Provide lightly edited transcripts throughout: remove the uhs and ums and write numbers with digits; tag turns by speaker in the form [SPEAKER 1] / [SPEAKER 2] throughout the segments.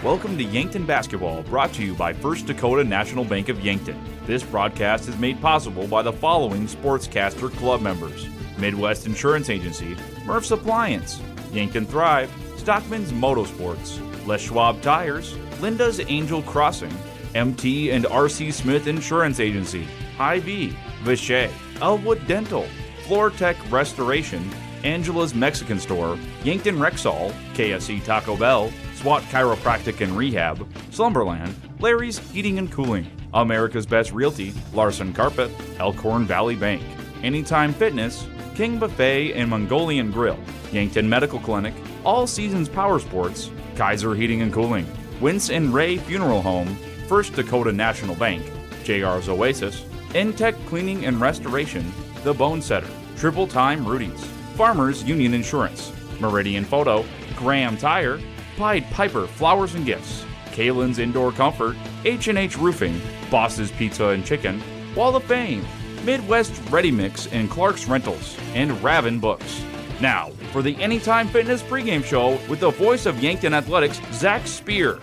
[SPEAKER 1] Welcome to Yankton Basketball, brought to you by First Dakota National Bank of Yankton. This broadcast is made possible by the following Sportscaster Club members: Midwest Insurance Agency, Murph's Appliance, Yankton Thrive, Stockman's Motorsports, Les Schwab Tires, Linda's Angel Crossing, MT and RC Smith Insurance Agency, Hy-Vee, Vichy, Elwood Dental, Floortech Restoration, Angela's Mexican Store, Yankton Rexall, KFC Taco Bell, SWAT Chiropractic and Rehab, Slumberland, Larry's Heating and Cooling, America's Best Realty, Larson Carpet, Elkhorn Valley Bank, Anytime Fitness, King Buffet and Mongolian Grill, Yankton Medical Clinic, All Seasons Power Sports, Kaiser Heating and Cooling, Wince and Ray Funeral Home, First Dakota National Bank, JR's Oasis, Intech Cleaning and Restoration, The Bone Setter, Triple Time Rudy's, Farmers Union Insurance, Meridian Photo, Graham Tire, Pied Piper Flowers and Gifts, Kalen's Indoor Comfort, H&H Roofing, Boss's Pizza and Chicken, Wall of Fame, Midwest Ready Mix and Clark's Rentals, and Raven Books. Now, for the Anytime Fitness pregame show with the voice of Yankton Athletics, Zach Spear.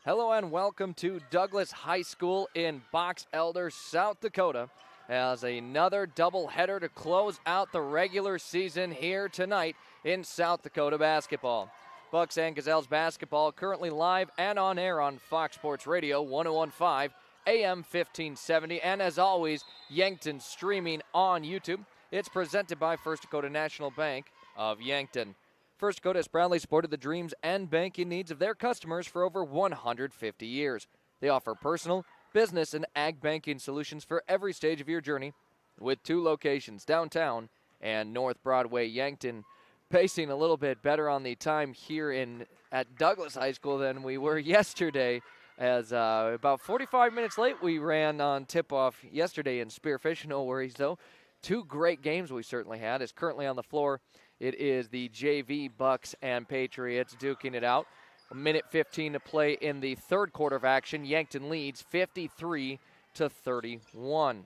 [SPEAKER 2] Hello and welcome to Douglas High School in Box Elder, South Dakota, as another doubleheader to close out the regular season here tonight in South Dakota basketball. Bucks and Gazelles basketball currently live and on air on Fox Sports Radio 101.5 AM 1570, and as always, Yankton streaming on YouTube. It's presented by First Dakota National Bank of Yankton. First Dakota has proudly supported the dreams and banking needs of their customers for over 150 years. They offer personal, business, and ag banking solutions for every stage of your journey, with 2 locations, downtown and North Broadway. Yankton pacing a little bit better on the time here at Douglas High School than we were yesterday, as about 45 minutes late we ran on tip-off yesterday in Spearfish. No worries, though. 2 great games we certainly had. As currently on the floor, it is the JV Bucks and Patriots duking it out. 1:15 to play in the third quarter of action. Yankton leads 53-31.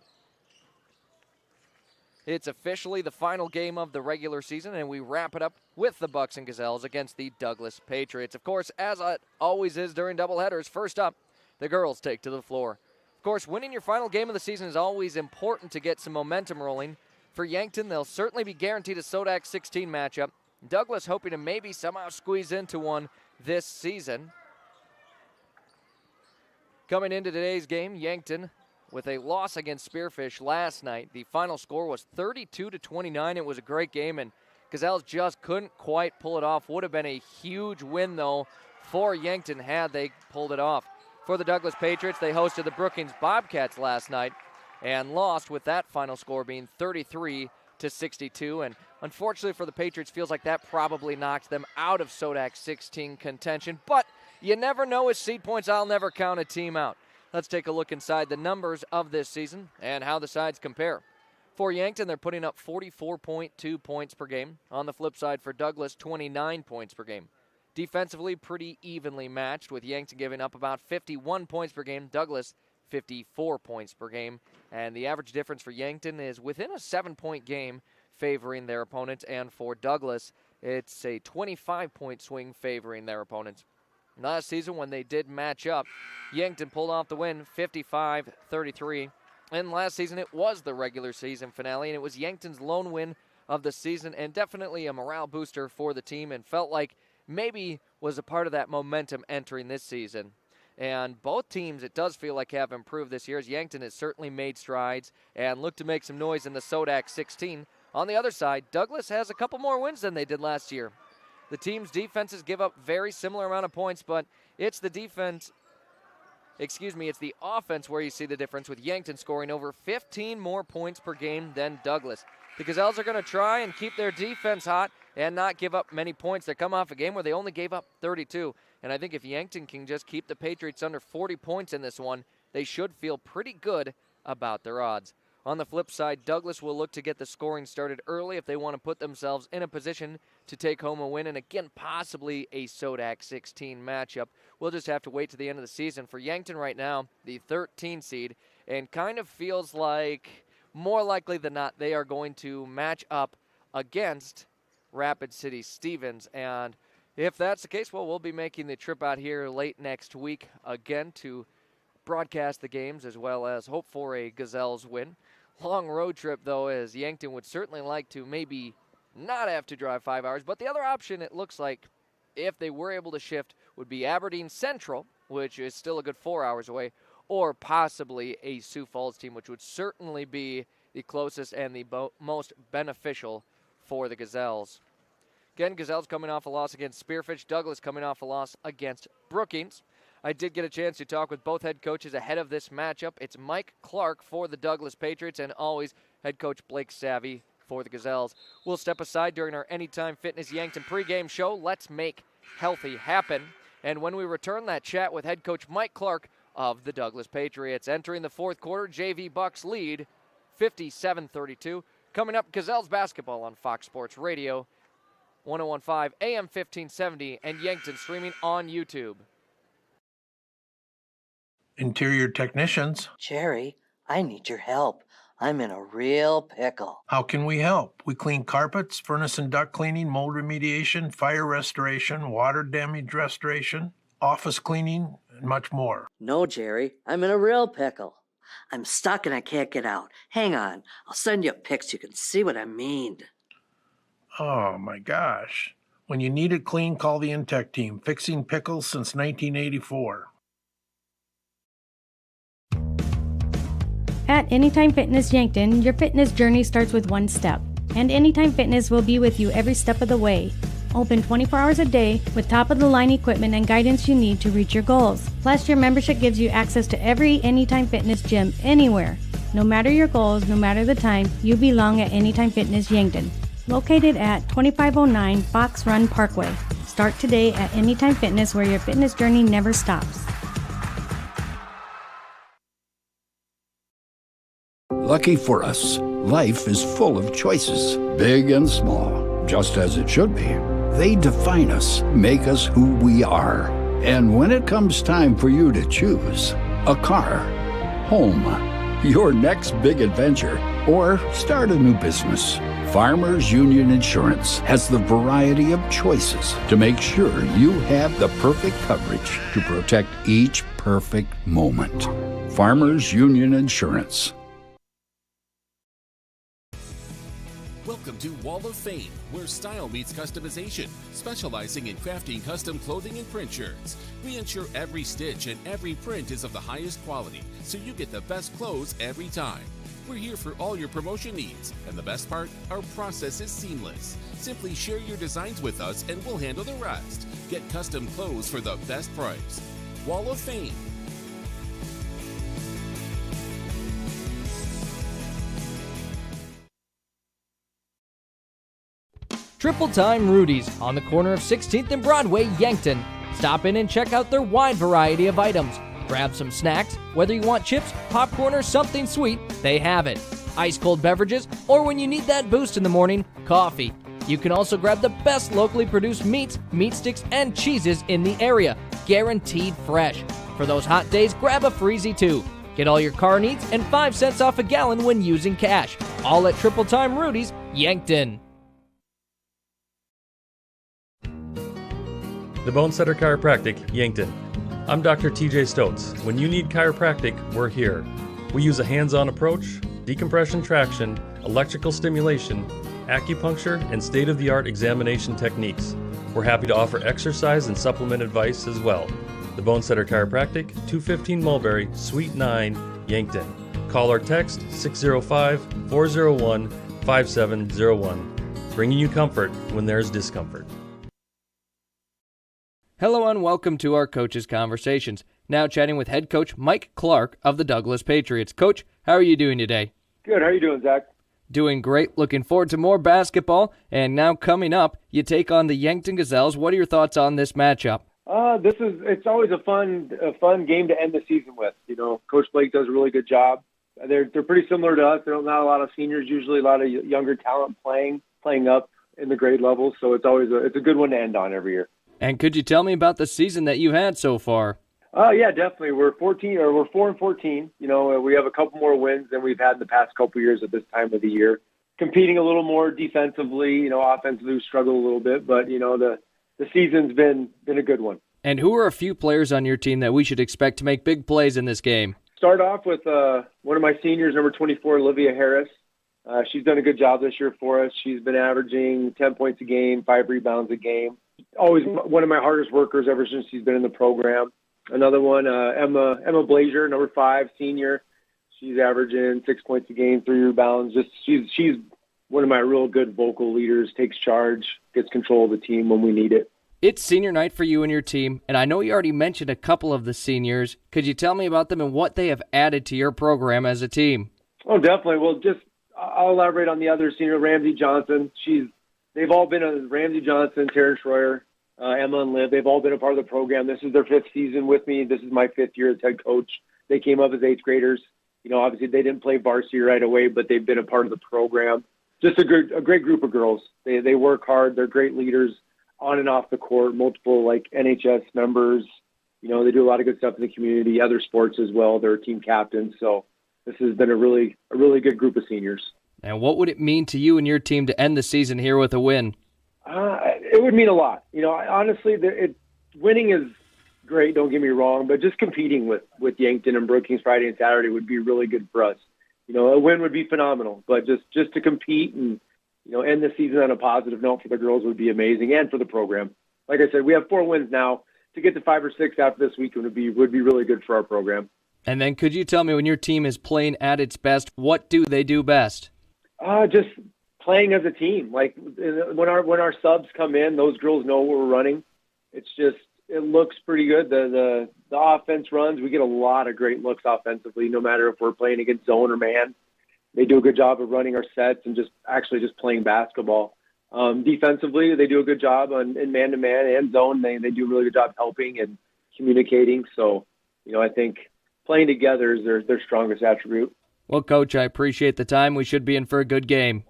[SPEAKER 2] It's officially the final game of the regular season, and we wrap it up with the Bucks and Gazelles against the Douglas Patriots. Of course, as it always is during doubleheaders, first up, the girls take to the floor. Of course, winning your final game of the season is always important to get some momentum rolling. For Yankton, they'll certainly be guaranteed a Sodak 16 matchup. Douglas hoping to maybe somehow squeeze into one this season. Coming into today's game, Yankton with a loss against Spearfish last night. The final score was 32-29. It was a great game, and Gazelles just couldn't quite pull it off. Would have been a huge win, though, for Yankton had they pulled it off. For the Douglas Patriots, they hosted the Brookings Bobcats last night and lost, with that final score being 33-62. And unfortunately for the Patriots, feels like that probably knocked them out of Sodak 16 contention. But you never know with seed points. I'll never count a team out. Let's take a look inside the numbers of this season and how the sides compare. For Yankton, they're putting up 44.2 points per game. On the flip side for Douglas, 29 points per game. Defensively, pretty evenly matched, with Yankton giving up about 51 points per game. Douglas, 54 points per game. And the average difference for Yankton is within a 7-point game, favoring their opponents. And for Douglas, it's a 25-point swing favoring their opponents. Last season, when they did match up, Yankton pulled off the win 55-33. And last season, it was the regular season finale, and it was Yankton's lone win of the season, and definitely a morale booster for the team, and felt like maybe was a part of that momentum entering this season. And both teams, it does feel like, have improved this year, as Yankton has certainly made strides and looked to make some noise in the Sodak 16. On the other side, Douglas has a couple more wins than they did last year. The team's defenses give up very similar amount of points, but it's the offense where you see the difference, with Yankton scoring over 15 more points per game than Douglas. The Gazelles are going to try and keep their defense hot and not give up many points. They come off a game where they only gave up 32, and I think if Yankton can just keep the Patriots under 40 points in this one, they should feel pretty good about their odds. On the flip side, Douglas will look to get the scoring started early if they want to put themselves in a position to take home a win, and again, possibly a Sodak 16 matchup. We'll just have to wait to the end of the season. For Yankton right now, the 13 seed, and kind of feels like more likely than not they are going to match up against Rapid City Stevens. And if that's the case, well, we'll be making the trip out here late next week again to broadcast the games as well as hope for a Gazelles win. Long road trip, though, as Yankton would certainly like to maybe not have to drive 5 hours. But the other option, it looks like, if they were able to shift, would be Aberdeen Central, which is still a good 4 hours away, or possibly a Sioux Falls team, which would certainly be the closest and the most beneficial for the Gazelles. Again, Gazelles coming off a loss against Spearfish. Douglas coming off a loss against Brookings. I did get a chance to talk with both head coaches ahead of this matchup. It's Mike Clark for the Douglas Patriots and always head coach Blake Savvy for the Gazelles. We'll step aside during our Anytime Fitness Yankton pregame show. Let's make healthy happen. And when we return, that chat with head coach Mike Clark of the Douglas Patriots. Entering the fourth quarter, JV Bucks lead 57-32. Coming up, Gazelles basketball on Fox Sports Radio, 101.5 AM 1570, and Yankton streaming on YouTube.
[SPEAKER 3] Interior technicians.
[SPEAKER 4] Jerry, I need your help. I'm in a real pickle.
[SPEAKER 3] How can we help? We clean carpets, furnace and duct cleaning, mold remediation, fire restoration, water damage restoration, office cleaning, and much more.
[SPEAKER 4] No, Jerry, I'm in a real pickle. I'm stuck and I can't get out. Hang on, I'll send you a pic so you can see what I mean.
[SPEAKER 3] Oh my gosh. When you need it clean, call the Intech team, fixing pickles since 1984.
[SPEAKER 5] At Anytime Fitness Yankton, your fitness journey starts with one step, and Anytime Fitness will be with you every step of the way. Open 24 hours a day with top-of-the-line equipment and guidance you need to reach your goals. Plus, your membership gives you access to every Anytime Fitness gym anywhere. No matter your goals, no matter the time, you belong at Anytime Fitness Yankton, located at 2509 Fox Run Parkway. Start today at Anytime Fitness, where your fitness journey never stops.
[SPEAKER 6] Lucky for us, life is full of choices, big and small, just as it should be. They define us, make us who we are. And when it comes time for you to choose, a car, home, your next big adventure, or start a new business, Farmers Union Insurance has the variety of choices to make sure you have the perfect coverage to protect each perfect moment. Farmers Union Insurance.
[SPEAKER 7] Welcome to Wall of Fame, where style meets customization, specializing in crafting custom clothing and print shirts. We ensure every stitch and every print is of the highest quality, so you get the best clothes every time. We're here for all your promotion needs, and the best part, our process is seamless. Simply share your designs with us and we'll handle the rest. Get custom clothes for the best price. Wall of Fame.
[SPEAKER 2] Triple Time Rudy's on the corner of 16th and Broadway, Yankton. Stop in and check out their wide variety of items. Grab some snacks, whether you want chips, popcorn, or something sweet, they have it. Ice cold beverages, or when you need that boost in the morning, coffee. You can also grab the best locally produced meats, meat sticks, and cheeses in the area, guaranteed fresh. For those hot days, grab a Freezy too. Get all your car needs and 5 cents off a gallon when using cash. All at Triple Time Rudy's, Yankton.
[SPEAKER 8] The Bonesetter Chiropractic, Yankton. I'm Dr. TJ Stotes. When you need chiropractic, we're here. We use a hands-on approach, decompression traction, electrical stimulation, acupuncture, and state-of-the-art examination techniques. We're happy to offer exercise and supplement advice as well. The Bonesetter Chiropractic, 215 Mulberry, Suite 9, Yankton. Call or text 605-401-5701. Bringing you comfort when there's discomfort.
[SPEAKER 2] Hello and welcome to our Coaches Conversations. Now chatting with head coach Mike Clark of the Douglas Patriots. Coach, how are you doing today?
[SPEAKER 9] Good. How are you doing, Zach?
[SPEAKER 2] Doing great. Looking forward to more basketball. And now coming up, you take on the Yankton Gazelles. What are your thoughts on this matchup?
[SPEAKER 9] It's always a fun game to end the season with. You know, Coach Blake does a really good job They're pretty similar to us. There's not a lot of seniors, usually a lot of younger talent playing up in the grade level. So it's always it's a good one to end on every year.
[SPEAKER 2] And could you tell me about the season that you had so far?
[SPEAKER 9] Yeah, definitely. We're 4-14. You know, we have a couple more wins than we've had in the past couple years at this time of the year. Competing a little more defensively, you know, offensively we struggle a little bit, but you know the season's been a good one.
[SPEAKER 2] And who are a few players on your team that we should expect to make big plays in this game?
[SPEAKER 9] Start off with one of my seniors, number 24, Olivia Harris. She's done a good job this year for us. She's been averaging 10 points a game, 5 rebounds a game. Always one of my hardest workers ever since she's been in the program. Another one, Emma Blazier, number 5, senior. She's averaging 6 points a game, 3 rebounds. She's one of my real good vocal leaders, takes charge, gets control of the team when we need it.
[SPEAKER 2] It's senior night for you and your team, and I know you already mentioned a couple of the seniors. Could you tell me about them and what they have added to your program as a team?
[SPEAKER 9] Oh, definitely. Well, I'll elaborate on the other senior, Ramsey Johnson. They've all been Ramsey Johnson, Taryn Schroyer, Emma and Liv. They've all been a part of the program. This is their 5th season with me. This is my 5th year as head coach. They came up as 8th graders. You know, obviously they didn't play varsity right away, but they've been a part of the program. Just a great group of girls. They work hard. They're great leaders on and off the court, multiple like NHS members. You know, they do a lot of good stuff in the community, other sports as well. They're team captains. So this has been a really good group of seniors.
[SPEAKER 2] And what would it mean to you and your team to end the season here with a win?
[SPEAKER 9] It would mean a lot. You know, honestly, winning is great, don't get me wrong, but just competing with Yankton and Brookings Friday and Saturday would be really good for us. You know, a win would be phenomenal, but just to compete and, you know, end the season on a positive note for the girls would be amazing, and for the program. Like I said, we have 4 wins now. To get to 5 or 6 after this week would be really good for our program.
[SPEAKER 2] And then could you tell me, when your team is playing at its best, what do they do best?
[SPEAKER 9] Just playing as a team. Like when our subs come in, those girls know what we're running. It looks pretty good. The offense runs. We get a lot of great looks offensively, no matter if we're playing against zone or man. They do a good job of running our sets and just playing basketball. Defensively, they do a good job in man-to-man and zone. They do a really good job helping and communicating. So, you know, I think playing together is their strongest attribute.
[SPEAKER 2] Well, Coach, I appreciate the time. We should be in for a good game.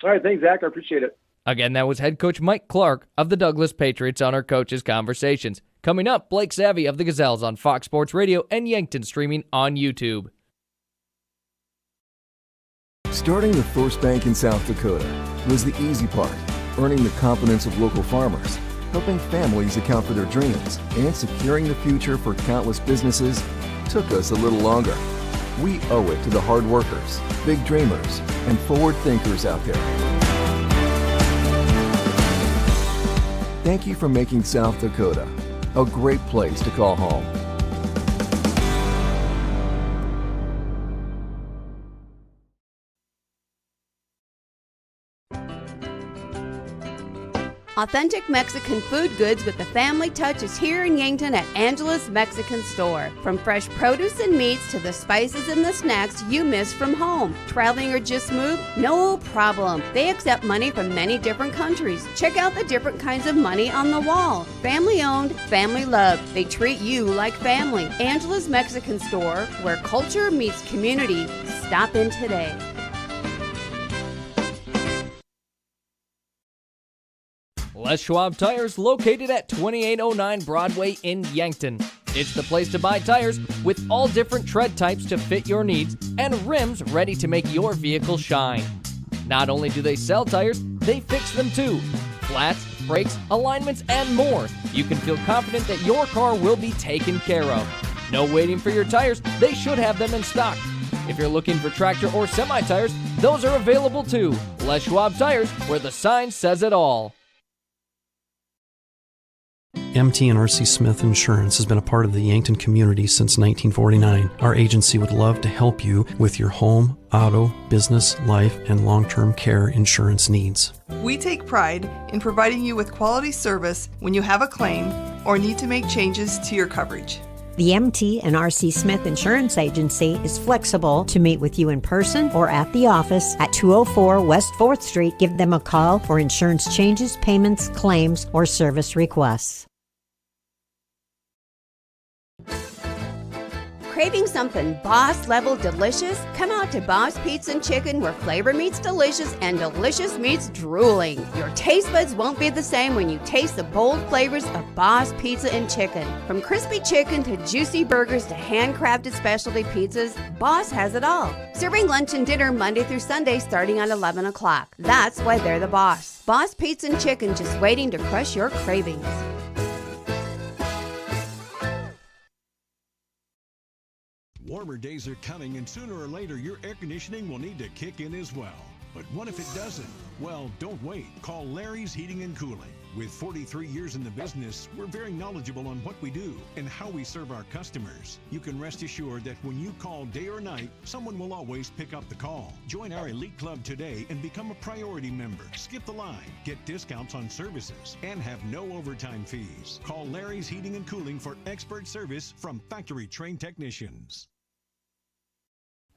[SPEAKER 9] All right, thanks, Zach. I appreciate it.
[SPEAKER 2] Again, that was head coach Mike Clark of the Douglas Patriots on our Coaches Conversations. Coming up, Blake Savvy of the Gazelles on Fox Sports Radio and Yankton streaming on YouTube.
[SPEAKER 10] Starting the first bank in South Dakota was the easy part, earning the confidence of local farmers, helping families account for their dreams, and securing the future for countless businesses took us a little longer. We owe it to the hard workers, big dreamers, and forward thinkers out there. Thank you for making South Dakota a great place to call home.
[SPEAKER 11] Authentic Mexican food goods with the family touch is here in Yankton at Angela's Mexican Store. From fresh produce and meats to the spices and the snacks you miss from home. Traveling or just moved? No problem. They accept money from many different countries. Check out the different kinds of money on the wall. Family owned, family loved. They treat you like family. Angela's Mexican Store, where culture meets community. Stop in today.
[SPEAKER 2] Les Schwab Tires, located at 2809 Broadway in Yankton. It's the place to buy tires with all different tread types to fit your needs and rims ready to make your vehicle shine. Not only do they sell tires, they fix them too. Flats, brakes, alignments, and more. You can feel confident that your car will be taken care of. No waiting for your tires, they should have them in stock. If you're looking for tractor or semi-tires, those are available too. Les Schwab Tires, where the sign says it all.
[SPEAKER 12] MT and RC Smith Insurance has been a part of the Yankton community since 1949. Our agency would love to help you with your home, auto, business, life, and long-term care insurance needs.
[SPEAKER 13] We take pride in providing you with quality service when you have a claim or need to make changes to your coverage.
[SPEAKER 14] The MT and RC Smith Insurance Agency is flexible to meet with you in person or at the office at 204 West 4th Street. Give them a call for insurance changes, payments, claims, or service requests.
[SPEAKER 11] Craving something boss-level delicious? Come out to Boss Pizza and Chicken, where flavor meets delicious and delicious meets drooling. Your taste buds won't be the same when you taste the bold flavors of Boss Pizza and Chicken. From crispy chicken to juicy burgers to handcrafted specialty pizzas, Boss has it all. Serving lunch and dinner Monday through Sunday starting at 11 o'clock. That's why they're the boss. Boss Pizza and Chicken, just waiting to crush your cravings.
[SPEAKER 15] Warmer days are coming, and sooner or later your air conditioning will need to kick in as well. But what if it doesn't? Well, don't wait. Call Larry's Heating and Cooling. With 43 years in the business, we're very knowledgeable on what we do and how we serve our customers. You can rest assured that when you call day or night, someone will always pick up the call. Join our elite club today and become a priority member. Skip the line, get discounts on services, and have no overtime fees. Call Larry's Heating and Cooling for expert service from factory-trained technicians.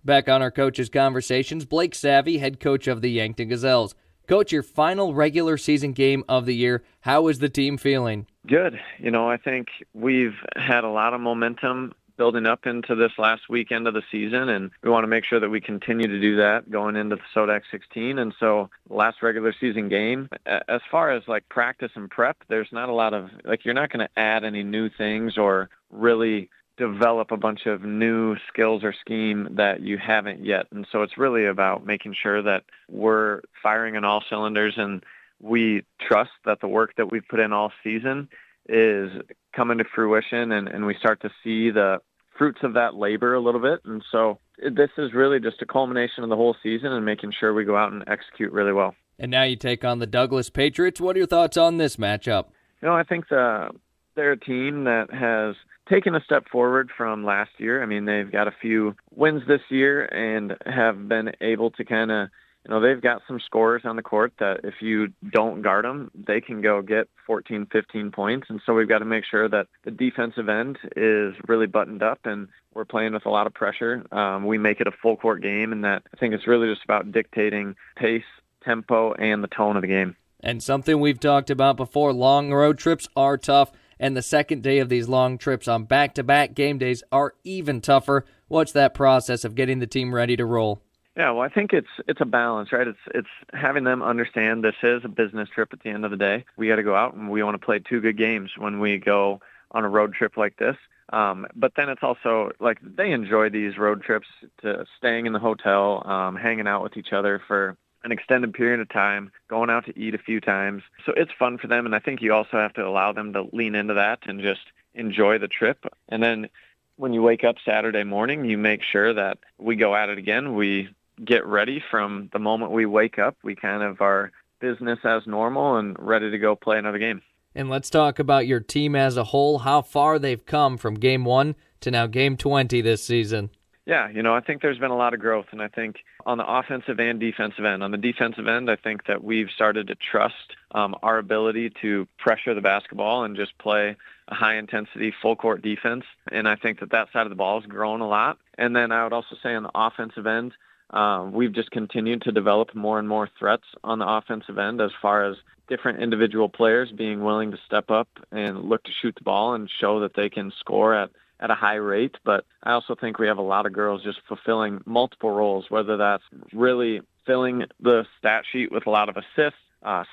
[SPEAKER 2] Back on our coaches' conversations, Blake Savvy, head coach of the Yankton Gazelles. Coach, your final regular season game of the year, how is the team feeling?
[SPEAKER 16] Good. I think we've had a lot of momentum building up into this last weekend of the season, and we want to make sure that we continue to do that going into the Sodac 16. And so last regular season game, as far as like practice and prep, there's not a lot of, you're not going to add any new things or really develop a bunch of new skills or scheme that you haven't yet. And so it's really about making sure that we're firing on all cylinders, and we trust that the work that we've put in all season is coming to fruition, and we start to see the fruits of that labor a little bit. And so this is really just a culmination of the whole season and making sure we go out and execute really well.
[SPEAKER 2] And now you take on the Douglas Patriots. What are your thoughts on this matchup?
[SPEAKER 16] I think they're a team that has taken a step forward from last year. I mean, they've got a few wins this year and have been able to kind of, they've got some scorers on the court that if you don't guard them, they can go get 14, 15 points. And so we've got to make sure that the defensive end is really buttoned up, and we're playing with a lot of pressure. We make it a full court game, and that I think it's really just about dictating pace, tempo, and the tone of the game.
[SPEAKER 2] And something we've talked about before, long road trips are tough. And the second day of these long trips on back-to-back game days are even tougher. What's that process of getting the team ready to roll?
[SPEAKER 16] Yeah, well, I think it's a balance, right? It's having them understand this is a business trip at the end of the day. We got to go out and we want to play 2 good games when we go on a road trip like this. But then it's also like they enjoy these road trips to staying in the hotel, hanging out with each other for an extended period of time, going out to eat a few times. So it's fun for them, and I think you also have to allow them to lean into that and just enjoy the trip. And then when you wake up Saturday morning, you make sure that we go at it again. We get ready from the moment we wake up. We kind of are business as normal and ready to go play another game.
[SPEAKER 2] And let's talk about your team as a whole, how far they've come from game 1 to now game 20 this season.
[SPEAKER 16] Yeah, I think there's been a lot of growth, and I think on the offensive and defensive end. On the defensive end, I think that we've started to trust our ability to pressure the basketball and just play a high-intensity, full-court defense, and I think that side of the ball has grown a lot. And then I would also say on the offensive end, we've just continued to develop more and more threats on the offensive end as far as different individual players being willing to step up and look to shoot the ball and show that they can score at a high rate. But I also think we have a lot of girls just fulfilling multiple roles, whether that's really filling the stat sheet with a lot of assists,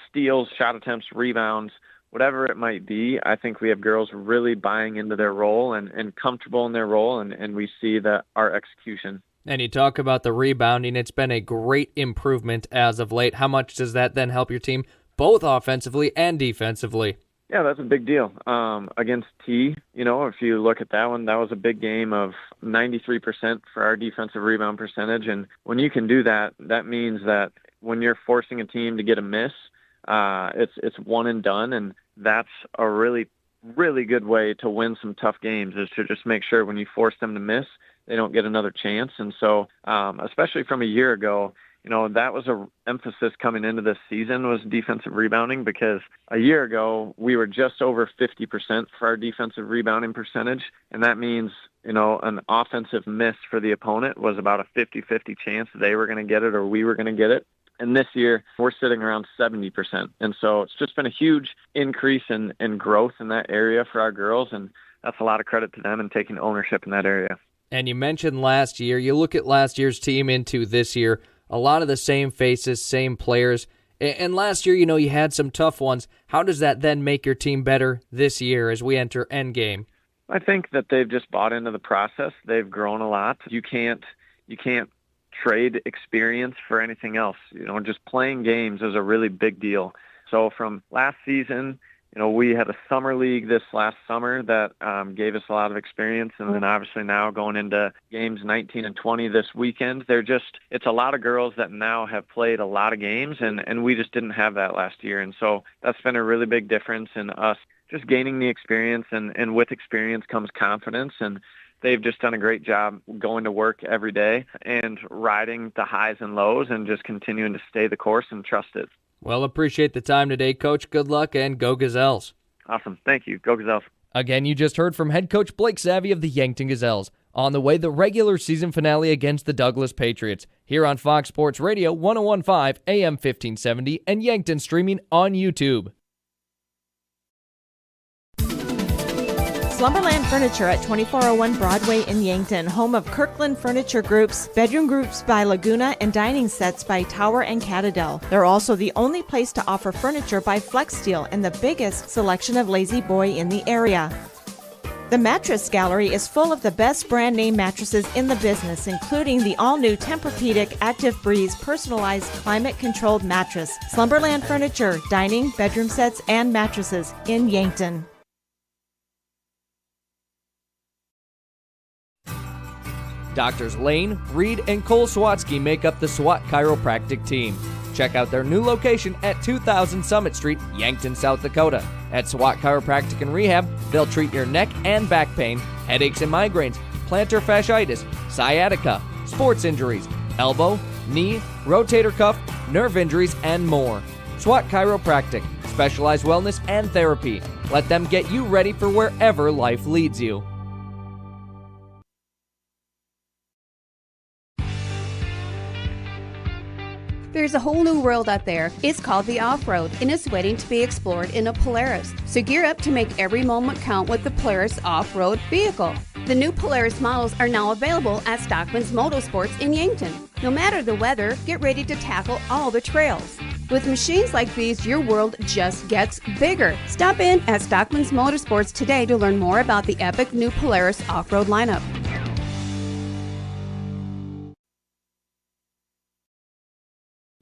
[SPEAKER 16] steals, shot attempts, rebounds, whatever it might be. I think we have girls really buying into their role and comfortable in their role, and we see that our execution.
[SPEAKER 2] And you talk about the rebounding. It's been a great improvement as of late. How much does that then help your team, both offensively and defensively?
[SPEAKER 16] Yeah, that's a big deal. Against T, if you look at that one, that was a big game of 93% for our defensive rebound percentage. And when you can do that, that means that when you're forcing a team to get a miss, it's one and done. And that's a really, really good way to win some tough games, is to just make sure when you force them to miss, they don't get another chance. And so, especially from a year ago, that was an emphasis coming into this season, was defensive rebounding, because a year ago we were just over 50% for our defensive rebounding percentage. And that means, an offensive miss for the opponent was about a 50-50 chance they were going to get it or we were going to get it. And this year we're sitting around 70%. And so it's just been a huge increase in growth in that area for our girls. And that's a lot of credit to them and taking ownership in that area.
[SPEAKER 2] And you mentioned last year. You look at last year's team into this year, a lot of the same faces, same players. And last year, you had some tough ones. How does that then make your team better this year as we enter endgame?
[SPEAKER 16] I think that they've just bought into the process. They've grown a lot. You can't trade experience for anything else. Just playing games is a really big deal. So from last season, we had a summer league this last summer that gave us a lot of experience. And then obviously now going into games 19 and 20 this weekend, it's a lot of girls that now have played a lot of games, and we just didn't have that last year. And so that's been a really big difference in us just gaining the experience, and with experience comes confidence. And they've just done a great job going to work every day and riding the highs and lows and just continuing to stay the course and trust it.
[SPEAKER 2] Well, appreciate the time today, Coach. Good luck, and go Gazelles.
[SPEAKER 16] Awesome. Thank you. Go Gazelles.
[SPEAKER 2] Again, you just heard from head coach Blake Savvy of the Yankton Gazelles. On the way, the regular season finale against the Douglas Patriots. Here on Fox Sports Radio, 101.5 AM 1570, and Yankton streaming on YouTube.
[SPEAKER 17] Slumberland Furniture at 2401 Broadway in Yankton, home of Kirkland Furniture Groups, bedroom groups by Laguna, and dining sets by Tower and Catadel. They're also the only place to offer furniture by Flex Steel and the biggest selection of Lazy Boy in the area. The Mattress Gallery is full of the best brand name mattresses in the business, including the all-new Tempur-Pedic Active Breeze personalized climate-controlled mattress. Slumberland Furniture, dining, bedroom sets, and mattresses in Yankton.
[SPEAKER 2] Doctors Lane, Reed, and Cole Swatsky make up the SWAT Chiropractic team. Check out their new location at 2000 Summit Street, Yankton, South Dakota. At SWAT Chiropractic and Rehab, they'll treat your neck and back pain, headaches and migraines, plantar fasciitis, sciatica, sports injuries, elbow, knee, rotator cuff, nerve injuries, and more. SWAT Chiropractic, specialized wellness and therapy. Let them get you ready for wherever life leads you.
[SPEAKER 11] There's a whole new world out there. It's called the off-road, and it's waiting to be explored in a Polaris. So gear up to make every moment count with the Polaris off-road vehicle. The new Polaris models are now available at Stockman's Motorsports in Yankton. No matter the weather, get ready to tackle all the trails. With machines like these, your world just gets bigger. Stop in at Stockman's Motorsports today to learn more about the epic new Polaris off-road lineup.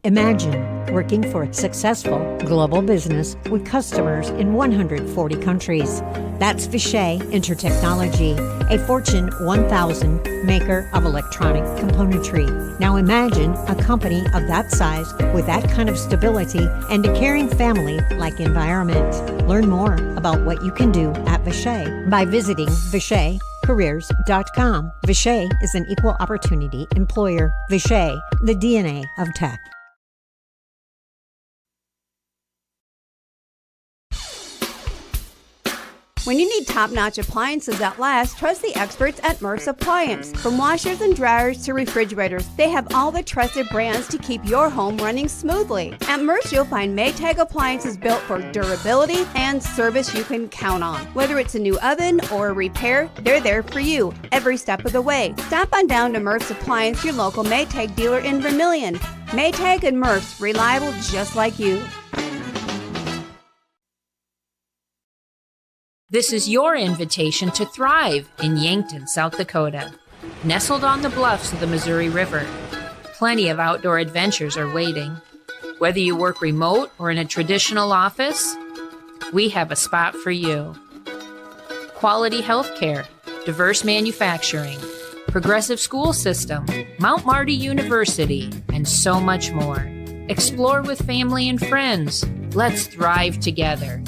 [SPEAKER 14] Imagine working for a successful global business with customers in 140 countries. That's Vishay Intertechnology, a Fortune 1000 maker of electronic componentry. Now imagine a company of that size with that kind of stability and a caring family-like environment. Learn more about what you can do at Vishay by visiting VishayCareers.com. Vishay is an equal opportunity employer. Vishay, the DNA of tech.
[SPEAKER 11] When you need top-notch appliances that last, trust the experts at Murph's Appliance. From washers and dryers to refrigerators, they have all the trusted brands to keep your home running smoothly. At Murph's, you'll find Maytag appliances built for durability and service you can count on. Whether it's a new oven or a repair, they're there for you every step of the way. Stop on down to Murph's Appliance, your local Maytag dealer in Vermilion. Maytag and Murph's, reliable just like you.
[SPEAKER 18] This is your invitation to thrive in Yankton, South Dakota. Nestled on the bluffs of the Missouri River, plenty of outdoor adventures are waiting. Whether you work remote or in a traditional office, we have a spot for you. Quality health care, diverse manufacturing, progressive school system, Mount Marty University, and so much more. Explore with family and friends. Let's thrive together.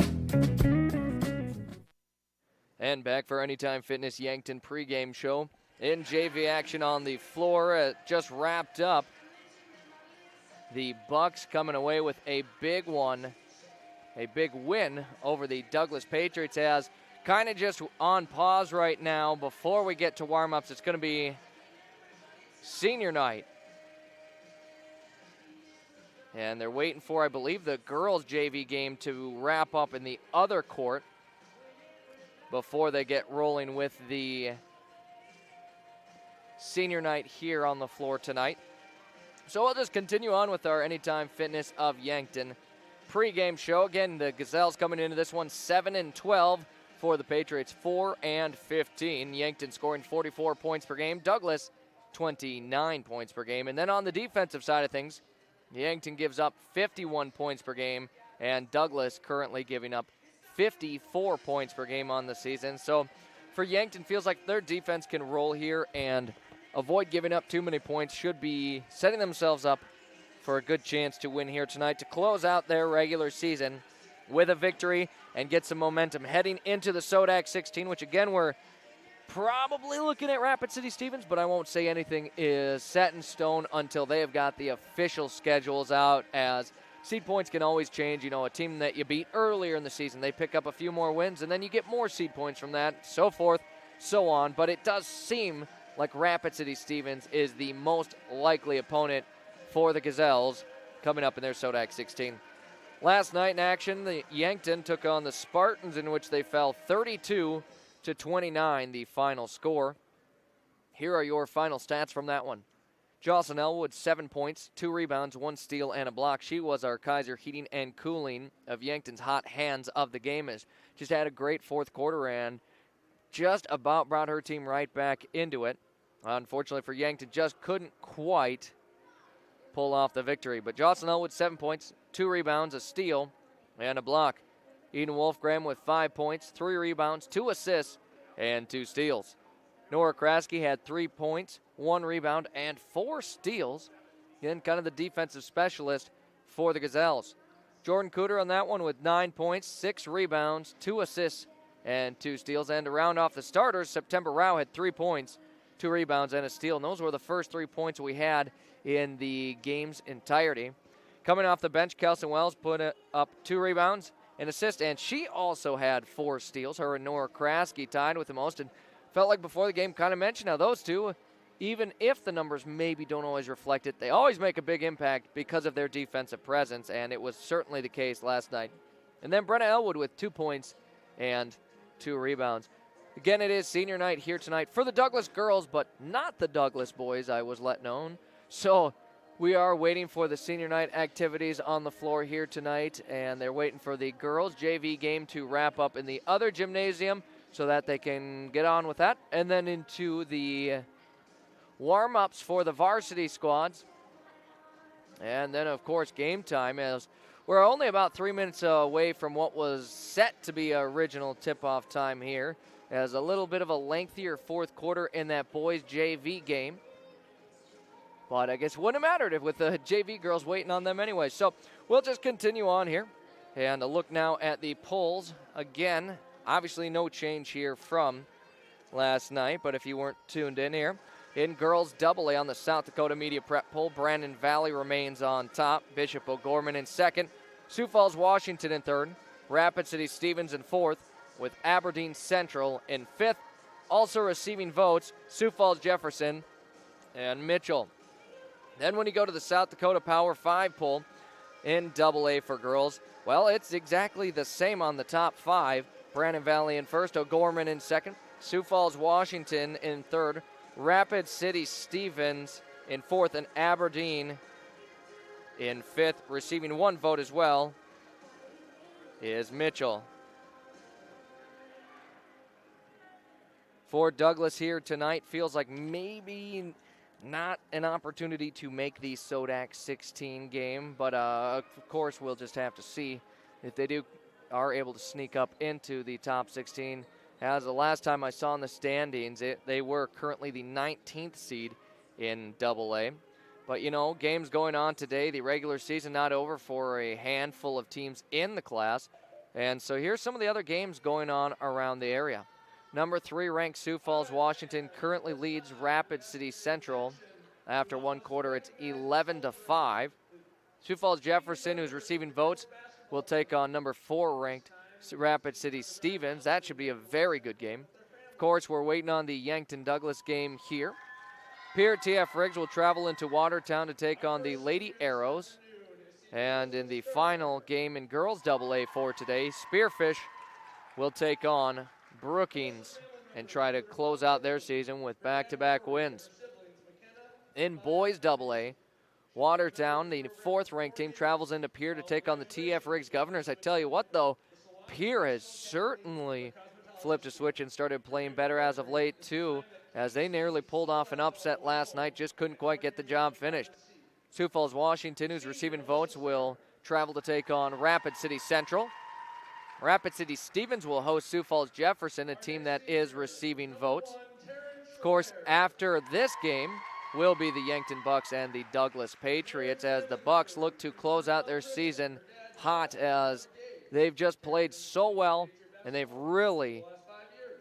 [SPEAKER 2] And back for Anytime Fitness Yankton pregame show. In JV action on the floor, just wrapped up. The Bucks coming away with a big one, a big win over the Douglas Patriots. As kind of just on pause right now before we get to warm-ups. It's going to be senior night. And they're waiting for, I believe, the girls' JV game to wrap up in the other court before they get rolling with the senior night here on the floor tonight. So we'll just continue on with our Anytime Fitness of Yankton pregame show. Again, the Gazelles coming into this one 7-12 for the Patriots, 4-15. Yankton scoring 44 points per game. Douglas 29 points per game. And then on the defensive side of things, Yankton gives up 51 points per game, and Douglas currently giving up 54 points per game on the season. So for Yankton, feels like their defense can roll here and avoid giving up too many points. Should be setting themselves up for a good chance to win here tonight to close out their regular season with a victory and get some momentum heading into the Sodak 16, which again we're probably looking at Rapid City Stevens, but I won't say anything is set in stone until they have got the official schedules out, as seed points can always change. You know, a team that you beat earlier in the season, they pick up a few more wins, and then you get more seed points from that, so forth, so on. But it does seem like Rapid City Stevens is the most likely opponent for the Gazelles coming up in their Sodak 16. Last night in action, the Yankton took on the Spartans, in which they fell 32-29, the final score. Here are your final stats from that one. Jocelyn Elwood, 7 points, 2 rebounds, 1 steal, and a block. She was our Kaiser heating and cooling of Yankton's hot hands of the game, as just had a great fourth quarter and just about brought her team right back into it. Unfortunately for Yankton, just couldn't quite pull off the victory. But Jocelyn Elwood, 7 points, 2 rebounds, a steal, and a block. Eden Wolfgram with 5 points, 3 rebounds, 2 assists, and 2 steals. Nora Kraske had 3 points, 1 rebound, and 4 steals. Again, kind of the defensive specialist for the Gazelles. Jordan Cooter on that one with 9 points, 6 rebounds, 2 assists, and 2 steals. And to round off the starters, September Rao had 3 points, 2 rebounds, and a steal. And those were the first 3 points we had in the game's entirety. Coming off the bench, Kelson Wells put up 2 rebounds, an assist, and she also had 4 steals. Her and Nora Kraske tied with the most, and felt like before the game kind of mentioned how those two, even if the numbers maybe don't always reflect it, they always make a big impact because of their defensive presence, and it was certainly the case last night. And then Brenna Elwood with 2 points and 2 rebounds. Again, it is senior night here tonight for the Douglas girls, but not the Douglas boys, I was let known. So we are waiting for the senior night activities on the floor here tonight, and they're waiting for the girls' JV game to wrap up in the other gymnasium so that they can get on with that, and then into the warm-ups for the varsity squads. And then, of course, game time, as we're only about 3 minutes away from what was set to be original tip-off time here, as a little bit of a lengthier fourth quarter in that boys' JV game. But I guess it wouldn't have mattered with the JV girls waiting on them anyway. So we'll just continue on here. And a look now at the polls. Again, obviously no change here from last night, but if you weren't tuned in here, in girls AA on the South Dakota Media Prep poll, Brandon Valley remains on top, Bishop O'Gorman in second, Sioux Falls Washington in third, Rapid City Stevens in fourth, with Aberdeen Central in fifth. Also receiving votes, Sioux Falls Jefferson and Mitchell. Then when you go to the South Dakota Power 5 poll in AA for girls, well, it's exactly the same on the top 5. Brandon Valley in first, O'Gorman in second, Sioux Falls Washington in third, Rapid City Stevens in fourth, and Aberdeen in fifth. Receiving 1 vote as well is Mitchell. For Douglas here tonight, feels like maybe not an opportunity to make the Sodak 16 game, but of course we'll just have to see if they are able to sneak up into the top 16. As the last time I saw in the standings, they were currently the 19th seed in AA. But, you know, games going on today, the regular season not over for a handful of teams in the class. And so here's some of the other games going on around the area. Number 3 ranked Sioux Falls, Washington currently leads Rapid City Central. After 1 quarter, it's 11-5. Sioux Falls Jefferson, who's receiving votes, will take on number 4 ranked Rapid City Stevens. That should be a very good game. Of course, we're waiting on the Yankton Douglas game here. Pierre TF Riggs will travel into Watertown to take on the Lady Arrows. And in the final game in girls AA for today, Spearfish will take on Brookings and try to close out their season with back-to-back wins. In boys AA, Watertown, the 4th-ranked team, travels into Pierre to take on the TF Riggs Governors. I tell you what, though, Pierre has certainly flipped a switch and started playing better as of late, too, as they nearly pulled off an upset last night, just couldn't quite get the job finished. Sioux Falls, Washington, who's receiving votes, will travel to take on Rapid City Central. Rapid City Stevens will host Sioux Falls Jefferson, a team that is receiving votes. Of course, after this game will be the Yankton Bucks and the Douglas Patriots, as the Bucks look to close out their season hot, as they've just played so well, and they've really,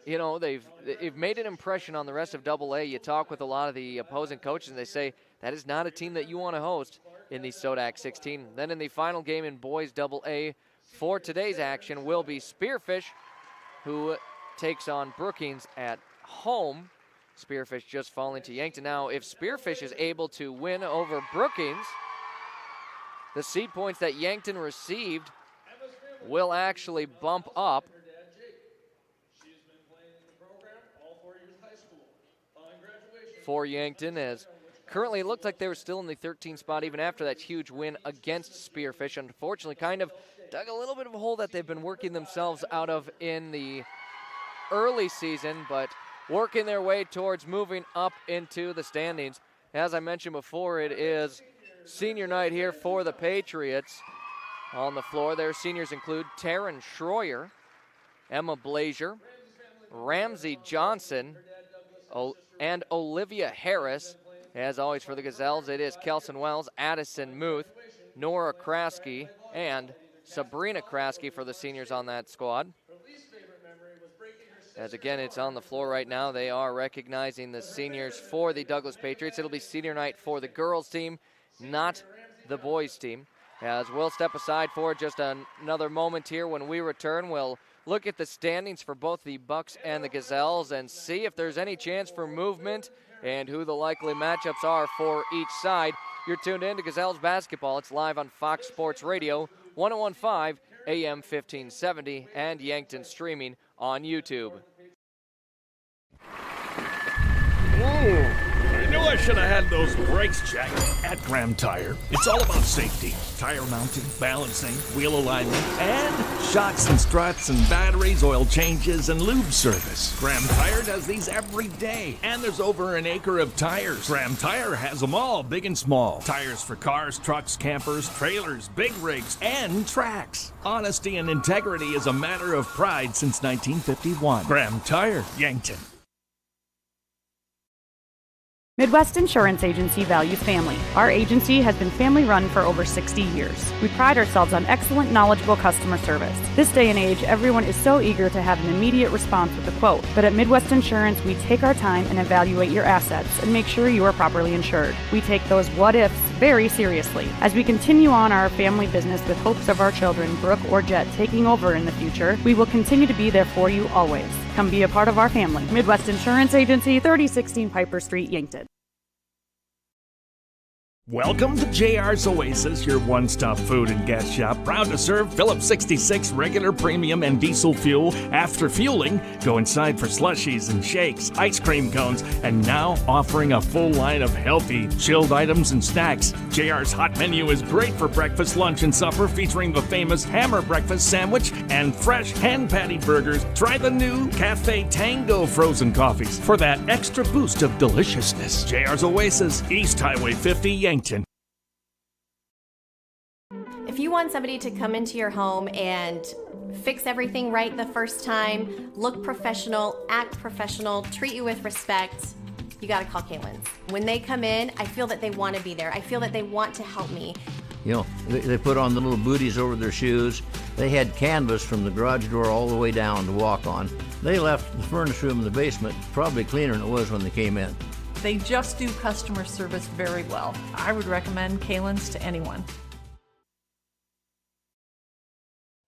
[SPEAKER 2] they've made an impression on the rest of AA. You talk with a lot of the opposing coaches, and they say that is not a team that you want to host in the Sodak 16. Then in the final game in boys AA for today's action will be Spearfish, who takes on Brookings at home. Spearfish just falling to Yankton. Now, if Spearfish is able to win over Brookings, the seed points that Yankton received will actually bump up. For Yankton, as currently it looked like they were still in the 13th spot even after that huge win against Spearfish. Unfortunately, kind of dug a little bit of a hole that they've been working themselves out of in the early season, but working their way towards moving up into the standings. As I mentioned before, it is senior night here for the Patriots. On the floor, their seniors include Taryn Schroyer, Emma Blazier, Ramsey Johnson, and Olivia Harris. As always for the Gazelles, it is Kelson Wells, Addison Muth, Nora Kraske, and Sabrina Kraske for the seniors on that squad. As again, it's on the floor right now. They are recognizing the seniors for the Douglas Patriots. It'll be senior night for the girls team, not the boys team. As we'll step aside for just another moment here. When we return, we'll look at the standings for both the Bucks and the Gazelles and see if there's any chance for movement and who the likely matchups are for each side. You're tuned in to Gazelles basketball. It's live on Fox Sports Radio, 1015 AM 1570, and Yankton streaming on YouTube.
[SPEAKER 19] I knew I should have had those brakes checked at Graham Tire. It's all about safety. Tire mounting, balancing, wheel alignment, and shocks and struts and batteries, oil changes, and lube service. Graham Tire does these every day. And there's over an acre of tires. Graham Tire has them all, big and small. Tires for cars, trucks, campers, trailers, big rigs, and tracks. Honesty and integrity is a matter of pride since 1951. Graham Tire, Yankton.
[SPEAKER 20] Midwest Insurance Agency values family. Our agency has been family-run for over 60 years. We pride ourselves on excellent, knowledgeable customer service. This day and age, everyone is so eager to have an immediate response with a quote. But at Midwest Insurance, we take our time and evaluate your assets and make sure you are properly insured. We take those what-ifs very seriously. As we continue on our family business with hopes of our children, Brooke or Jet, taking over in the future, we will continue to be there for you always. Come be a part of our family. Midwest Insurance Agency, 3016 Piper Street, Yankton.
[SPEAKER 19] Welcome to JR's Oasis, your one-stop food and gas shop. Proud to serve Phillips 66 regular, premium, and diesel fuel. After fueling, go inside for slushies and shakes, ice cream cones, and now offering a full line of healthy, chilled items and snacks. JR's hot menu is great for breakfast, lunch, and supper, featuring the famous Hammer Breakfast Sandwich and fresh hand patty burgers. Try the new Cafe Tango frozen coffees for that extra boost of deliciousness. JR's Oasis, East Highway 50, Yankton.
[SPEAKER 21] If you want somebody to come into your home and fix everything right the first time, look professional, act professional, treat you with respect, you gotta call Kaylin's. When they come in, I feel that they want to be there. I feel that they want to help me.
[SPEAKER 22] You know, they put on the little booties over their shoes. They had canvas from the garage door all the way down to walk on. They left the furnace room in the basement probably cleaner than it was when they came in.
[SPEAKER 23] They just do customer service very well. I would recommend Kaylin's to anyone.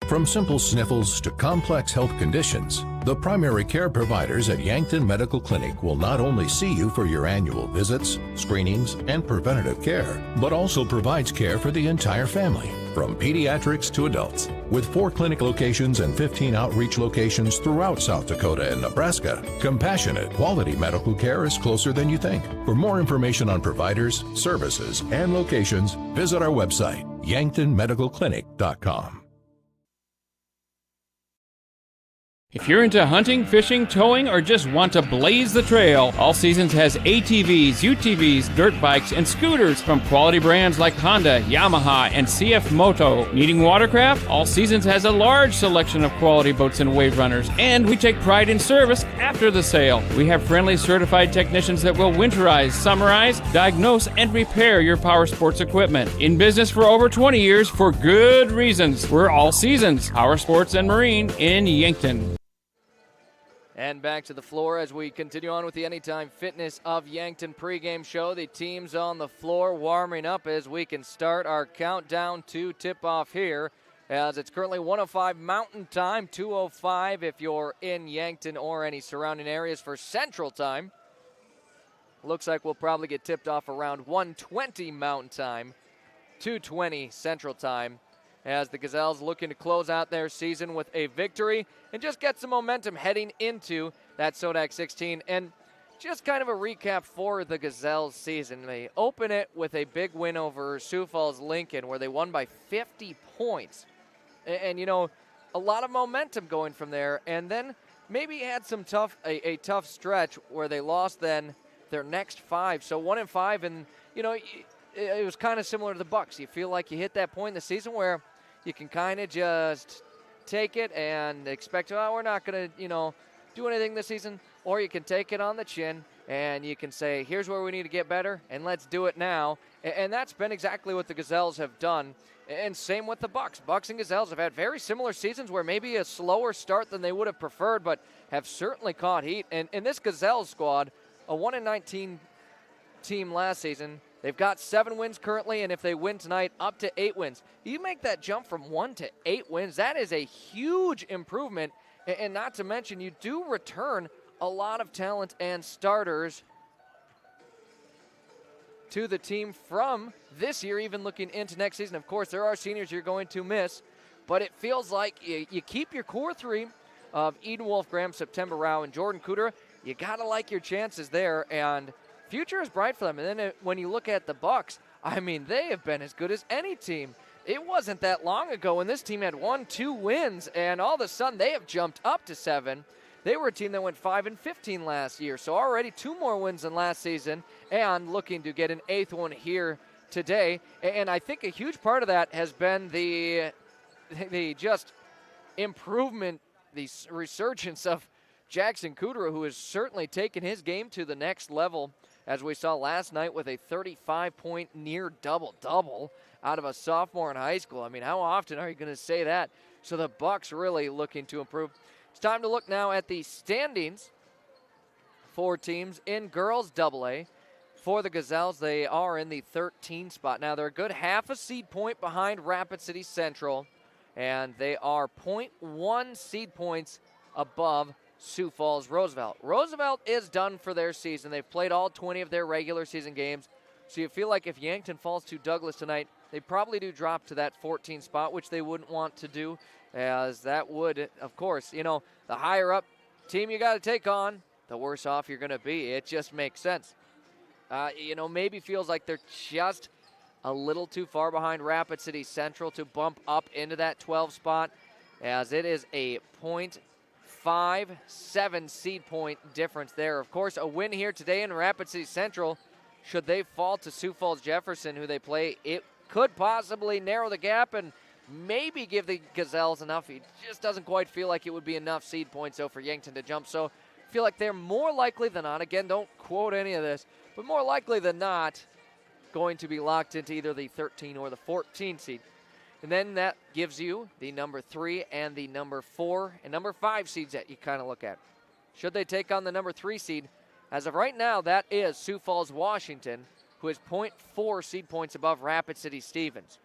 [SPEAKER 24] From simple sniffles to complex health conditions, the primary care providers at Yankton Medical Clinic will not only see you for your annual visits, screenings, and preventative care, but also provides care for the entire family. from pediatrics to adults. With 4 clinic locations and 15 outreach locations throughout South Dakota and Nebraska, compassionate, quality medical care is closer than you think. For more information on providers, services, and locations, visit our website, yanktonmedicalclinic.com.
[SPEAKER 1] If you're into hunting, fishing, towing, or just want to blaze the trail, All Seasons has ATVs, UTVs, dirt bikes, and scooters from quality brands like Honda, Yamaha, and CF Moto. Needing watercraft? All Seasons has a large selection of quality boats and wave runners, and we take pride in service after the sale. We have friendly certified technicians that will winterize, summarize, diagnose, and repair your power sports equipment. In business for over 20 years for good reasons. We're All Seasons, Power Sports and Marine in Yankton.
[SPEAKER 2] And back to the floor as we continue on with the Anytime Fitness of Yankton pregame show. The team's on the floor warming up as we can start our countdown to tip-off here, as it's currently 1:05 Mountain Time, 2:05 if you're in Yankton or any surrounding areas for Central Time. Looks like we'll probably get tipped off around 1:20 Mountain Time, 2:20 Central Time, as the Gazelles looking to close out their season with a victory and just get some momentum heading into that Sodak 16. And just kind of a recap for the Gazelles season. They open it with a big win over Sioux Falls Lincoln, where they won by 50 points. And you know, a lot of momentum going from there. And then maybe had some a tough stretch where they lost then their next 5. So 1-5, and you know, it was kind of similar to the Bucks. You feel like you hit that point in the season where you can kind of just take it and expect, oh, we're not going to, do anything this season. Or you can take it on the chin and you can say, here's where we need to get better, and let's do it now. And that's been exactly what the Gazelles have done. And same with the Bucks. Bucks and Gazelles have had very similar seasons where maybe a slower start than they would have preferred, but have certainly caught heat. And in this Gazelles squad, a 1-19 team last season, they've got 7 wins currently, and if they win tonight, up to 8 wins. You make that jump from 1 to 8 wins, that is a huge improvement. And not to mention, you do return a lot of talent and starters to the team from this year, even looking into next season. Of course, there are seniors you're going to miss, but it feels like you keep your core 3 of Eden Wolfgram, September Rao, and Jordan Cooter. You got to like your chances there, and future is bright for them. And then when you look at the Bucks, I mean, they have been as good as any team. It wasn't that long ago when this team had 1-2 wins, and all of a sudden they have jumped up to 7. They were a team that went 5-15 last year, so already 2 more wins than last season, and looking to get an 8th one here today. And I think a huge part of that has been the just improvement, the resurgence of Jackson Kudera, who has certainly taken his game to the next level, as we saw last night with a 35-point near double-double out of a sophomore in high school. I mean, how often are you going to say that? So the Bucks really looking to improve. It's time to look now at the standings for teams in girls AA. For the Gazelles, they are in the 13th spot. Now, they're a good half a seed point behind Rapid City Central, and they are 0.1 seed points above Sioux Falls Roosevelt. Roosevelt is done for their season. They've played all 20 of their regular season games. So you feel like if Yankton falls to Douglas tonight, they probably do drop to that 14th spot, which they wouldn't want to do, as that would, of course, the higher up team you got to take on, the worse off you're going to be. It just makes sense. Maybe feels like they're just a little too far behind Rapid City Central to bump up into that 12 spot, as it is a 0.57 seed point difference there. Of course, a win here today in Rapid City Central, should they fall to Sioux Falls Jefferson, who they play, it could possibly narrow the gap and maybe give the Gazelles enough. It just doesn't quite feel like it would be enough seed points, though, for Yankton to jump. So I feel like they're more likely than not, again, don't quote any of this, but more likely than not going to be locked into either the 13 or the 14 seed. And then that gives you the number 3 and the number 4 and number 5 seeds that you kind of look at. Should they take on the number 3 seed? As of right now, that is Sioux Falls, Washington, who is 0.4 seed points above Rapid City Stevens.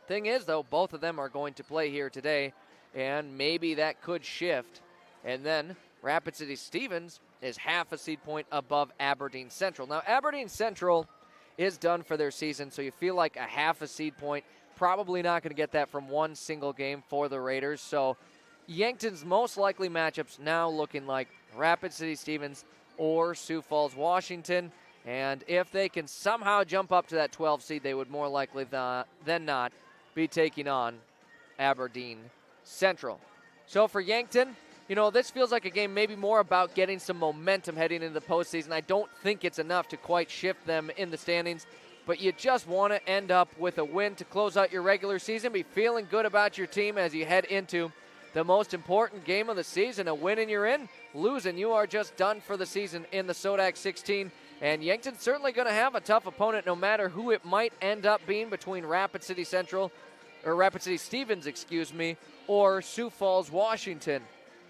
[SPEAKER 2] Thing is, though, both of them are going to play here today, and maybe that could shift. And then Rapid City Stevens is half a seed point above Aberdeen Central. Now, Aberdeen Central is done for their season, so you feel like a half a seed point probably not going to get that from one single game for the Raiders. So Yankton's most likely matchups now looking like Rapid City Stevens or Sioux Falls, Washington. And if they can somehow jump up to that 12 seed, they would more likely than not be taking on Aberdeen Central. So for Yankton, this feels like a game maybe more about getting some momentum heading into the postseason. I don't think it's enough to quite shift them in the standings, but you just want to end up with a win to close out your regular season, be feeling good about your team as you head into the most important game of the season. A win and you're in, losing, you are just done for the season in the Sodak 16. And Yankton's certainly going to have a tough opponent no matter who it might end up being between Rapid City Stevens, or Sioux Falls, Washington.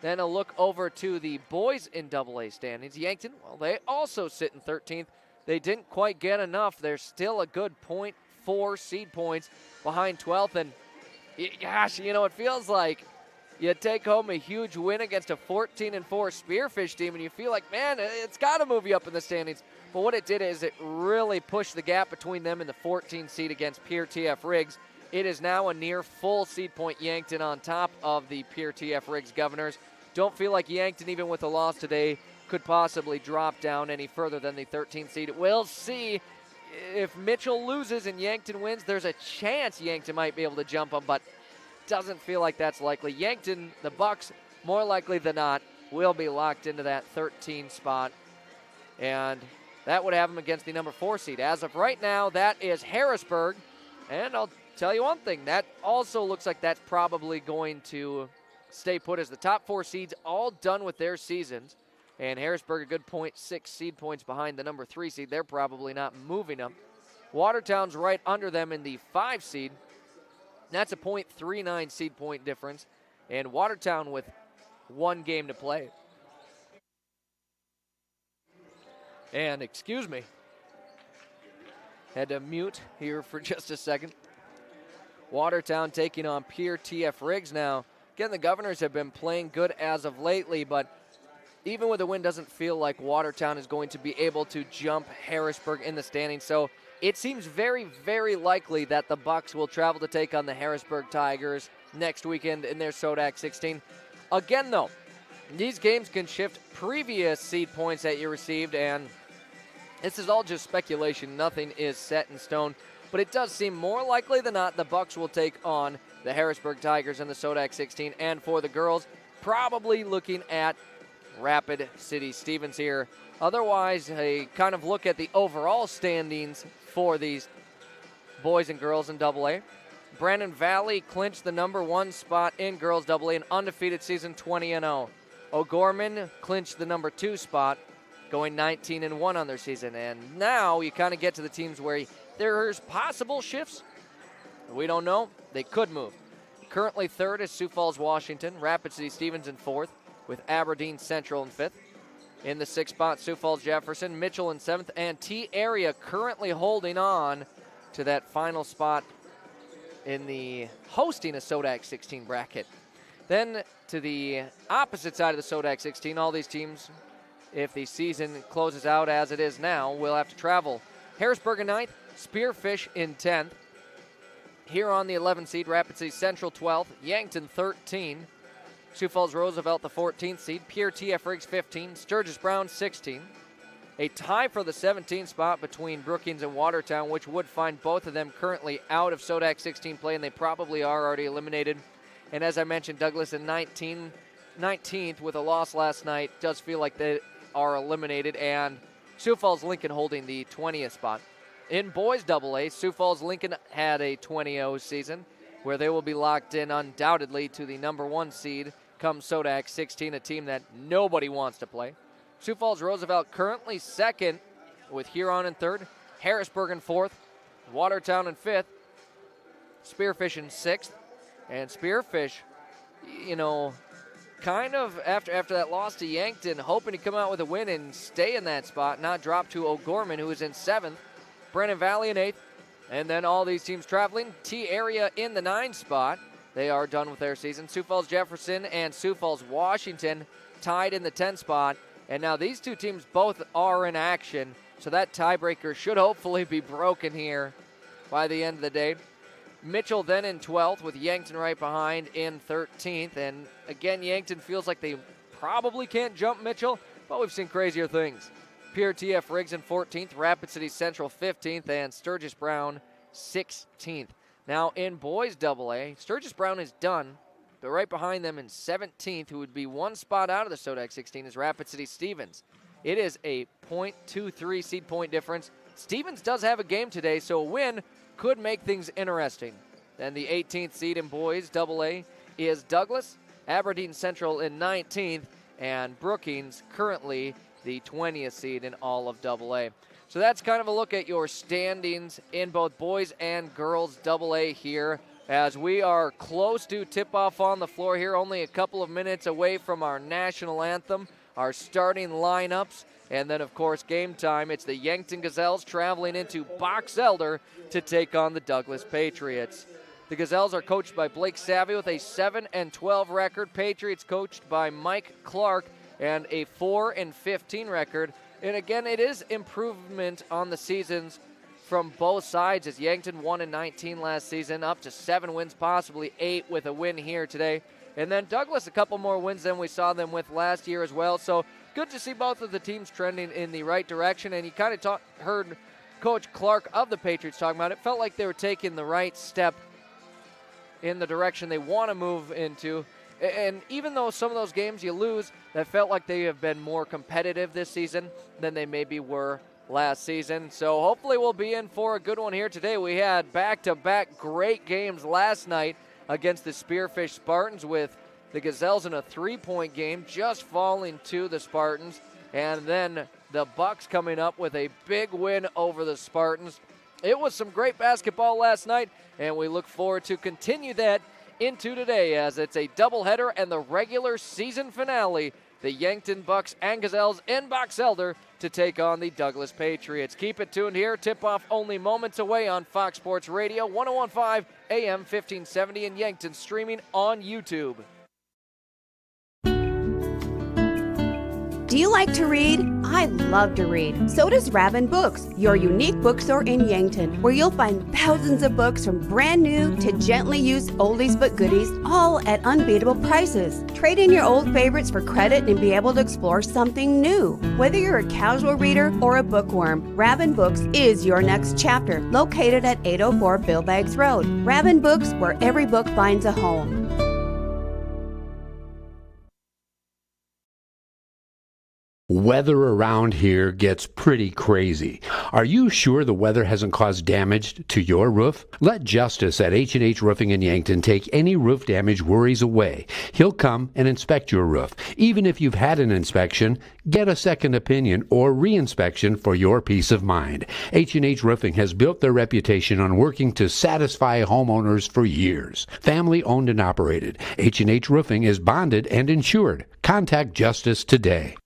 [SPEAKER 2] Then a look over to the boys in AA standings. Yankton, well, they also sit in 13th. They didn't quite get enough. They're still a good 0.4 seed points behind 12th. And gosh, it feels like you take home a huge win against a 14-4 Spearfish team, and you feel like, man, it's got to move you up in the standings. But what it did is it really pushed the gap between them and the 14 seed against Pierre TF Riggs. It is now a near full seed point Yankton on top of the Pierre TF Riggs Governors. Don't feel like Yankton, even with a loss today, could possibly drop down any further than the 13th seed. We'll see. If Mitchell loses and Yankton wins, there's a chance Yankton might be able to jump them, but doesn't feel like that's likely. Yankton, the Bucks, more likely than not, will be locked into that 13 spot. And that would have them against the number 4 seed. As of right now, that is Harrisburg. And I'll tell you one thing, that also looks like that's probably going to stay put as the top 4 seeds all done with their seasons. And Harrisburg a good 0.6 seed points behind the number 3 seed. They're probably not moving them. Watertown's right under them in the 5 seed. That's a 0.39 seed point difference. And Watertown with 1 game to play. And excuse me, had to mute here for just a second. Watertown taking on Pierre TF Riggs now. Again, the Governors have been playing good as of lately, but even with a win, doesn't feel like Watertown is going to be able to jump Harrisburg in the standings. So it seems very, very likely that the Bucks will travel to take on the Harrisburg Tigers next weekend in their Sodak 16. Again, though, these games can shift previous seed points that you received, and this is all just speculation. Nothing is set in stone, but it does seem more likely than not the Bucks will take on the Harrisburg Tigers in the Sodak 16. And for the girls, probably looking at Rapid City Stevens here. Otherwise, a kind of look at the overall standings for these boys and girls in AA. Brandon Valley clinched the number 1 spot in girls AA, an undefeated season, 20-0. O'Gorman clinched the number 2 spot, going 19-1 on their season. And now you kind of get to the teams where there's possible shifts. We don't know. They could move. Currently 3rd is Sioux Falls, Washington. Rapid City Stevens in 4th, with Aberdeen Central in 5th. In the 6th spot, Sioux Falls Jefferson, Mitchell in 7th, and T-Area currently holding on to that final spot in the hosting a Sodak 16 bracket. Then to the opposite side of the Sodak 16, all these teams, if the season closes out as it is now, will have to travel. Harrisburg in 9th, Spearfish in 10th. Here on the 11th seed, Rapid City Central 12th, Yankton 13, Sioux Falls Roosevelt the 14th seed, Pierre TF Riggs 15, Sturgis Brown 16. A tie for the 17th spot between Brookings and Watertown, which would find both of them currently out of Sodak 16 play, and they probably are already eliminated. And as I mentioned, Douglas in 19th with a loss last night. Does feel like they are eliminated, and Sioux Falls Lincoln holding the 20th spot. In boys AA, Sioux Falls Lincoln had a 20-0 season, where they will be locked in undoubtedly to the number 1 seed come Sodak 16, a team that nobody wants to play. Sioux Falls Roosevelt currently 2nd, with Huron in 3rd, Harrisburg in 4th, Watertown in 5th, Spearfish in 6th, and Spearfish, kind of after that loss to Yankton, hoping to come out with a win and stay in that spot, not drop to O'Gorman, who is in 7th, Brandon Valley in 8th, and then all these teams traveling. T-Area in the 9th spot. They are done with their season. Sioux Falls Jefferson and Sioux Falls Washington tied in the 10th spot. And now these two teams both are in action, so that tiebreaker should hopefully be broken here by the end of the day. Mitchell then in 12th with Yankton right behind in 13th. And again, Yankton feels like they probably can't jump Mitchell, but we've seen crazier things. Pierre T.F. Riggs in 14th, Rapid City Central 15th, and Sturgis Brown 16th. Now in boys AA, Sturgis Brown is done, but right behind them in 17th, who would be one spot out of the SODAC 16, is Rapid City Stevens. It is a .23 seed point difference. Stevens does have a game today, so a win could make things interesting. Then the 18th seed in boys AA is Douglas, Aberdeen Central in 19th, and Brookings currently the 20th seed in all of AA. So that's kind of a look at your standings in both boys and girls AA here, as we are close to tip-off on the floor here, only a couple of minutes away from our national anthem, our starting lineups, and then, of course, game time. It's the Yankton Gazelles traveling into Box Elder to take on the Douglas Patriots. The Gazelles are coached by Blake Savvy with a 7-12 record. Patriots coached by Mike Clark and a 4-15 record. And again, it is improvement on the seasons from both sides, as Yankton won in 19 last season, up to 7 wins, possibly 8 with a win here today. And then Douglas, a couple more wins than we saw them with last year as well. So good to see both of the teams trending in the right direction. And you kind of heard Coach Clark of the Patriots talking about it. Felt like they were taking the right step in the direction they want to move into. And even though some of those games you lose, that felt like they have been more competitive this season than they maybe were last season. So hopefully we'll be in for a good one here today. We had back-to-back great games last night against the Spearfish Spartans, with the Gazelles in a 3-point game, just falling to the Spartans. And then the Bucks coming up with a big win over the Spartans. It was some great basketball last night, and we look forward to continue that into today, as it's a doubleheader and the regular season finale. The Yankton Bucks and Gazelles in Box Elder to take on the Douglas Patriots. Keep it tuned here. Tip-off only moments away on Fox Sports Radio, 101.5 AM 1570 in Yankton, streaming on YouTube.
[SPEAKER 11] Do you like to read? I love to read. So does Rabin Books, your unique bookstore in Yankton, where you'll find thousands of books from brand new to gently used oldies but goodies, all at unbeatable prices. Trade in your old favorites for credit and be able to explore something new. Whether you're a casual reader or a bookworm, Rabin Books is your next chapter, located at 804 Bill Baggs Road. Rabin Books, where every book finds a home.
[SPEAKER 3] Weather around here gets pretty crazy. Are you sure the weather hasn't caused damage to your roof? Let Justice at H&H Roofing in Yankton take any roof damage worries away. He'll come and inspect your roof. Even if you've had an inspection, get a second opinion or re-inspection for your peace of mind. H&H Roofing has built their reputation on working to satisfy homeowners for years. Family owned and operated, H&H Roofing is bonded and insured. Contact Justice today.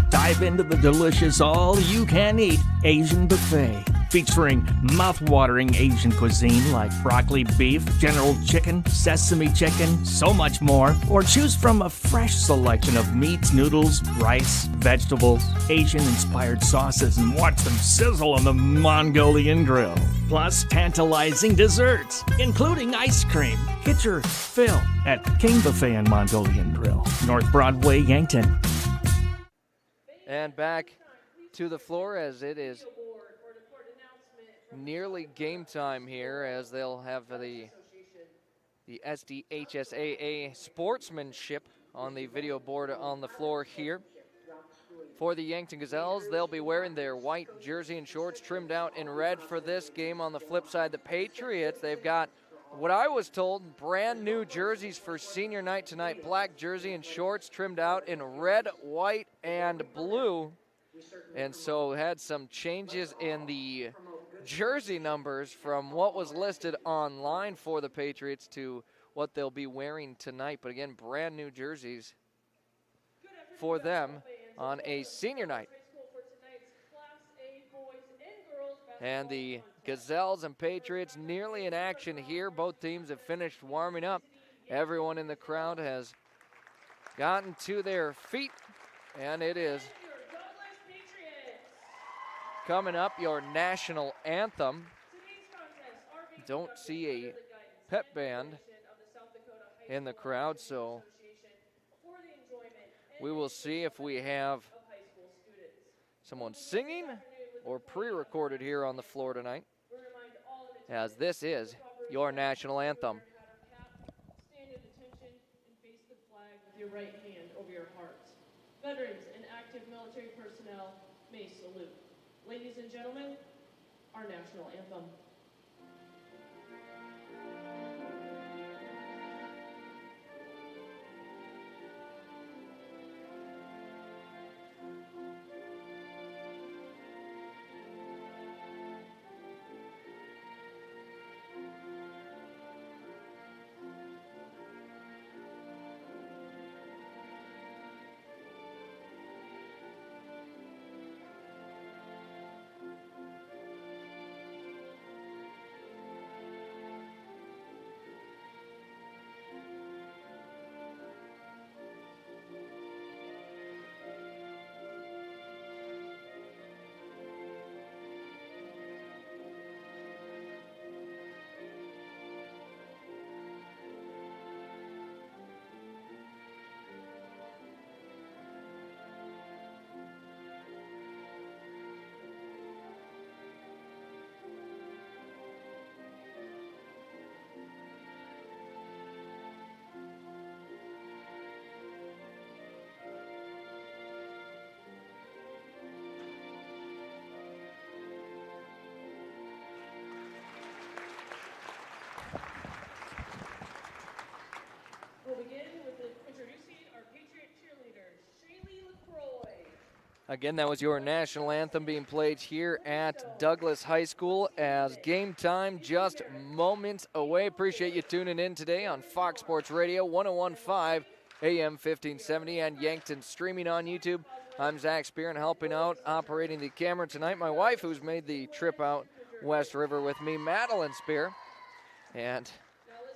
[SPEAKER 19] Dive into the delicious all-you-can-eat Asian buffet, featuring mouth-watering Asian cuisine like broccoli beef, General Chicken, sesame chicken, so much more. Or choose from a fresh selection of meats, noodles, rice, vegetables, Asian-inspired sauces, and watch them sizzle on the Mongolian grill. Plus tantalizing desserts, including ice cream. Get your fill at King Buffet and Mongolian Grill, North Broadway, Yankton.
[SPEAKER 2] And back to the floor, as it is nearly game time here, as they'll have the SDHSAA sportsmanship on the video board on the floor here. For the Yankton Gazelles, they'll be wearing their white jersey and shorts trimmed out in red for this game. On the flip side, the Patriots, they've got, what I was told, brand new jerseys for senior night tonight. Black jersey and shorts trimmed out in red, white, and blue. And so had some changes in the jersey numbers from what was listed online for the Patriots to what they'll be wearing tonight. But again, brand new jerseys for them on a senior night. And the Gazelles and Patriots nearly in action here. Both teams have finished warming up. Everyone in the crowd has gotten to their feet, and it is coming up, your national anthem. don't see a pep band in the crowd, so we will see if we have someone singing or pre-recorded here on the floor tonight, as this is your national anthem.
[SPEAKER 4] Stand at attention and face the flag with your right hand over your heart. Veterans and active military personnel may salute. Ladies and gentlemen, our national anthem. We'll begin with introducing our Patriot cheerleaders, Shaylee LaCroix.
[SPEAKER 2] Again, that was your national anthem being played here at Douglas High School as game time just moments away. Appreciate you tuning in today on Fox Sports Radio 101.5 AM 1570 and Yankton streaming on YouTube. I'm Zach Spear and helping out operating the camera tonight. My wife, who's made the trip out West River with me, Madeline Spear. And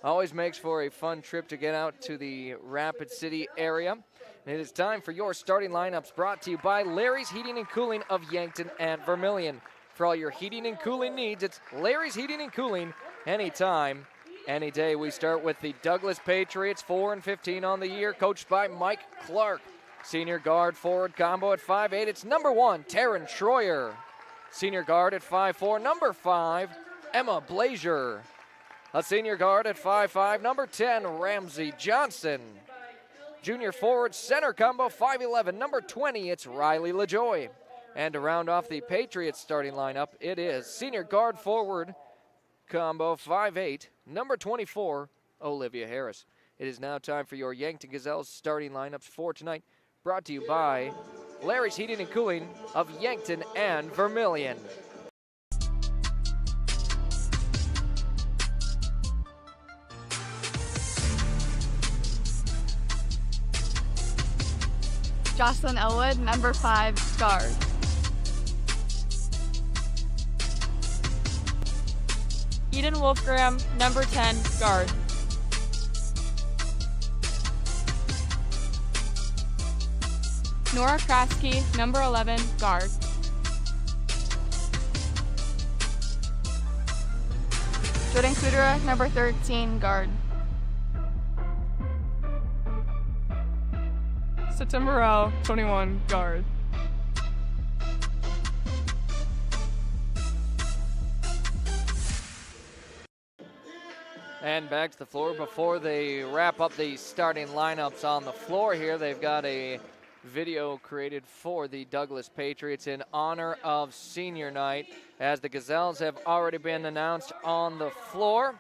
[SPEAKER 2] always makes for a fun trip to get out to the Rapid City area. And it is time for your starting lineups, brought to you by Larry's Heating and Cooling of Yankton and Vermilion. For all your heating and cooling needs, it's Larry's Heating and Cooling anytime, any day. We start with the Douglas Patriots, 4-15 on the year, coached by Mike Clark. Senior guard forward combo at 5'8", it's number 1, Taryn Schroyer. Senior guard at 5'4", number 5, Emma Blazier. A senior guard at 5'5", number 10, Ramsey Johnson. Junior forward center combo, 5'11", number 20, it's Riley LaJoy. And to round off the Patriots starting lineup, it is senior guard forward combo, 5'8", number 24, Olivia Harris. It is now time for your Yankton Gazelles starting lineups for tonight, brought to you by Larry's Heating and Cooling of Yankton and Vermilion.
[SPEAKER 5] Jocelyn Elwood, number 5, guard.
[SPEAKER 6] Eden Wolfgram, number 10, guard.
[SPEAKER 5] Nora Krasky, number 11, guard. Jordan Kudera, number 13, guard.
[SPEAKER 6] September Rao, 21, guard.
[SPEAKER 2] And back to the floor before they wrap up the starting lineups on the floor here. They've got a video created for the Douglas Patriots in honor of senior night, as the Gazelles have already been announced on the floor.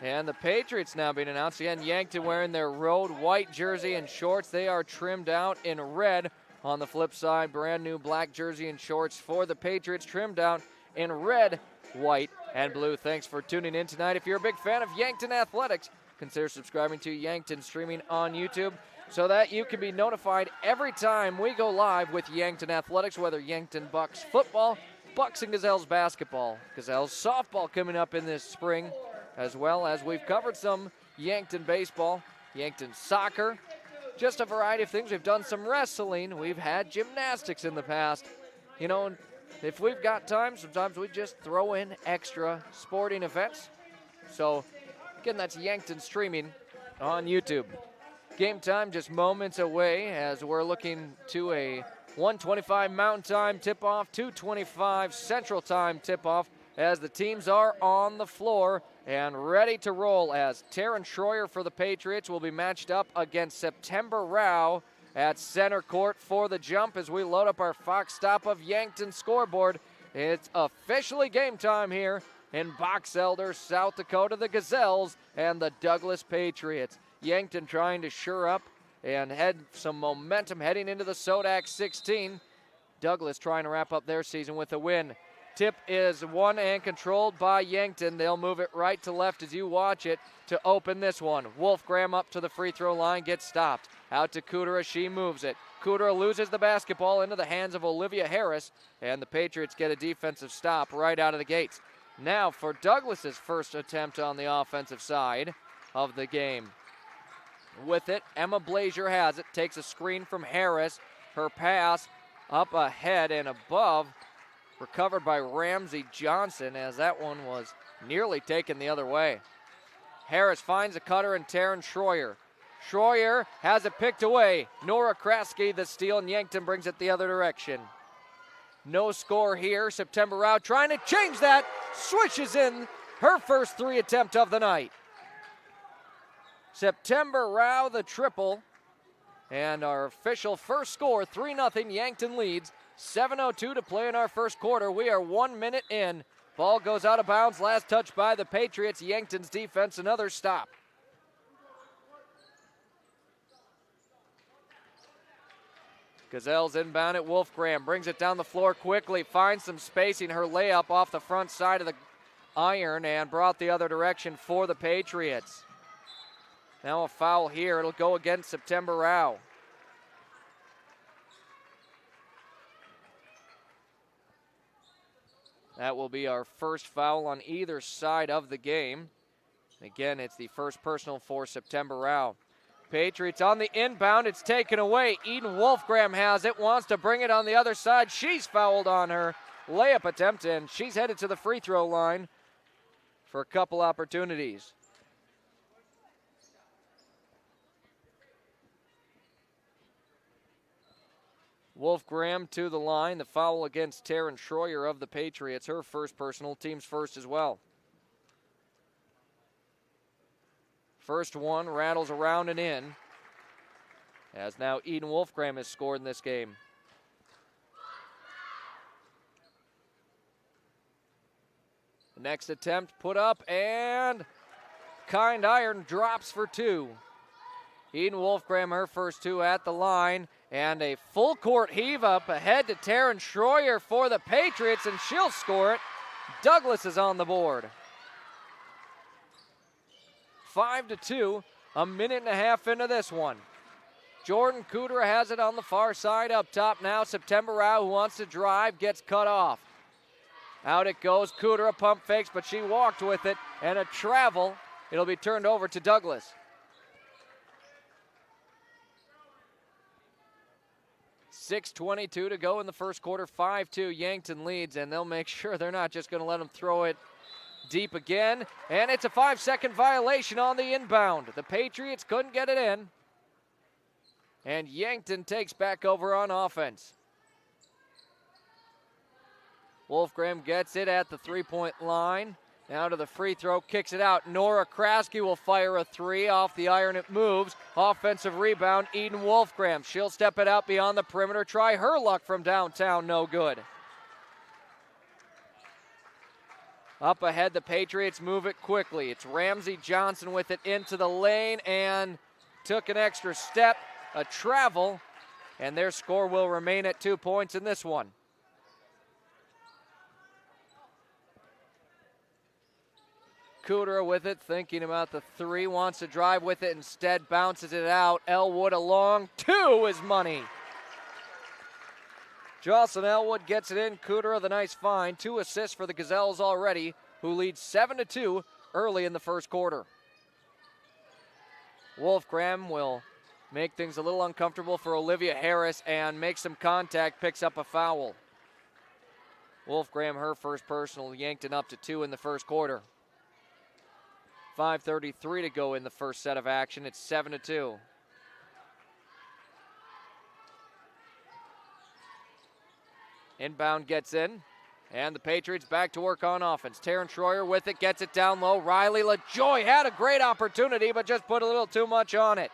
[SPEAKER 2] And the Patriots now being announced. Again, Yankton wearing their road white jersey and shorts. They are trimmed out in red. On the flip side, brand new black jersey and shorts for the Patriots, trimmed out in red, white, and blue. Thanks for tuning in tonight. If you're a big fan of Yankton Athletics, consider subscribing to Yankton streaming on YouTube so that you can be notified every time we go live with Yankton Athletics, whether Yankton Bucks football, Bucks and Gazelles basketball, Gazelles softball coming up in this spring, as well as we've covered some Yankton baseball, Yankton soccer, just a variety of things. We've done some wrestling. We've had gymnastics in the past. You know, if we've got time, sometimes we just throw in extra sporting events. So, again, that's Yankton streaming on YouTube. Game time just moments away as we're looking to a 1:25 Mountain Time tip-off, 2:25 Central Time tip-off as the teams are on the floor and ready to roll as Taryn Schroyer for the Patriots will be matched up against September Rao at center court for the Jump as we load up our Fox Stop of Yankton scoreboard. It's officially game time here in Box Elder, South Dakota, the Gazelles and the Douglas Patriots. Yankton trying to shore up and head some momentum heading into the Sodak 16. Douglas trying to wrap up their season with a win. Tip is won and controlled by Yankton. They'll move it right to left as you watch it to open this one. Wolfgram up to the free throw line, gets stopped. Out to Kudera, she moves it. Kudera loses the basketball into the hands of Olivia Harris, and the Patriots get a defensive stop right out of the gates. Now for Douglas's first attempt on the offensive side of the game. With it, Emma Blazier has it, takes a screen from Harris. Her pass up ahead and above, recovered by Ramsey Johnson as that one was nearly taken the other way. Harris finds a cutter and Taryn Schroyer. Schroyer has it picked away. Nora Kraske the steal and Yankton brings it the other direction. No score here. September Rao trying to change that. Switches in her first three attempt of the night. September Rao the triple. And our official first score, 3-0, Yankton leads. 7:02 to play in our first quarter. We are 1 minute in. Ball goes out of bounds. Last touch by the Patriots. Yankton's defense, another stop. Gazelles inbound at Wolfgram. Brings it down the floor quickly. Finds some spacing. Her layup off the front side of the iron and brought the other direction for the Patriots. Now a foul here. It'll go against September Rao. That will be our first foul on either side of the game. Again, it's the first personal for September Rao. Patriots on the inbound. It's taken away. Eden Wolfgram has it. Wants to bring it on the other side. She's fouled on her layup attempt, and she's headed to the free throw line for a couple opportunities. Wolfgram to the line. The foul against Taryn Schroyer of the Patriots. Her first personal, team's first as well. First one rattles around and in. As now Eden Wolfgram has scored in this game. The next attempt put up and Kind Iron drops for two. Eden Wolfgram, her first two at the line. And a full court heave up ahead to Taryn Schroyer for the Patriots, and she'll score it. Douglas is on the board. 5-2, a minute and a half into this one. Jordan Kudera has it on the far side up top now. September Rao, who wants to drive, gets cut off. Out it goes. Kudera pump fakes, but she walked with it, and a travel. It'll be turned over to Douglas. 6:22 to go in the first quarter. 5-2, Yankton leads, and they'll make sure they're not just going to let them throw it deep again. And it's a 5-second violation on the inbound. The Patriots couldn't get it in. And Yankton takes back over on offense. Wolfgram gets it at the three-point line. Now to the free throw, kicks it out. Nora Kraske will fire a three off the iron. It moves. Offensive rebound, Eden Wolfgram. She'll step it out beyond the perimeter. Try her luck from downtown. No good. Up ahead, the Patriots move it quickly. It's Ramsey Johnson with it into the lane and took an extra step, a travel, and their score will remain at 2 points in this one. Kudera with it, thinking about the three, wants to drive with it, instead bounces it out. Elwood along, two is money. Jocelyn Elwood gets it in. Kudera, the nice find. 2 assists for the Gazelles already, who lead 7-2 early in the first quarter. Wolfgram will make things a little uncomfortable for Olivia Harris and make some contact, picks up a foul. Wolfgram, her first personal, Yankton up to 2 in the first quarter. 5:33 to go in the first set of action. It's 7-2. Inbound gets in, and the Patriots back to work on offense. Taryn Schroyer with it, gets it down low. Riley LaJoy had a great opportunity, but just put a little too much on it.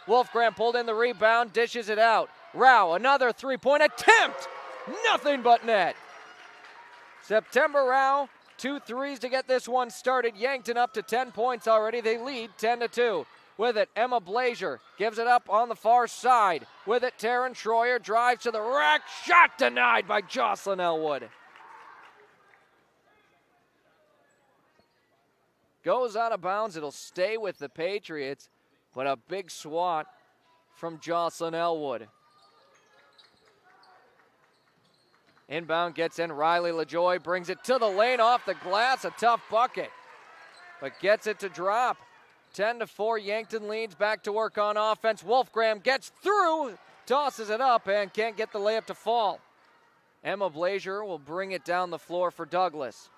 [SPEAKER 2] Wolfgram pulled in the rebound, dishes it out. Rao, another three-point attempt. Nothing but net. September Rao, 2 threes to get this one started. Yankton up to 10 points already. They lead 10-2. With it, Emma Blazier gives it up on the far side. With it, Taryn Schroyer drives to the rack. Shot denied by Jocelyn Elwood. Goes out of bounds. It'll stay with the Patriots, but a big swat from Jocelyn Elwood. Inbound gets in. Riley LaJoy brings it to the lane off the glass. A tough bucket, but gets it to drop. 10-4, Yankton leads, back to work on offense. Wolfgram gets through, tosses it up, and can't get the layup to fall. Emma Blazier will bring it down the floor for Douglas.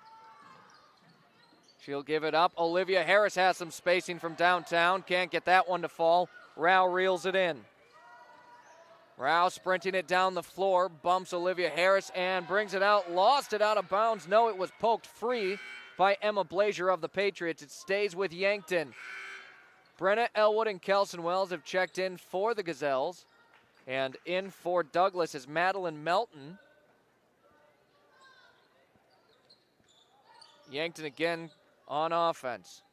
[SPEAKER 2] She'll give it up. Olivia Harris has some spacing from downtown. Can't get that one to fall. Rao reels it in. Rao sprinting it down the floor, bumps Olivia Harris and brings it out. Lost it out of bounds. No, it was poked free by Emma Blazier of the Patriots. It stays with Yankton. Brenna Elwood and Kelson Wells have checked in for the Gazelles. And in for Douglas is Madeline Melton. Yankton again on offense.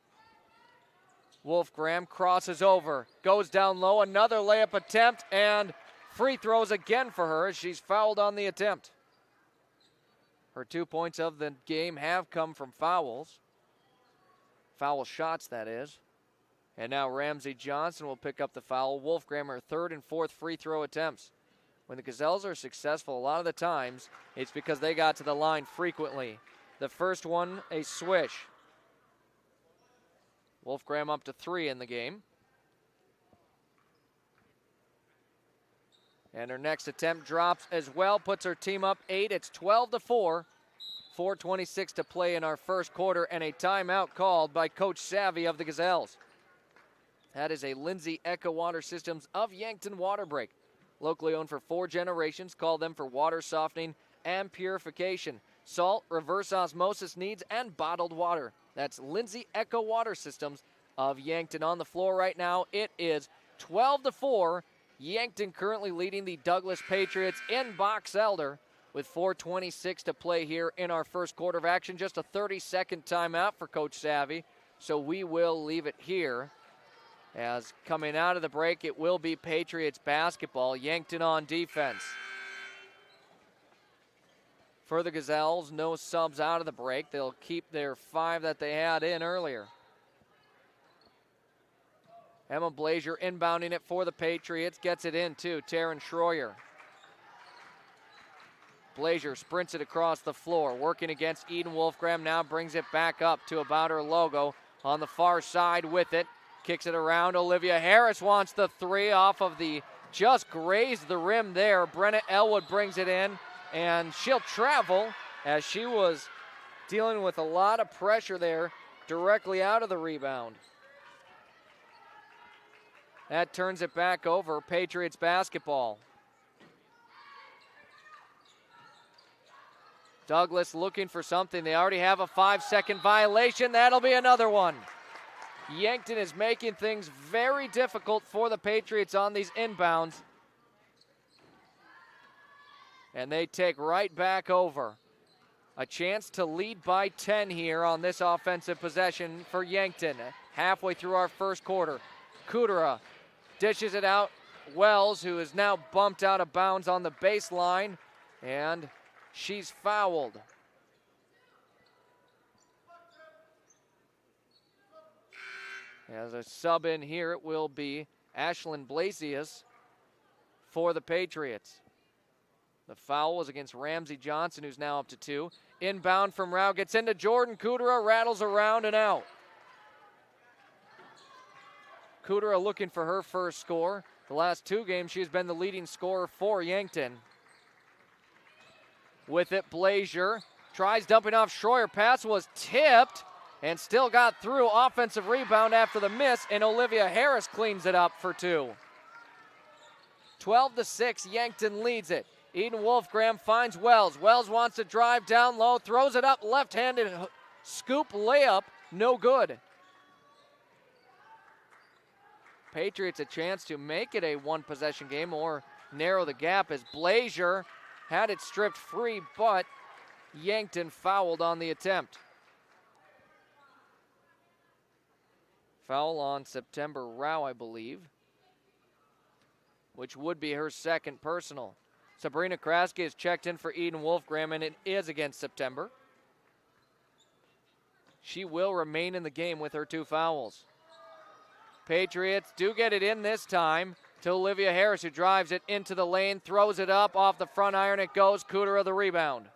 [SPEAKER 2] Wolfgram crosses over, goes down low, another layup attempt, and free throws again for her as she's fouled on the attempt. Her 2 points of the game have come from fouls. Foul shots, that is. And now Ramsey Johnson will pick up the foul. Wolfgram, her 3rd and 4th free throw attempts. When the Gazelles are successful, a lot of the times, it's because they got to the line frequently. The first one, a swish. Wolfgram up to 3 in the game. And her next attempt drops as well, puts her team up 8. It's 12-4. 4:26 to play in our first quarter, and a timeout called by Coach Savvy of the Gazelles. That is a Lindsay Echo Water Systems of Yankton water break. Locally owned for 4 generations, call them for water softening and purification, salt, reverse osmosis needs, and bottled water. That's Lindsay Echo Water Systems of Yankton. On the floor right now, it is 12-4. Yankton currently leading the Douglas Patriots in Box Elder with 4:26 to play here in our first quarter of action. Just a 30-second timeout for Coach Savvy, so we will leave it here. As coming out of the break, it will be Patriots basketball. Yankton on defense. For the Gazelles, no subs out of the break. They'll keep their 5 that they had in earlier. Emma Blazier inbounding it for the Patriots. Gets it in to Taryn Schroyer. Blazier sprints it across the floor. Working against Eden Wolfgram. Now brings it back up to about her logo. On the far side with it. Kicks it around. Olivia Harris wants the 3 off of the, just grazed the rim there. Brenna Elwood brings it in, and she'll travel as she was dealing with a lot of pressure there directly out of the rebound. That turns it back over. Patriots basketball. Douglas looking for something. They already have a 5-second violation. That'll be another one. Yankton is making things very difficult for the Patriots on these inbounds. And they take right back over. A chance to lead by 10 here on this offensive possession for Yankton. Halfway through our first quarter. Kudera dishes it out. Wells, who is now bumped out of bounds on the baseline, and she's fouled. As a sub in here, it will be Ashlyn Blasius for the Patriots. The foul was against Ramsey Johnson, who's now up to 2. Inbound from Rao, gets into Jordan Kudera, rattles around and out. Kudera looking for her first score. The last 2 games, she's been the leading scorer for Yankton. With it, Blazier tries dumping off Schroyer. Pass was tipped and still got through. Offensive rebound after the miss, and Olivia Harris cleans it up for 2. 12-6, Yankton leads it. Eden Wolfgram finds Wells. Wells wants to drive down low, throws it up, left-handed scoop layup, no good. Patriots a chance to make it a one-possession game or narrow the gap as Blazier had it stripped free, but Yankton fouled on the attempt. Foul on September Rao, I believe, which would be her second personal. Sabrina Kraske is checked in for Eden Wolfgram, and it is against September. She will remain in the game with her 2 fouls. Patriots do get it in this time to Olivia Harris, who drives it into the lane, throws it up off the front iron. It goes. Cooter of the rebound.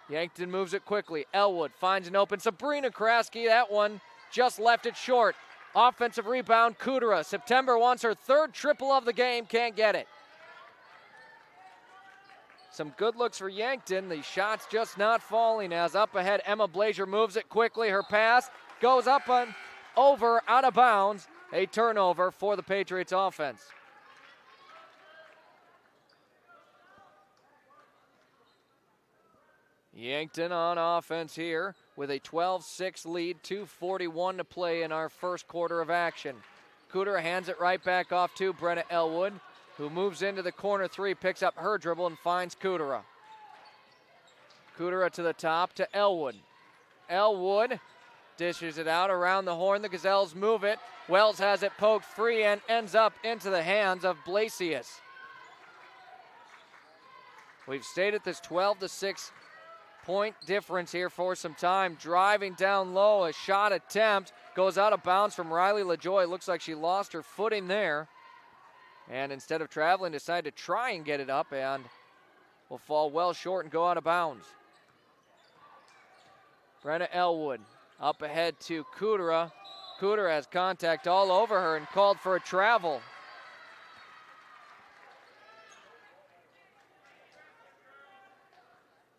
[SPEAKER 2] Yankton moves it quickly. Elwood finds an open Sabrina Kraske. That one just left it short. Offensive rebound, Kudera. September wants her 3rd triple of the game, can't get it. Some good looks for Yankton. The shot's just not falling as up ahead Emma Blazier moves it quickly. Her pass goes up and over, out of bounds. A turnover for the Patriots offense. Yankton on offense here with a 12-6 lead, 2:41 to play in our first quarter of action. Cooter hands it right back off to Brenna Elwood, who moves into the corner 3, picks up her dribble and finds Cooter. Cooter to the top to Elwood. Elwood dishes it out around the horn. The Gazelles move it. Wells has it poked free and ends up into the hands of Blasius. We've stayed at this 12-6 point difference here for some time. Driving down low, a shot attempt goes out of bounds from Riley LaJoy. Looks like she lost her footing there, and instead of traveling decided to try and get it up, and will fall well short and go out of bounds. Brenna Elwood up ahead to Kudera. Kudera has contact all over her and called for a travel.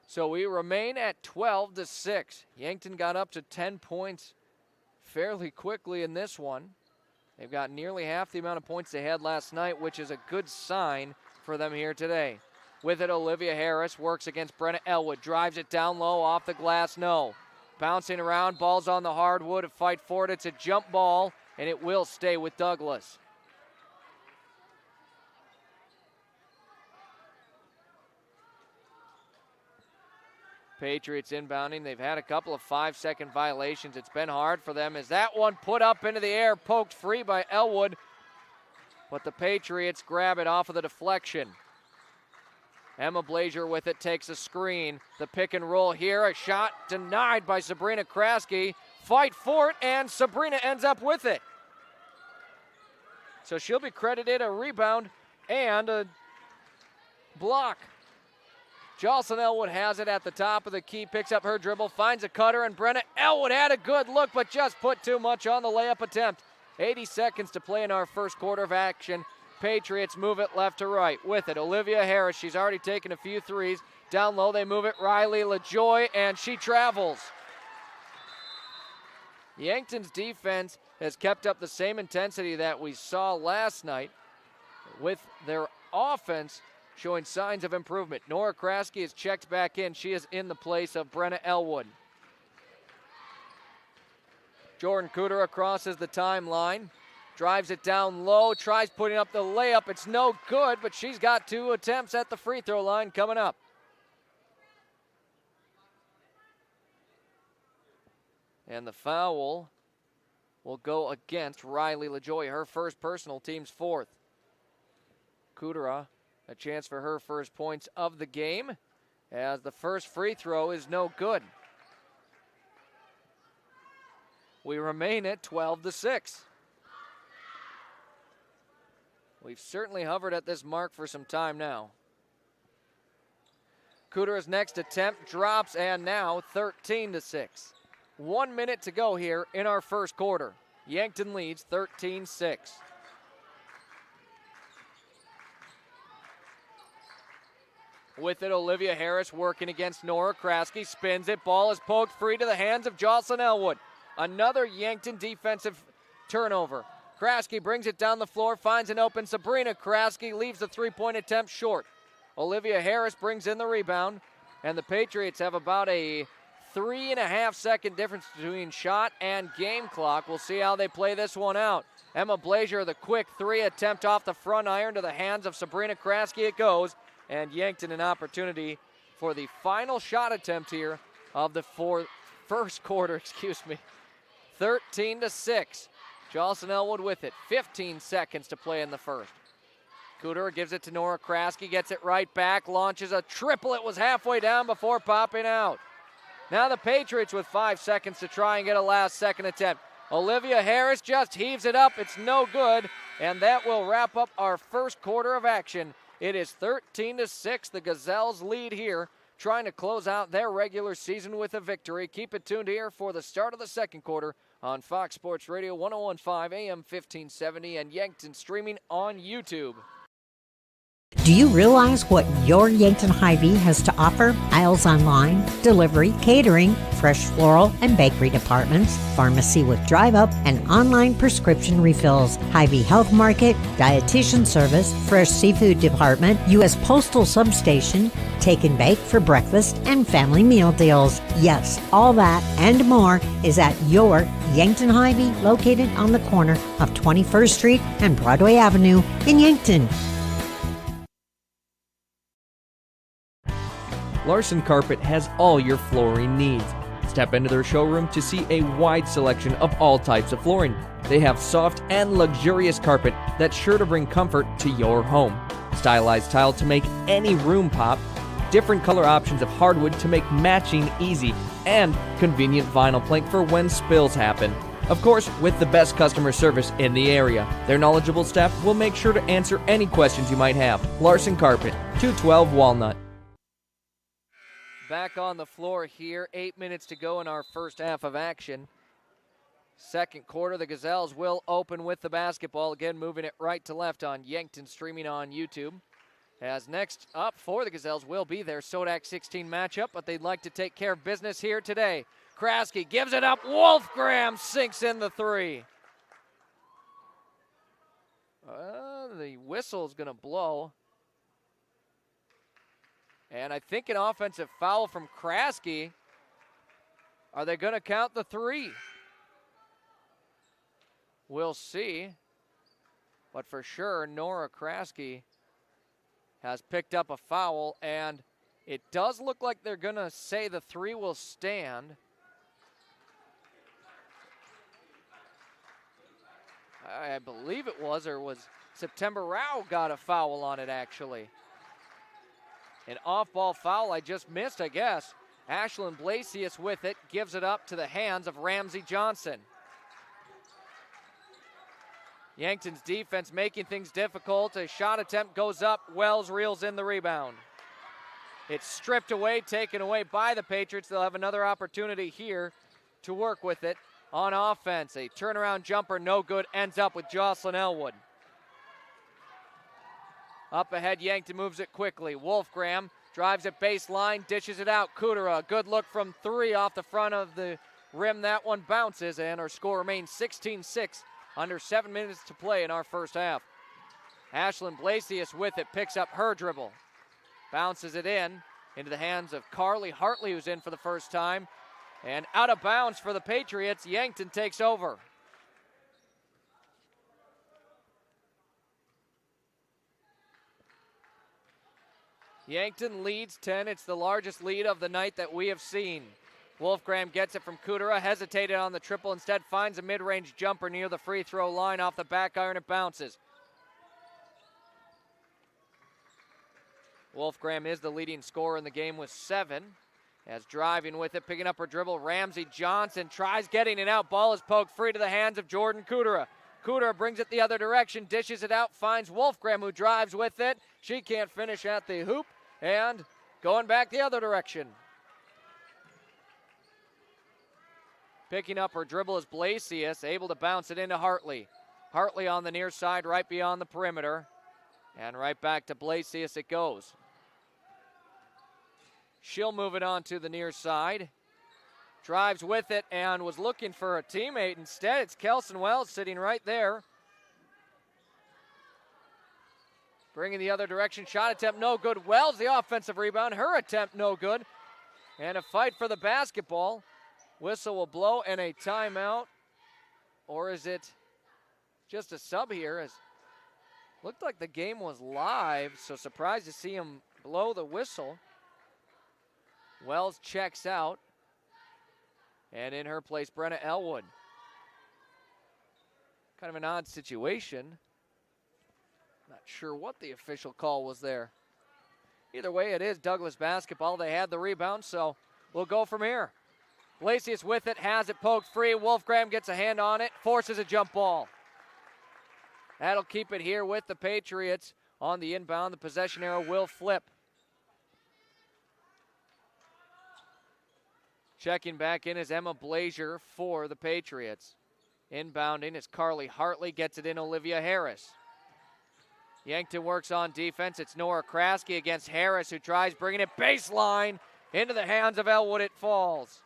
[SPEAKER 2] So we remain at 12-6. Yankton got up to 10 points fairly quickly in this one. They've got nearly half the amount of points they had last night, which is a good sign for them here today. With it, Olivia Harris works against Brenna Elwood. Drives it down low, off the glass, no. Bouncing around, ball's on the hardwood. A fight for it, it's a jump ball, and it will stay with Douglas. Patriots inbounding. They've had a couple of 5-second violations. It's been hard for them as that one put up into the air, poked free by Elwood, but the Patriots grab it off of the deflection. Emma Blazier with it, takes a screen. The pick and roll here, a shot denied by Sabrina Kraske. Fight for it, and Sabrina ends up with it. So she'll be credited a rebound and a block. Jocelyn Elwood has it at the top of the key, picks up her dribble, finds a cutter, and Brenna Elwood had a good look, but just put too much on the layup attempt. 80 seconds to play in our first quarter of action. Patriots move it left to right. With it, Olivia Harris. She's already taken a few threes. Down low, they move it. Riley LaJoy, and she travels. Yankton's defense has kept up the same intensity that we saw last night, with their offense showing signs of improvement. Nora Kraske is checked back in. She is in the place of Brenna Elwood. Jordan Cooter crosses the timeline, drives it down low, tries putting up the layup. It's no good, but she's got 2 attempts at the free throw line coming up. And the foul will go against Riley LaJoy, her first personal, team's 4th. Cooter, a chance for her first points of the game, as the first free throw is no good. We remain at 12-6. We've certainly hovered at this mark for some time now. Cooter's next attempt drops, and now 13-6. 1 minute to go here in our first quarter. Yankton leads 13-6. With it, Olivia Harris working against Nora Kraske. Spins it. Ball is poked free to the hands of Jocelyn Elwood. Another Yankton defensive turnover. Kraske brings it down the floor, finds an open Sabrina. Kraske leaves the three-point attempt short. Olivia Harris brings in the rebound, and the Patriots have about a 3.5-second difference between shot and game clock. We'll see how they play this one out. Emma Blazier, the quick three attempt off the front iron to the hands of Sabrina Kraske. It goes, and Yankton an opportunity for the final shot attempt here of the first quarter. 13-6. Jocelyn Elwood with it. 15 seconds to play in the first. Cooter gives it to Nora Kraske, gets it right back, launches a triple. It was halfway down before popping out. Now the Patriots with 5 seconds to try and get a last-second attempt. Olivia Harris just heaves it up. It's no good, and that will wrap up our first quarter of action. It is 13-6. The Gazelles lead here, trying to close out their regular season with a victory. Keep it tuned here for the start of the second quarter on Fox Sports Radio 101.5 AM 1570 and Yankton streaming on YouTube.
[SPEAKER 14] Do you realize what your Yankton Hy-Vee has to offer? Aisles online, delivery, catering, fresh floral and bakery departments, pharmacy with drive-up and online prescription refills, Hy-Vee Health Market, dietitian service, fresh seafood department, U.S. Postal Substation, take and bake for breakfast, and family meal deals. Yes, all that and more is at your Yankton Hy-Vee, located on the corner of 21st Street and Broadway Avenue in Yankton.
[SPEAKER 7] Larson Carpet has all your flooring needs. Step into their showroom to see a wide selection of all types of flooring. They have soft and luxurious carpet that's sure to bring comfort to your home. Stylized tile to make any room pop. Different color options of hardwood to make matching easy. And convenient vinyl plank for when spills happen. Of course, with the best customer service in the area. Their knowledgeable staff will make sure to answer any questions you might have. Larson Carpet, 212 Walnut.
[SPEAKER 2] Back on the floor here, 8 minutes to go in our first half of action. Second quarter, the Gazelles will open with the basketball. Again, moving it right to left on Yankton, streaming on YouTube. As next up for the Gazelles will be their Sodak 16 matchup, but they'd like to take care of business here today. Kraske gives it up. Wolfgram sinks in the three. The whistle's going to blow. And I think an offensive foul from Kraske. Are they going to count the three? We'll see. But for sure, Nora Kraske has picked up a foul, and it does look like they're going to say the three will stand. I believe it was, or was September Rao got a foul on it, actually. An off-ball foul I just missed, I guess. Ashlyn Blasius with it, gives it up to the hands of Ramsey Johnson. Yankton's defense making things difficult. A shot attempt goes up. Wells reels in the rebound. It's stripped away, taken away by the Patriots. They'll have another opportunity here to work with it on offense. A turnaround jumper, no good, ends up with Jocelyn Elwood. Up ahead, Yankton moves it quickly. Wolfgram drives it baseline, dishes it out. Kudera, good look from three off the front of the rim. That one bounces, and our score remains 16-6. Under 7 minutes to play in our first half. Ashlyn Blasius with it, picks up her dribble. Bounces it into the hands of Carly Hartley, who's in for the first time. And out of bounds for the Patriots. Yankton takes over. Yankton leads 10. It's the largest lead of the night that we have seen. Wolfgram gets it from Kudera, hesitated on the triple, instead finds a mid-range jumper near the free throw line. Off the back iron, it bounces. Wolfgram is the leading scorer in the game with 7. As driving with it, picking up her dribble, Ramsey Johnson tries getting it out. Ball is poked free to the hands of Jordan Kudera. Kudera brings it the other direction, dishes it out, finds Wolfgram, who drives with it. She can't finish at the hoop, and going back the other direction. Picking up her dribble is Blasius, able to bounce it into Hartley. Hartley on the near side, right beyond the perimeter. And right back to Blasius it goes. She'll move it on to the near side. Drives with it and was looking for a teammate. Instead, it's Kelson Wells sitting right there. Bringing the other direction. Shot attempt no good. Wells the offensive rebound. Her attempt no good. And a fight for the basketball. Whistle will blow and a timeout. Or is it just a sub here? As looked like the game was live, so surprised to see him blow the whistle. Wells checks out. And in her place, Brenna Elwood. Kind of an odd situation. Not sure what the official call was there. Either way, it is Douglas basketball. They had the rebound, so we'll go from here. Blasius with it, has it poked free. Wolfgram gets a hand on it, forces a jump ball. That'll keep it here with the Patriots on the inbound. The possession arrow will flip. Checking back in is Emma Blazier for the Patriots. Inbounding is Carly Hartley, gets it in Olivia Harris. Yankton works on defense. It's Nora Kraske against Harris, who tries bringing it baseline into the hands of Elwood. It falls.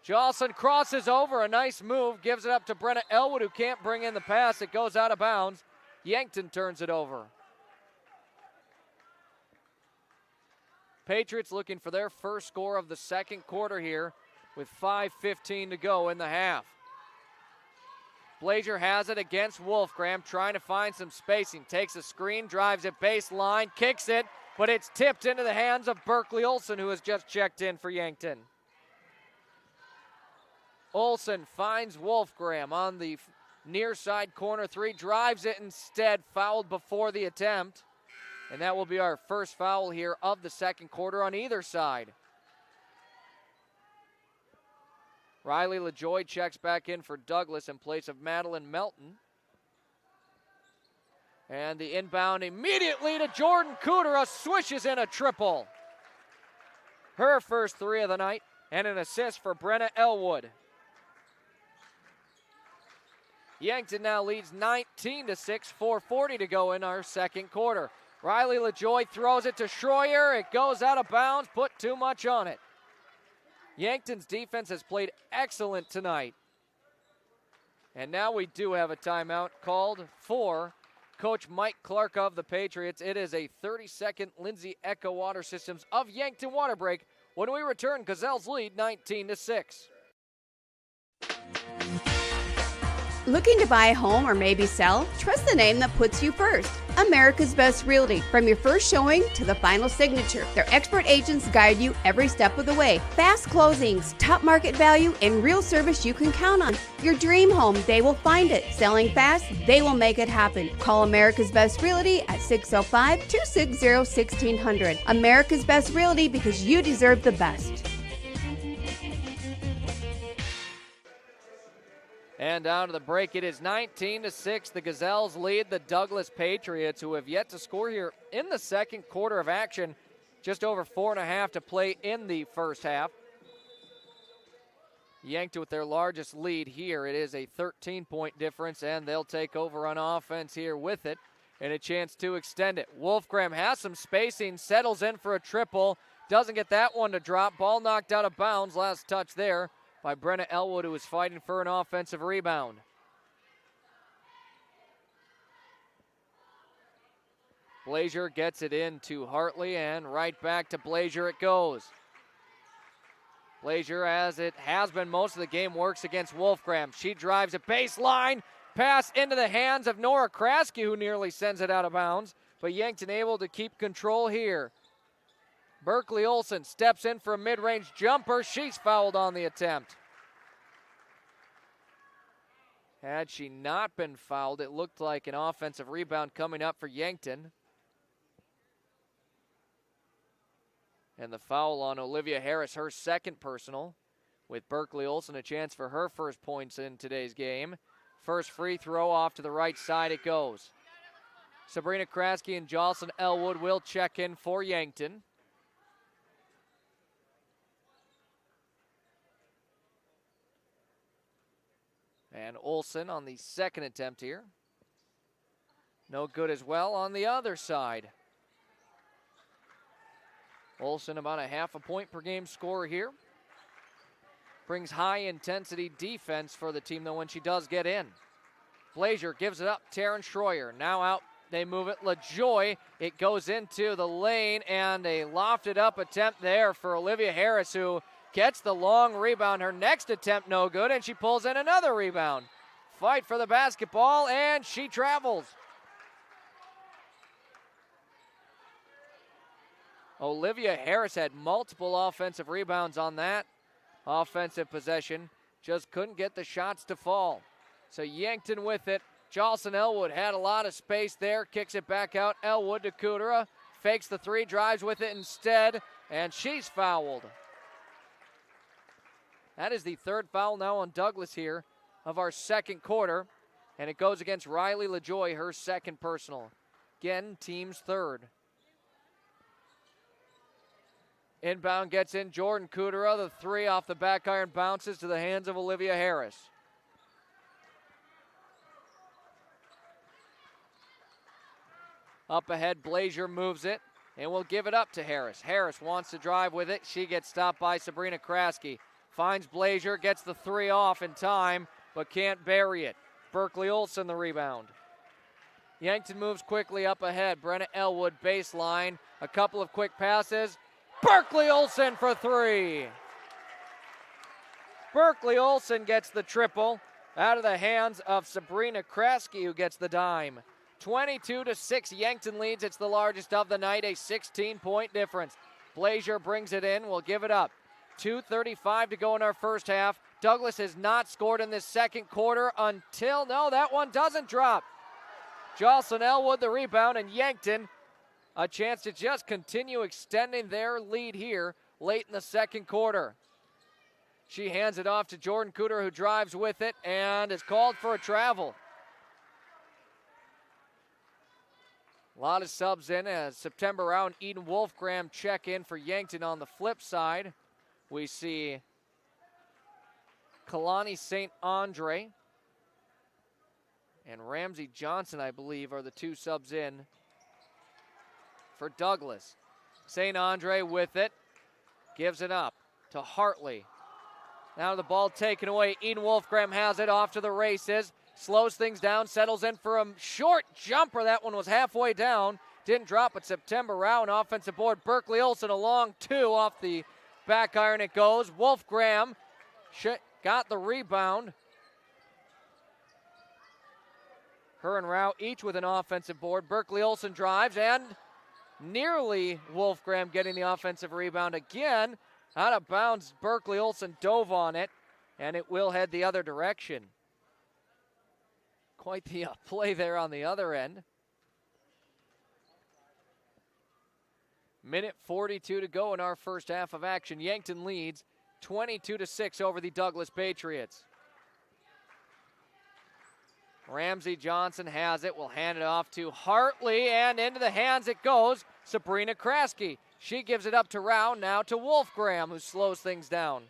[SPEAKER 2] Jocelyn crosses over, a nice move, gives it up to Brenna Elwood, who can't bring in the pass. It goes out of bounds. Yankton turns it over. Patriots looking for their first score of the second quarter here with 5:15 to go in the half. Blazier has it against Wolfgram, trying to find some spacing. Takes a screen, drives it baseline, kicks it, but it's tipped into the hands of Berkeley Olson, who has just checked in for Yankton. Olson finds Wolfgram on the near side corner three, drives it instead, fouled before the attempt. And that will be our first foul here of the second quarter on either side. Riley LaJoy checks back in for Douglas in place of Madeline Melton. And the inbound immediately to Jordan Cooter, swishes in a triple. Her first three of the night, and an assist for Brenna Elwood. Yankton now leads 19-6, 4:40 to go in our second quarter. Riley LaJoy throws it to Schroyer. It goes out of bounds, put too much on it. Yankton's defense has played excellent tonight. And now we do have a timeout called for Coach Mike Clark of the Patriots. It is a 30-second Lindsay Echo Water Systems of Yankton water break. When we return, Gazelles lead 19-6.
[SPEAKER 11] Looking to buy a home or maybe sell? Trust the name that puts you first. America's Best Realty. From your first showing to the final signature, their expert agents guide you every step of the way. Fast closings, top market value, and real service you can count on. Your dream home, they will find it. Selling fast, they will make it happen. Call America's Best Realty at 605-260-1600. America's Best Realty, because you deserve the best.
[SPEAKER 2] And down to the break, it is 19-6. The Gazelles lead the Douglas Patriots, who have yet to score here in the second quarter of action. Just over 4.5 to play in the first half. Yankton with their largest lead here. It is a 13-point difference, and they'll take over on offense here with it, and a chance to extend it. Wolfgram has some spacing, settles in for a triple. Doesn't get that one to drop. Ball knocked out of bounds. Last touch there by Brenna Elwood, who was fighting for an offensive rebound. Blazier gets it in to Hartley, and right back to Blazier it goes. Blazier, as it has been most of the game, works against Wolfgram. She drives a baseline, pass into the hands of Nora Kraske, who nearly sends it out of bounds, but Yankton able to keep control here. Berkeley Olson steps in for a mid-range jumper. She's fouled on the attempt. Had she not been fouled, it looked like an offensive rebound coming up for Yankton. And the foul on Olivia Harris, her second personal, with Berkeley Olson a chance for her first points in today's game. First free throw off to the right side it goes. Sabrina Kraske and Jocelyn Elwood will check in for Yankton. And Olson on the second attempt here. No good as well on the other side. Olsen about a half a point per game scorer here. Brings high-intensity defense for the team, though, when she does get in. Blazier gives it up. Taryn Schroyer now out. They move it. LaJoy. It goes into the lane, and a lofted-up attempt there for Olivia Harris, who gets the long rebound. Her next attempt no good, and she pulls in another rebound. Fight for the basketball, and she travels. Olivia Harris had multiple offensive rebounds on that offensive possession. Just couldn't get the shots to fall. So Yankton with it. Jocelyn Elwood had a lot of space there. Kicks it back out. Elwood to Kudera. Fakes the three, drives with it instead, and she's fouled. That is the third foul now on Douglas here of our second quarter, and it goes against Riley LaJoy, her second personal. Again, team's third. Inbound gets in Jordan Kudera. The three off the back iron bounces to the hands of Olivia Harris. Up ahead, Blazier moves it and will give it up to Harris. Harris wants to drive with it. She gets stopped by Sabrina Kraske. Finds Blazier, gets the three off in time, but can't bury it. Berkeley Olsen the rebound. Yankton moves quickly up ahead. Brenna Elwood baseline. A couple of quick passes. Berkeley Olsen for three. Berkeley Olsen gets the triple out of the hands of Sabrina Kraske, who gets the dime. 22-6, Yankton leads. It's the largest of the night, a 16-point difference. Blazier brings it in, will give it up. 2:35 to go in our first half. Douglas has not scored in this second quarter until, no, that one doesn't drop. Jocelyn Elwood the rebound, and Yankton a chance to just continue extending their lead here late in the second quarter. She hands it off to Jordan Cooter, who drives with it and is called for a travel. A lot of subs in as September round. Eden Wolfgram check in for Yankton. On the flip side, we see Kalani St. Andre and Ramsey Johnson, I believe, are the two subs in for Douglas. St. Andre with it, gives it up to Hartley. Now the ball taken away. Eden Wolfgram has it, off to the races. Slows things down, settles in for a short jumper. That one was halfway down. Didn't drop, but September Round offensive board. Berkeley Olsen a long two off the back iron it goes. Wolfgram got the rebound. Her and Rao each with an offensive board. Berkeley Olsen drives and nearly Wolfgram getting the offensive rebound again. Out of bounds, Berkeley Olsen dove on it, and it will head the other direction. Quite the play there on the other end. Minute 42 to go in our first half of action. Yankton leads 22-6 over the Douglas Patriots. Ramsey Johnson has it, will hand it off to Hartley, and into the hands it goes. Sabrina Kraske. She gives it up to Rao, now to Wolfgram, who slows things down.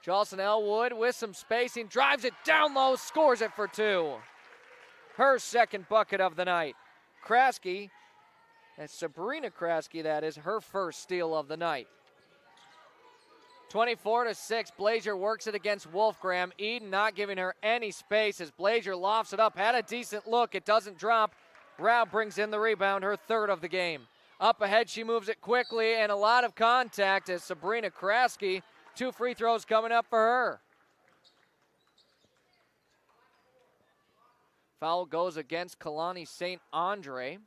[SPEAKER 2] Jocelyn Elwood with some spacing, drives it down low, scores it for two. Her second bucket of the night. Kraske, that's Sabrina Kraske, that is her first steal of the night. 24-6, Blazier works it against Wolfgram. Eden not giving her any space as Blazier lofts it up, had a decent look, it doesn't drop. Rao brings in the rebound, her third of the game. Up ahead, she moves it quickly, and a lot of contact as Sabrina Kraske. Two free throws coming up for her. Foul goes against Kalani St. Andre.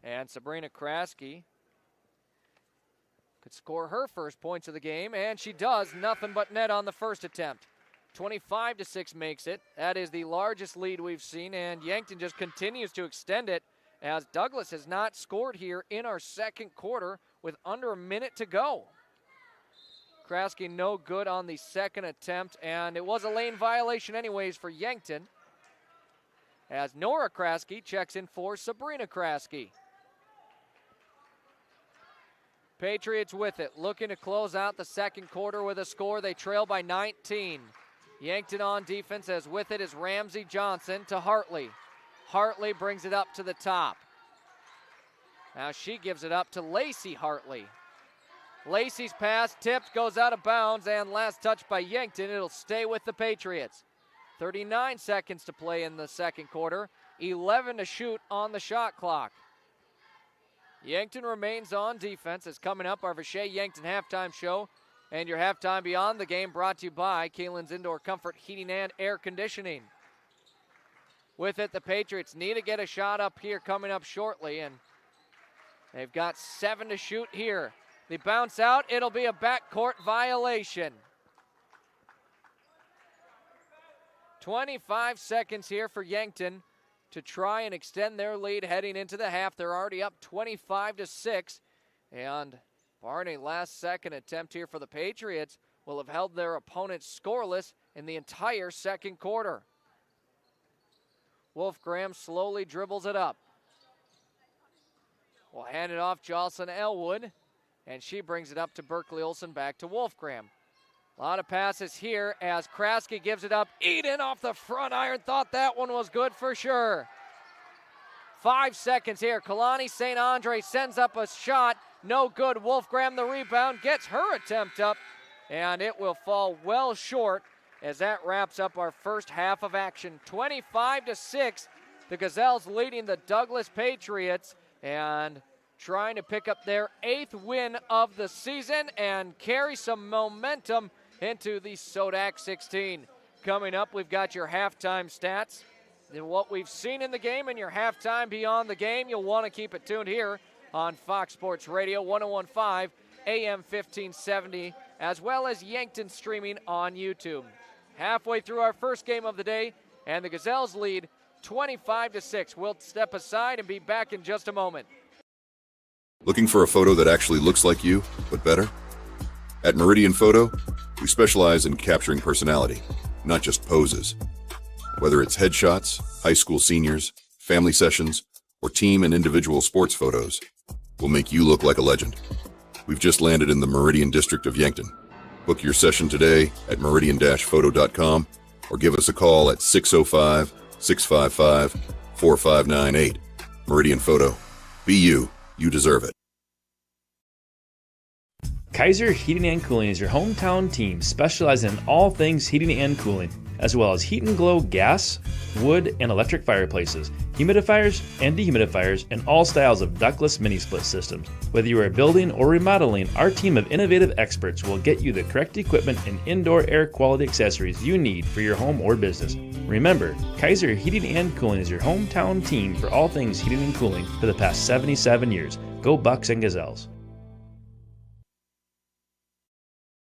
[SPEAKER 2] And Sabrina Kraske could score her first points of the game, and she does. Nothing but net on the first attempt. 25-6 makes it. That is the largest lead we've seen, and Yankton just continues to extend it as Douglas has not scored here in our second quarter with under a minute to go. Kraske no good on the second attempt, and it was a lane violation anyways for Yankton as Nora Kraske checks in for Sabrina Kraske. Patriots with it, looking to close out the second quarter with a score. They trail by 19. Yankton on defense, as with it is Ramsey Johnson to Hartley. Hartley brings it up to the top. Now she gives it up to Lacey Hartley. Lacey's pass tipped, goes out of bounds, and last touch by Yankton. It'll stay with the Patriots. 39 seconds to play in the second quarter. 11 to shoot on the shot clock. Yankton remains on defense. As coming up, our Vishay Yankton halftime show. And your halftime beyond the game brought to you by Keeneland's Indoor Comfort Heating and Air Conditioning. With it, the Patriots need to get a shot up here coming up shortly, and they've got 7 to shoot here. They bounce out. It'll be a backcourt violation. 25 seconds here for Yankton to try and extend their lead heading into the half. They're already up 25-6, and barring a last-second attempt here for the Patriots, will have held their opponents scoreless in the entire second quarter. Wolfgram slowly dribbles it up. We'll hand it off Jocelyn Elwood, and she brings it up to Berkeley Olsen, back to Wolfgram. A lot of passes here as Kraske gives it up. Eden off the front iron, thought that one was good for sure. 5 seconds here. Kalani St. Andre sends up a shot. No good. Wolfgram the rebound, gets her attempt up, and it will fall well short as that wraps up our first half of action. 25-6, the Gazelles leading the Douglas Patriots and trying to pick up their 8th win of the season and carry some momentum into the Sodak 16. Coming up, we've got your halftime stats and what we've seen in the game and your halftime beyond the game. You'll want to keep it tuned here on Fox Sports Radio 101.5 AM 1570, as well as Yankton streaming on YouTube. Halfway through our first game of the day, and the Gazelles lead 25-6. We'll step aside and be back in just a moment.
[SPEAKER 8] Looking for a photo that actually looks like you, but better? At Meridian Photo, we specialize in capturing personality, not just poses. Whether it's headshots, high school seniors, family sessions, or team and individual sports photos, we'll make you look like a legend. We've just landed in the Meridian district of Yankton. Book your session today at meridian-photo.com or give us a call at 605-655-4598. Meridian Photo. Be you. You deserve it.
[SPEAKER 9] Kaiser Heating and Cooling is your hometown team specializing in all things heating and cooling, as well as heat and glow gas, wood, and electric fireplaces, humidifiers and dehumidifiers, and all styles of ductless mini-split systems. Whether you are building or remodeling, our team of innovative experts will get you the correct equipment and indoor air quality accessories you need for your home or business. Remember, Kaiser Heating and Cooling is your hometown team for all things heating and cooling for the past 77 years. Go Bucks and Gazelles.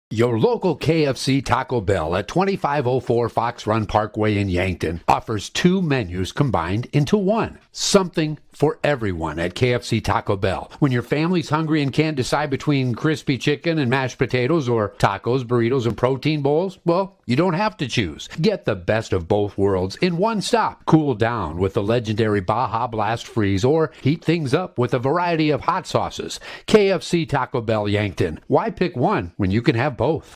[SPEAKER 3] Your local KFC Taco Bell at 2504 Fox Run Parkway in Yankton offers 2 menus combined into one. Something for everyone at KFC Taco Bell. When your family's hungry and can't decide between crispy chicken and mashed potatoes or tacos, burritos, and protein bowls, well, you don't have to choose. Get the best of both worlds in one stop. Cool down with the legendary Baja Blast Freeze or heat things up with a variety of hot sauces. KFC Taco Bell Yankton. Why pick one when you can have both?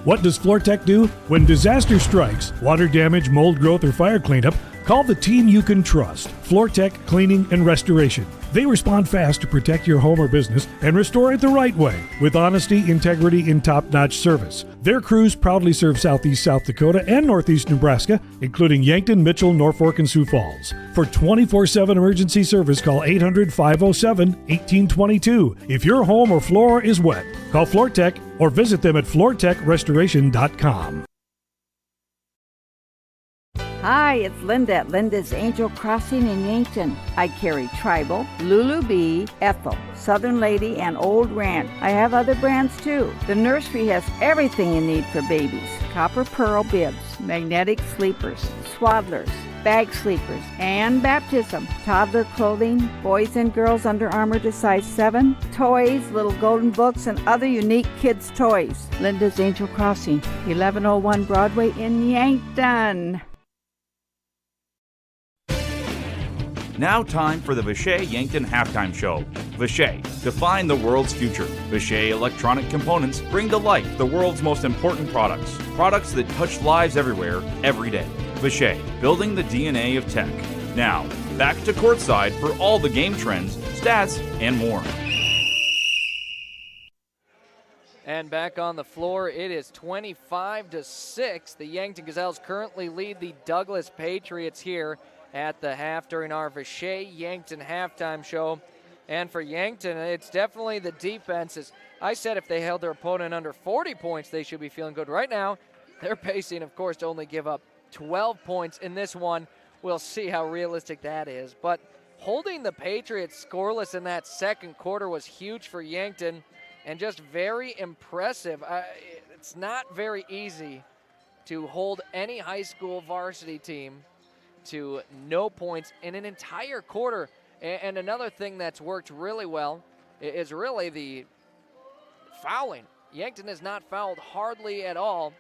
[SPEAKER 10] What does FloorTech do? When disaster strikes, water damage, mold growth, or fire cleanup, call the team you can trust. FloorTech Cleaning and Restoration. They respond fast to protect your home or business and restore it the right way with honesty, integrity, and top-notch service. Their crews proudly serve southeast South Dakota and northeast Nebraska, including Yankton, Mitchell, Norfolk, and Sioux Falls. For 24/7 emergency service, call 800-507-1822. If your home or floor is wet, call FloorTech or visit them at floortechrestoration.com.
[SPEAKER 12] Hi, it's Linda at Linda's Angel Crossing in Yankton. I carry Tribal, Lulu Bee, Ethel, Southern Lady, and Old Ranch. I have other brands too. The nursery has everything you need for babies. Copper pearl bibs, magnetic sleepers, swaddlers, bag sleepers, and baptism. Toddler clothing, boys and girls Under Armour to size 7, toys, little golden books, and other unique kids' toys. Linda's Angel Crossing, 1101 Broadway in Yankton.
[SPEAKER 25] Now time for the Vishay Yankton Halftime Show.
[SPEAKER 13] Vishay, define the world's future. Vishay electronic components bring to life the world's most important products. Products that touch lives everywhere, every day. Vishay, building the DNA of tech. Now, back to courtside for all the game trends, stats, and more.
[SPEAKER 2] And back on the floor, it is 25-6. The Yankton Gazelles currently lead the Douglas Patriots here at the half during our Vishay-Yankton halftime show. And for Yankton, it's definitely the defenses. I said if they held their opponent under 40 points, they should be feeling good. Right now, they're pacing, of course, to only give up 12 points in this one. We'll see how realistic that is. But holding the Patriots scoreless in that second quarter was huge for Yankton and just very impressive. It's not very easy to hold any high school varsity team to no points in an entire quarter. And another thing that's worked really well is really the fouling. Yankton has not fouled hardly at all.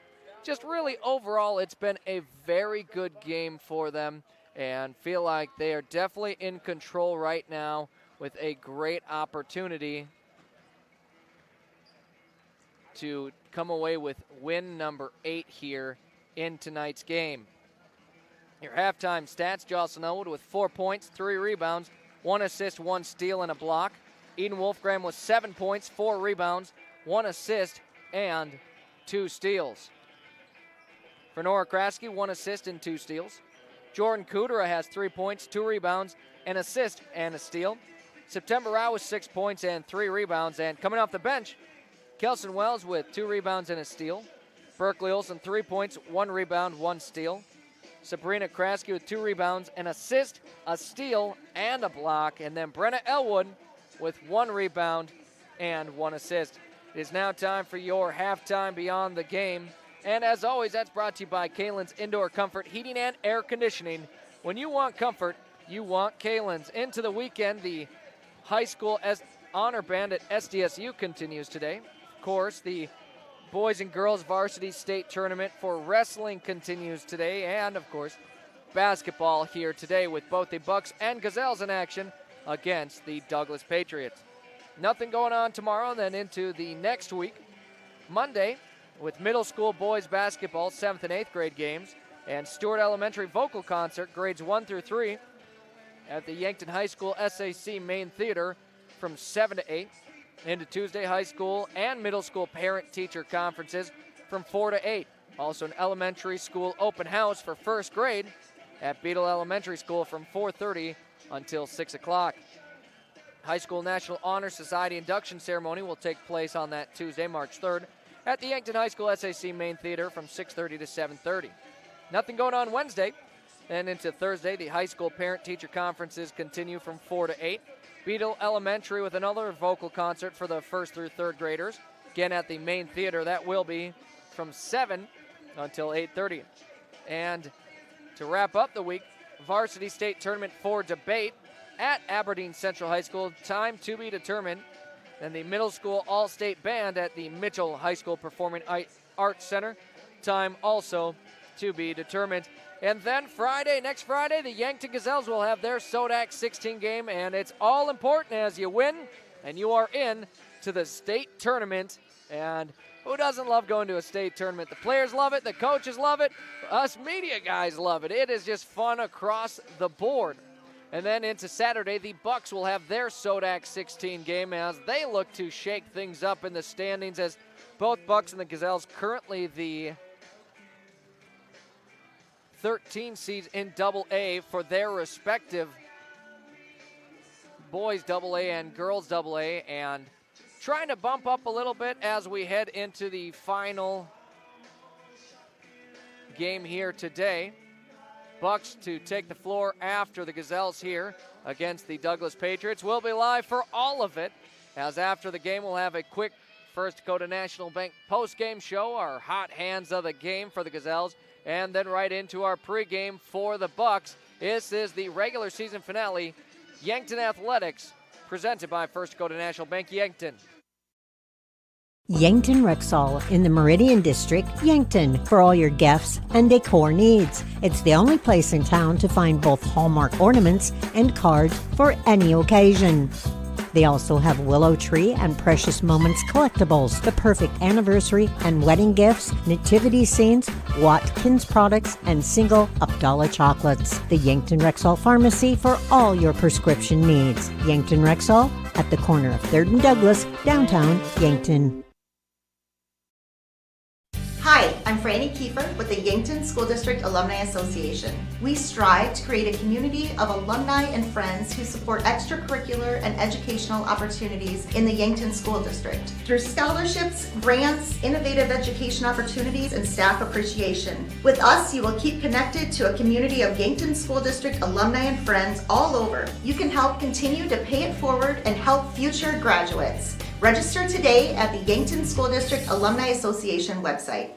[SPEAKER 2] Just really overall, it's been a very good game for them, and feel like they are definitely in control right now with a great opportunity to come away with win number 8 here in tonight's game. Your halftime stats: Jocelyn Elwood with 4 points, 3 rebounds, 1 assist, 1 steal, and a block. Eden Wolfgram with 7 points, 4 rebounds, 1 assist, and 2 steals. For Nora Kraske, 1 assist and 2 steals. Jordan Kudera has 3 points, 2 rebounds, an assist, and a steal. September Rao with 6 points and 3 rebounds. And coming off the bench, Kelson Wells with 2 rebounds and a steal. Berkeley Olsen, 3 points, 1 rebound, 1 steal. Sabrina Kraske with 2 rebounds, an assist, a steal, and a block. And then Brenna Elwood with 1 rebound and 1 assist. It is now time for your halftime Beyond the Game. And as always, that's brought to you by Kalen's Indoor Comfort Heating and Air Conditioning. When you want comfort, you want Kalen's. Into the weekend, the high school honor band at SDSU continues today. Of course, the boys and girls varsity state tournament for wrestling continues today. And, of course, basketball here today with both the Bucks and Gazelles in action against the Douglas Patriots. Nothing going on tomorrow, and then into the next week. Monday, with middle school boys basketball, 7th and 8th grade games, and Stewart Elementary vocal concert, grades 1 through 3, at the Yankton High School SAC Main Theater from 7 to 8. Into Tuesday, high school and middle school parent-teacher conferences from 4 to 8. Also an elementary school open house for first grade at Beadle Elementary School from 4:30 until 6 o'clock. High School National Honor Society induction ceremony will take place on that Tuesday, March 3rd, at the Yankton High School SAC Main Theater from 6:30 to 7:30. Nothing going on Wednesday. And into Thursday, the high school parent-teacher conferences continue from 4 to 8. Beadle Elementary with another vocal concert for the 1st through 3rd graders. Again at the Main Theater. That will be from 7 until 8:30. And to wrap up the week, Varsity State Tournament for debate at Aberdeen Central High School. Time to be determined. And the middle school all-state band at the Mitchell High School Performing Arts Center. Time also to be determined. And then next Friday, the Yankton Gazelles will have their Sodak 16 game, and it's all important as you win and you are in to the state tournament. And who doesn't love going to a state tournament? The players love it, the coaches love it, us media guys love it. It is just fun across the board. And then into Saturday, the Bucks will have their Sodak 16 game as they look to shake things up in the standings, as both Bucks and the Gazelles currently the 13 seeds in Double-A for their respective boys Double-A and girls Double-A, and trying to bump up a little bit as we head into the final game here today. Bucks to take the floor after the Gazelles here against the Douglas Patriots. We'll be live for all of it, as after the game we'll have a quick First Dakota National Bank post-game show, our hot hands of the game for the Gazelles, and then right into our pregame for the Bucks. This is the regular season finale, Yankton Athletics, presented by First Dakota National Bank, Yankton.
[SPEAKER 14] Yankton Rexall in the Meridian District, Yankton, for all your gifts and decor needs. It's the only place in town to find both Hallmark ornaments and cards for any occasion. They also have Willow Tree and Precious Moments collectibles, the perfect anniversary and wedding gifts, nativity scenes, Watkins products, and single Abdallah chocolates. The Yankton Rexall Pharmacy for all your prescription needs. Yankton Rexall at the corner of 3rd and Douglas, downtown Yankton.
[SPEAKER 15] Hi, I'm Franny Kiefer with the Yankton School District Alumni Association. We strive to create a community of alumni and friends who support extracurricular and educational opportunities in the Yankton School District. Through scholarships, grants, innovative education opportunities, and staff appreciation. With us, you will keep connected to a community of Yankton School District alumni and friends all over. You can help continue to pay it forward and help future graduates. Register today at the Yankton School District Alumni Association website.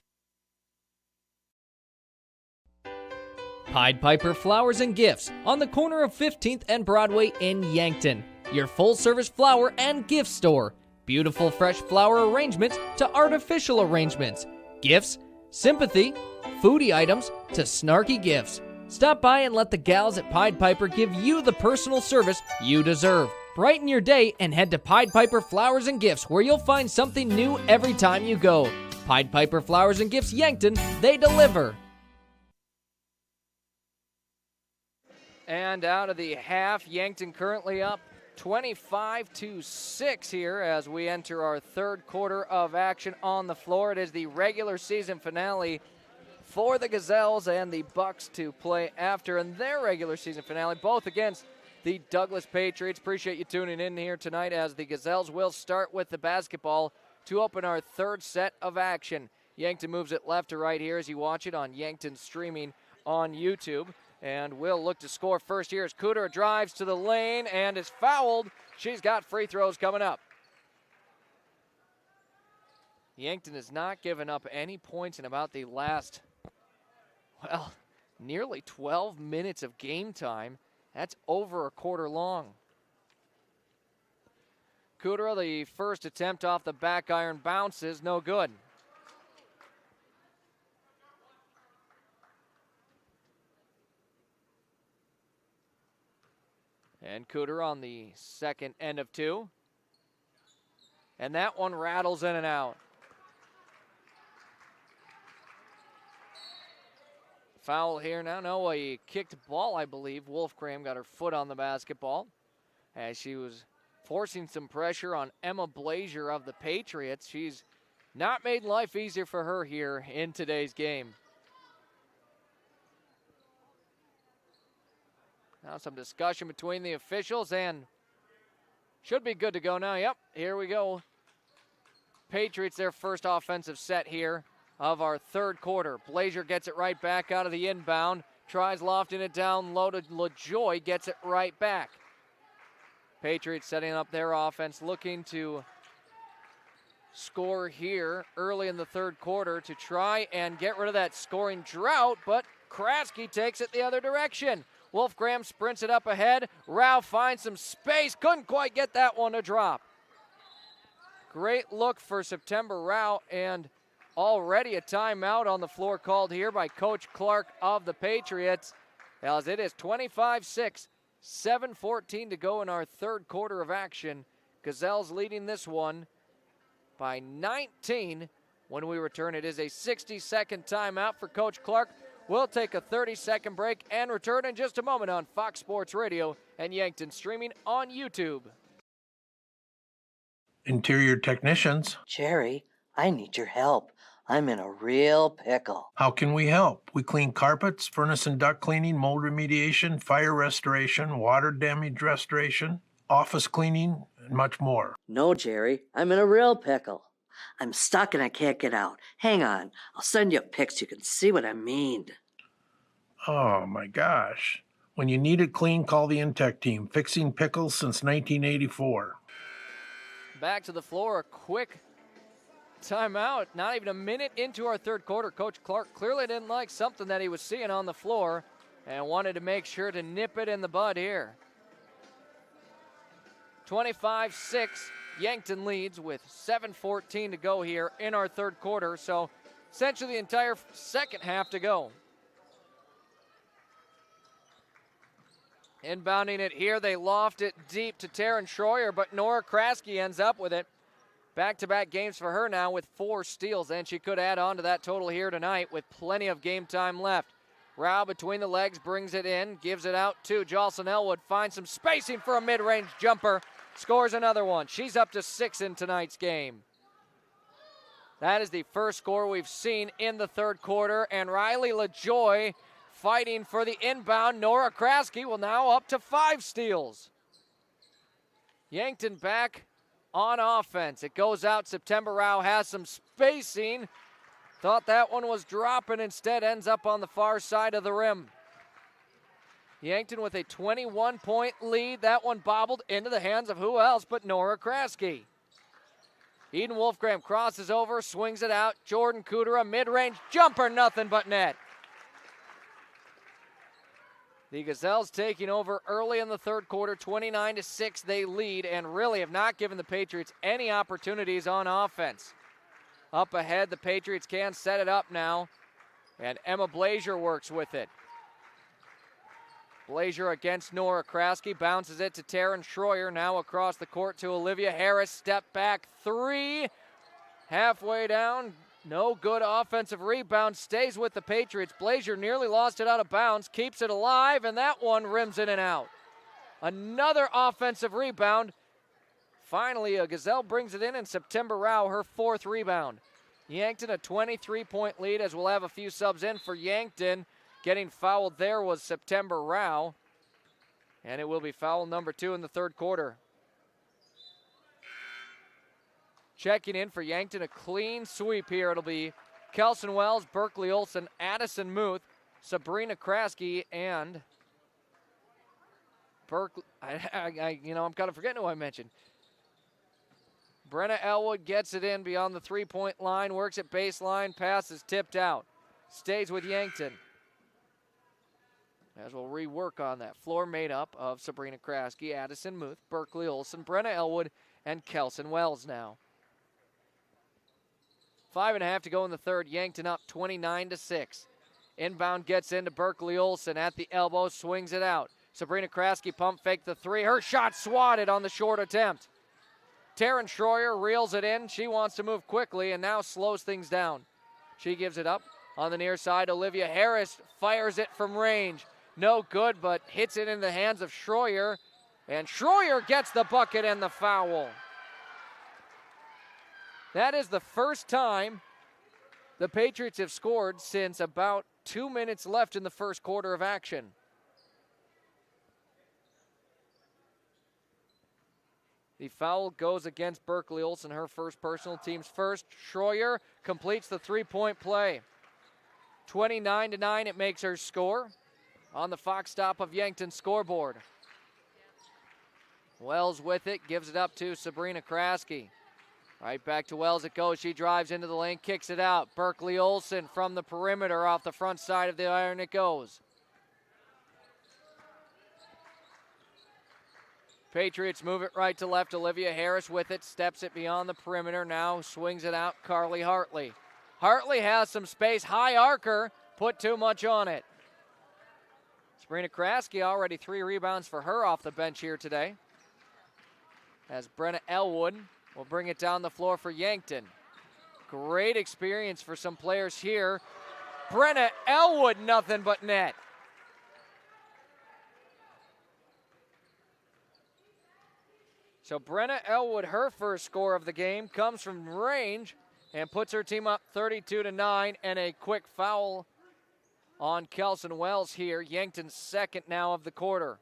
[SPEAKER 7] Pied Piper Flowers and Gifts on the corner of 15th and Broadway in Yankton. Your full-service flower and gift store. Beautiful fresh flower arrangements to artificial arrangements. Gifts, sympathy, foodie items to snarky gifts. Stop by and let the gals at Pied Piper give you the personal service you deserve. Brighten your day and head to Pied Piper Flowers and Gifts, where you'll find something new every time you go. Pied Piper Flowers and Gifts Yankton, they deliver.
[SPEAKER 2] And out of the half, Yankton currently up 25-6 here as we enter our third quarter of action on the floor. It is the regular season finale for the Gazelles and the Bucks to play after, and their regular season finale, both against the Douglas Patriots. Appreciate you tuning in here tonight as the Gazelles will start with the basketball to open our third set of action. Yankton moves it left to right here as you watch it on Yankton streaming on YouTube. And we'll look to score first here as Cooter drives to the lane and is fouled. She's got free throws coming up. Yankton has not given up any points in about the last, well, nearly 12 minutes of game time. That's over a quarter long. Cooter, the first attempt off the back iron, bounces, no good. And Cooter on the second end of two. And that one rattles in and out. Foul here now. No, a kicked ball, I believe. Wolfgram got her foot on the basketball as she was forcing some pressure on Emma Blazier of the Patriots. She's not made life easier for her here in today's game. Now some discussion between the officials and should be good to go now. Yep, here we go. Patriots, their first offensive set here of our third quarter. Blazier gets it right back out of the inbound. Tries lofting it down low to LaJoy, gets it right back. Patriots setting up their offense, looking to score here early in the third quarter to try and get rid of that scoring drought, but Kraske takes it the other direction. Wolfgram sprints it up ahead. Rao finds some space. Couldn't quite get that one to drop. Great look for September Rao, and already a timeout on the floor called here by Coach Clark of the Patriots. As it is 25-6, 7:14 to go in our third quarter of action. Gazelles leading this one by 19. When we return, it is a 60-second timeout for Coach Clark. We'll take a 30-second break and return in just a moment on Fox Sports Radio and Yankton streaming on YouTube.
[SPEAKER 16] Interior technicians.
[SPEAKER 17] Jerry, I need your help. I'm in a real pickle.
[SPEAKER 16] How can we help? We clean carpets, furnace and duct cleaning, mold remediation, fire restoration, water damage restoration, office cleaning, and much more.
[SPEAKER 17] No, Jerry, I'm in a real pickle. I'm stuck and I can't get out. Hang on, I'll send you a pic so you can see what I mean.
[SPEAKER 16] Oh my gosh. When you need it clean, call the Intech team. Fixing pickles since 1984.
[SPEAKER 2] Back to the floor, a quick timeout. Not even a minute into our third quarter. Coach Clark clearly didn't like something that he was seeing on the floor and wanted to make sure to nip it in the bud here. 25-6, Yankton leads with 7:14 to go here in our third quarter. So essentially the entire second half to go. Inbounding it here, they loft it deep to Taryn Schroyer, but Nora Kraske ends up with it. Back-to-back games for her now with 4 steals, and she could add on to that total here tonight with plenty of game time left. Rao between the legs brings it in, gives it out to Jocelyn Elwood, finds some spacing for a mid-range jumper, scores another one. She's up to 6 in tonight's game. That is the first score we've seen in the third quarter, and Riley LaJoy fighting for the inbound. Nora Kraske will now up to 5 steals. Yankton back on offense. It goes out. September Rao has some spacing. Thought that one was dropping. Instead ends up on the far side of the rim. Yankton with a 21-point lead. That one bobbled into the hands of who else but Nora Kraske. Eden Wolfgram crosses over, swings it out. Jordan Kudera, mid-range jumper, nothing but net. The Gazelles taking over early in the third quarter, 29-6 they lead, and really have not given the Patriots any opportunities on offense. Up ahead, the Patriots can set it up now, and Emma Blazier works with it. Blazier against Nora Kraske, bounces it to Taryn Schroyer, now across the court to Olivia Harris, step back 3, halfway down. No good offensive rebound, stays with the Patriots. Blazier nearly lost it out of bounds, keeps it alive, and that one rims in and out. Another offensive rebound. Finally, a Gazelle brings it in, and September Rao, her 4th rebound. Yankton a 23-point lead, as we'll have a few subs in for Yankton. Getting fouled there was September Rao, and it will be foul number 2 in the third quarter. Checking in for Yankton, a clean sweep here. It'll be Kelson Wells, Berkeley Olson, Addison Muth, Sabrina Kraske, and Berkeley. I'm kind of forgetting who I mentioned. Brenna Elwood gets it in beyond the 3-point line, works at baseline, pass is tipped out. Stays with Yankton. As we'll rework on that. Floor made up of Sabrina Kraske, Addison Muth, Berkeley Olson, Brenna Elwood, and Kelson Wells now. 5.5 to go in the third. Yankton up 29-6. Inbound gets into Berkeley Olson at the elbow, swings it out. Sabrina Kraske pump fake the 3. Her shot swatted on the short attempt. Taryn Schroyer reels it in. She wants to move quickly and now slows things down. She gives it up on the near side. Olivia Harris fires it from range. No good, but hits it in the hands of Schroyer. And Schroyer gets the bucket and the foul. That is the first time the Patriots have scored since about 2 minutes left in the first quarter of action. The foul goes against Berkeley Olson, her first personal, team's first. Schroyer completes the 3-point play. 29-9, it makes her score on the Fox stop of Yankton's scoreboard. Wells with it, gives it up to Sabrina Kraske. Right back to Wells it goes. She drives into the lane, kicks it out. Berkeley Olson from the perimeter off the front side of the iron it goes. Patriots move it right to left. Olivia Harris with it, steps it beyond the perimeter. Now swings it out, Carly Hartley. Hartley has some space. High arcer, put too much on it. Sabrina Kraske already 3 rebounds for her off the bench here today. As Brenna Elwood will bring it down the floor for Yankton. Great experience for some players here. Brenna Elwood, nothing but net. So Brenna Elwood, her first score of the game, comes from range and puts her team up 32-9, and a quick foul on Kelson Wells here. Yankton's second now of the quarter.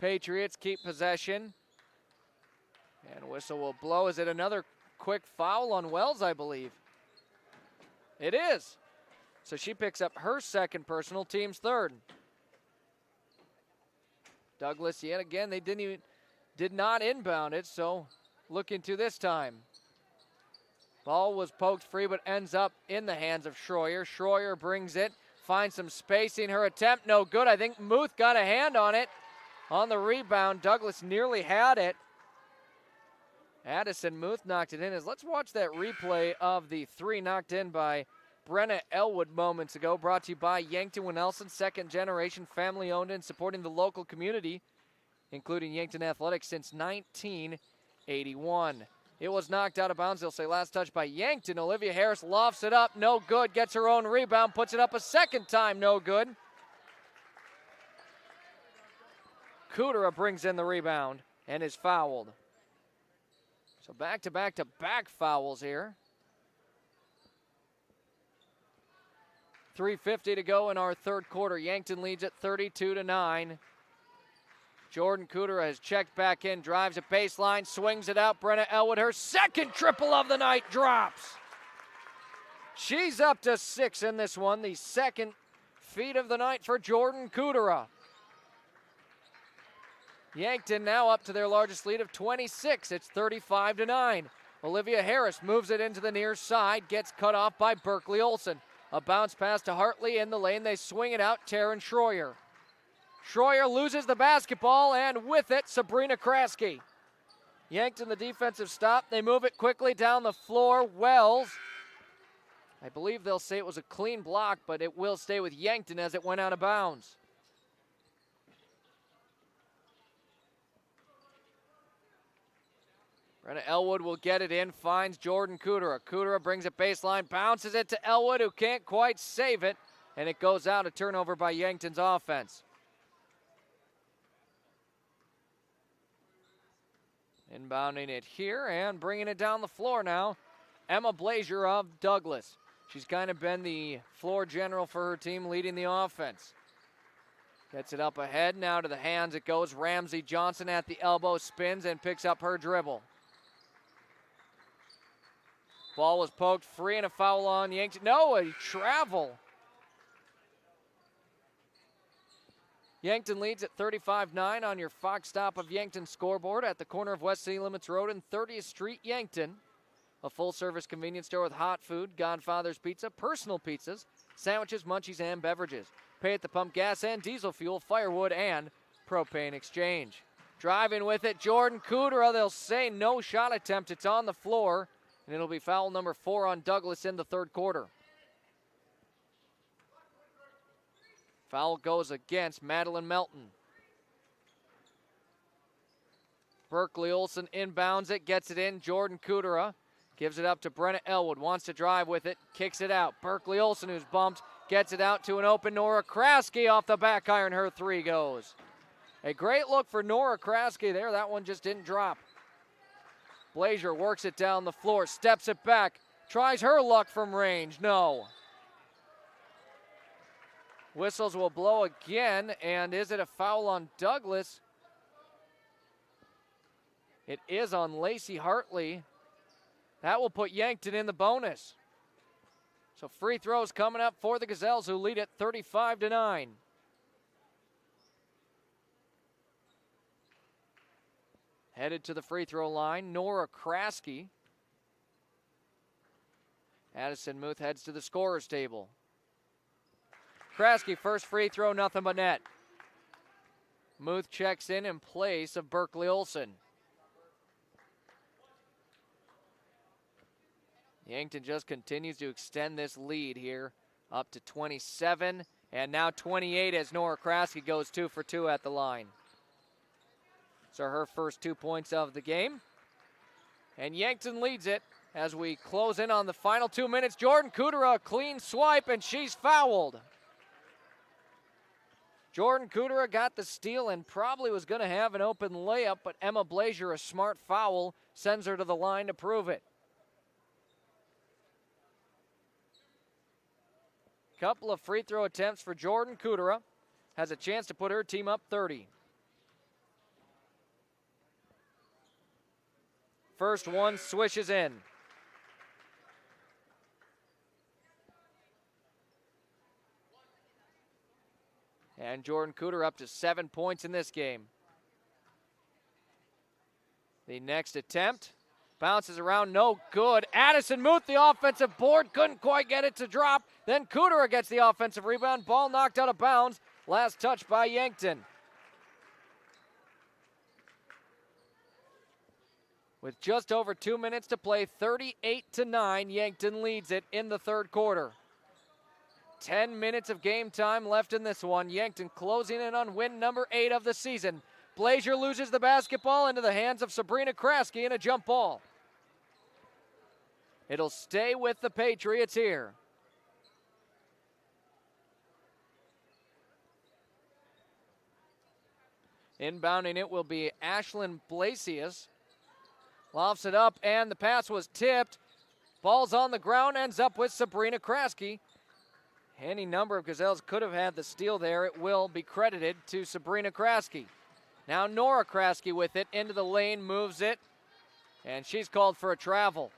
[SPEAKER 2] Patriots keep possession. And whistle will blow. Is it another quick foul on Wells, I believe? It is. So she picks up her second personal, team's third. Douglas, yet again, they did not inbound it, so look into this time. Ball was poked free, but ends up in the hands of Schroyer. Schroyer brings it, finds some spacing. Her attempt, no good. I think Muth got a hand on it. On the rebound, Douglas nearly had it. Addison Muth knocked it in. Let's watch that replay of the 3 knocked in by Brenna Elwood moments ago, brought to you by Yankton Winnelson, second generation, family owned and supporting the local community, including Yankton Athletics since 1981. It was knocked out of bounds, they'll say last touch by Yankton. Olivia Harris lofts it up, no good, gets her own rebound, puts it up a second time, no good. Kudera brings in the rebound and is fouled. So back-to-back fouls here. 3:50 to go in our third quarter. Yankton leads at 32-9. Jordan Kudera has checked back in, drives a baseline, swings it out. Brenna Elwood, her second triple of the night, drops. She's up to 6 in this one, the second feed of the night for Jordan Kudera. Yankton now up to their largest lead of 26. It's 35-9. Olivia Harris moves it into the near side, gets cut off by Berkeley Olson. A bounce pass to Hartley in the lane. They swing it out, Taryn Schroyer. Schroyer loses the basketball, and with it, Sabrina Kraske. Yankton the defensive stop. They move it quickly down the floor. Wells, I believe they'll say it was a clean block, but it will stay with Yankton as it went out of bounds. Brenna Elwood will get it in, finds Jordan Kudera. Kudera brings it baseline, bounces it to Elwood, who can't quite save it, and it goes out, a turnover by Yankton's offense. Inbounding it here and bringing it down the floor now, Emma Blazier of Douglas. She's kind of been the floor general for her team, leading the offense. Gets it up ahead, now to the hands it goes. Ramsey Johnson at the elbow, spins and picks up her dribble. Ball was poked free and a foul on Yankton. No, a travel. Yankton leads at 35-9 on your Fox Stop of Yankton scoreboard at the corner of West City Limits Road and 30th Street, Yankton. A full-service convenience store with hot food, Godfather's Pizza, personal pizzas, sandwiches, munchies, and beverages. Pay at the pump, gas and diesel fuel, firewood, and propane exchange. Driving with it, Jordan Kudera. They'll say no shot attempt. It's on the floor. And it'll be foul number 4 on Douglas in the third quarter. Foul goes against Madeline Melton. Berkeley Olson inbounds it, gets it in. Jordan Kudera gives it up to Brenna Elwood, wants to drive with it, kicks it out. Berkeley Olson, who's bumped, gets it out to an open Nora Kraske off the back iron. Her three goes. A great look for Nora Kraske there. That one just didn't drop. Blazier works it down the floor, steps it back, tries her luck from range. No. Whistles will blow again, and is it a foul on Douglas? It is on Lacey Hartley. That will put Yankton in the bonus. So free throws coming up for the Gazelles, who lead at 35-9. Headed to the free throw line, Nora Kraske. Addison Muth heads to the scorer's table. Kraske, first free throw, nothing but net. Muth checks in place of Berkeley Olson. Yankton just continues to extend this lead here up to 27 and now 28 as Nora Kraske goes 2 for 2 at the line. So her first 2 points of the game. And Yankton leads it as we close in on the final 2 minutes. Jordan Kudera, a clean swipe, and she's fouled. Jordan Kudera got the steal and probably was going to have an open layup, but Emma Blazier, a smart foul, sends her to the line to prove it. Couple of free throw attempts for Jordan Kudera. Has a chance to put her team up 30. First one swishes in. And Jordan Kudera up to 7 points in this game. The next attempt bounces around, no good. Addison Muth, the offensive board, couldn't quite get it to drop. Then Kudera gets the offensive rebound. Ball knocked out of bounds. Last touch by Yankton. With just over 2 minutes to play, 38-9, Yankton leads it in the third quarter. 10 minutes of game time left in this one. Yankton closing in on win number 8 of the season. Blazier loses the basketball into the hands of Sabrina Kraske in a jump ball. It'll stay with the Patriots here. Inbounding it will be Ashlyn Blasius. Lofts it up, and the pass was tipped. Ball's on the ground, ends up with Sabrina Kraske. Any number of Gazelles could have had the steal there. It will be credited to Sabrina Kraske. Now Nora Kraske with it into the lane, moves it, and she's called for a travel.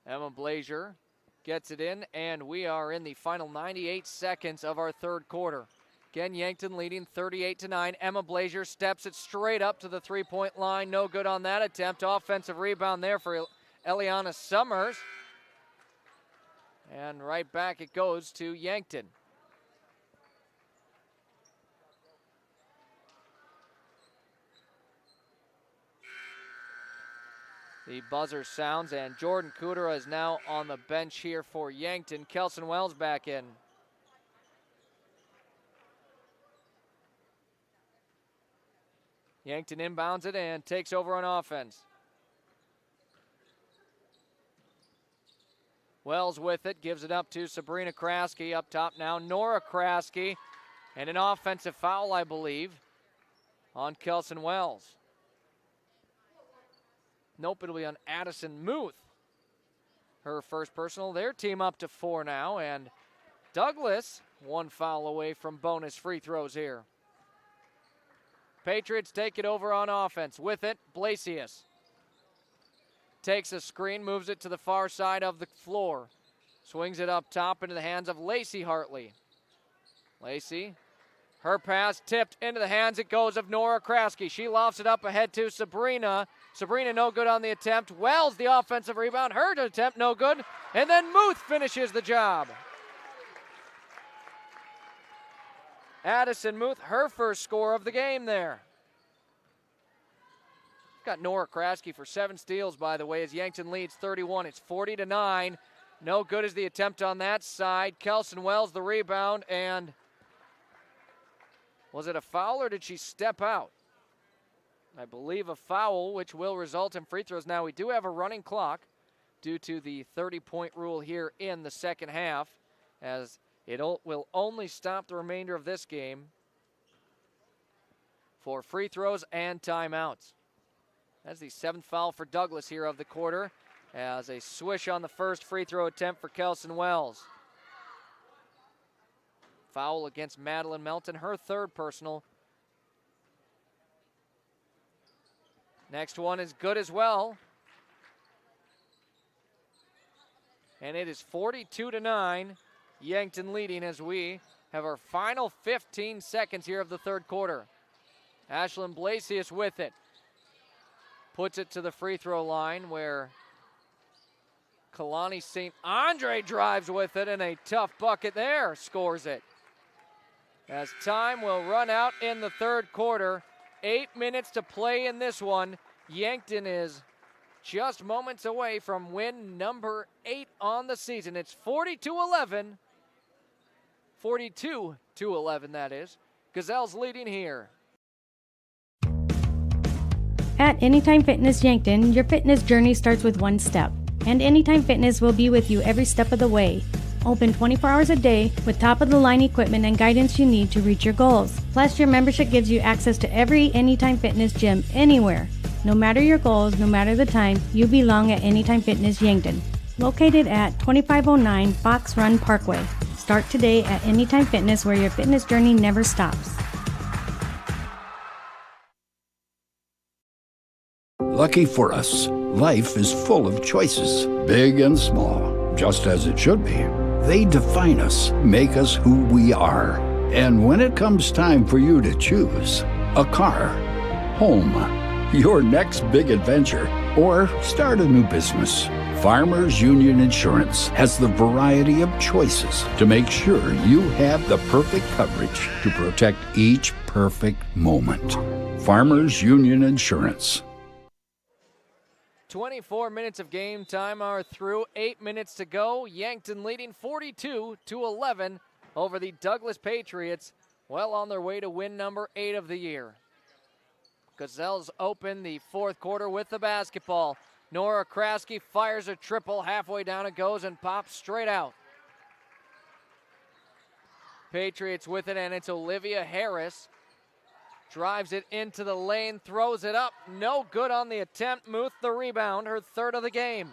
[SPEAKER 2] Emma Blazier gets it in, and we are in the final 98 seconds of our third quarter. Again, Yankton leading 38-9. Emma Blazier steps it straight up to the three-point line. No good on that attempt. Offensive rebound there for Eliana Summers. And right back it goes to Yankton. The buzzer sounds, and Jordan Kudera is now on the bench here for Yankton. Kelson Wells back in. Yankton inbounds it and takes over on offense. Wells with it, gives it up to Sabrina Kraske. Up top now, Nora Kraske. And an offensive foul, I believe, on Kelson Wells. Nope, it'll be on Addison Muth. Her first personal. Their team up to 4 now, and Douglas one foul away from bonus free throws here. Patriots take it over on offense. With it, Blasius takes a screen, moves it to the far side of the floor. Swings it up top into the hands of Lacey Hartley. Lacey, her pass tipped into the hands, it goes, of Nora Kraske. She lofts it up ahead to Sabrina. Sabrina no good on the attempt. Wells the offensive rebound. Her attempt no good. And then Muth finishes the job. Addison Muth, her first score of the game there. Got Nora Kraske for 7 steals, by the way, as Yankton leads 31. It's 40-9. No good is the attempt on that side. Kelson Wells the rebound, and was it a foul or did she step out? I believe a foul, which will result in free throws. Now we do have a running clock due to the 30-point rule here in the second half, as it will only stop the remainder of this game for free throws and timeouts. That's the 7th foul for Douglas here of the quarter, as a swish on the first free throw attempt for Kelson Wells. Foul against Madeline Melton, her 3rd personal. Next one is good as well. And it is 42-9. Yankton leading as we have our final 15 seconds here of the third quarter. Ashlyn Blasius with it. Puts it to the free throw line where Kalani St. Andre drives with it, and a tough bucket there scores it. As time will run out in the third quarter, 8 minutes to play in this one. Yankton is just moments away from win number 8 on the season. It's 40-11. 42-11, that is. Gazelles leading here.
[SPEAKER 18] At Anytime Fitness Yankton, your fitness journey starts with one step, and Anytime Fitness will be with you every step of the way. Open 24 hours a day with top-of-the-line equipment and guidance you need to reach your goals. Plus, your membership gives you access to every Anytime Fitness gym anywhere. No matter your goals, no matter the time, you belong at Anytime Fitness Yankton. Located at 2509 Fox Run Parkway. Start today at Anytime Fitness, where your fitness journey never stops.
[SPEAKER 20] Lucky for us, life is full of choices, big and small, just as it should be. They define us, make us who we are. And when it comes time for you to choose, a car, home, your next big adventure, or start a new business, Farmers Union Insurance has the variety of choices to make sure you have the perfect coverage to protect each perfect moment. Farmers Union Insurance.
[SPEAKER 2] 24 minutes of game time are through. 8 minutes to go. Yankton leading 42-11 over the Douglas Patriots. Well on their way to win number 8 of the year. Gazelles open the fourth quarter with the basketball. Nora Kraske fires a triple. Halfway down it goes and pops straight out. Patriots with it, and it's Olivia Harris. Drives it into the lane, throws it up. No good on the attempt. Muth the rebound, her third of the game.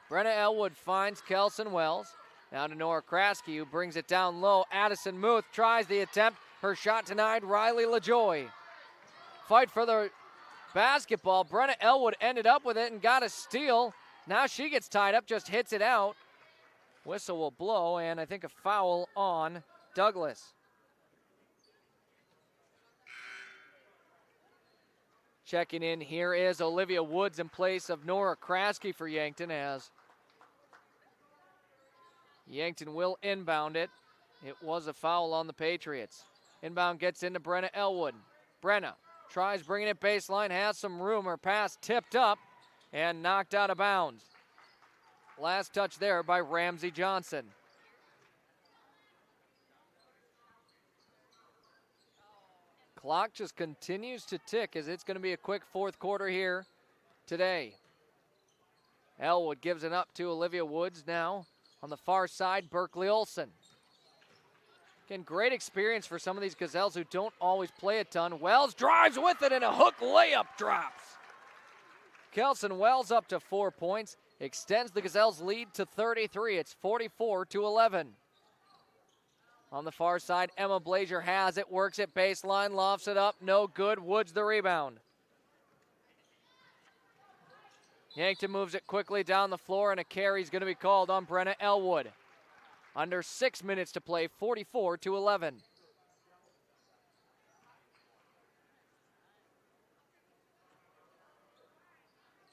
[SPEAKER 2] Brenna Elwood finds Kelson Wells. Now to Nora Kraske, who brings it down low. Addison Muth tries the attempt. Her shot denied. Riley LaJoy. Fight for the basketball. Brenna Elwood ended up with it and got a steal. Now she gets tied up, just hits it out. Whistle will blow, and I think a foul on Douglas. Checking in here is Olivia Woods in place of Nora Kraske for Yankton, as Yankton will inbound it. It was a foul on the Patriots. Inbound gets into Brenna Elwood. Brenna tries bringing it baseline, has some room. Her pass tipped up and knocked out of bounds. Last touch there by Ramsey Johnson. Clock just continues to tick as it's going to be a quick fourth quarter here today. Elwood gives it up to Olivia Woods now. On the far side, Berkeley Olson. Again, great experience for some of these Gazelles who don't always play a ton. Wells drives with it and a hook layup drops. Kelson Wells up to 4 points. Extends the Gazelles' lead to 33. It's 44-11. On the far side, Emma Blazier has it, works it baseline, lofts it up, no good. Woods the rebound. Yankton moves it quickly down the floor, and a carry's going to be called on Brenna Elwood. Under 6 minutes to play, 44-11.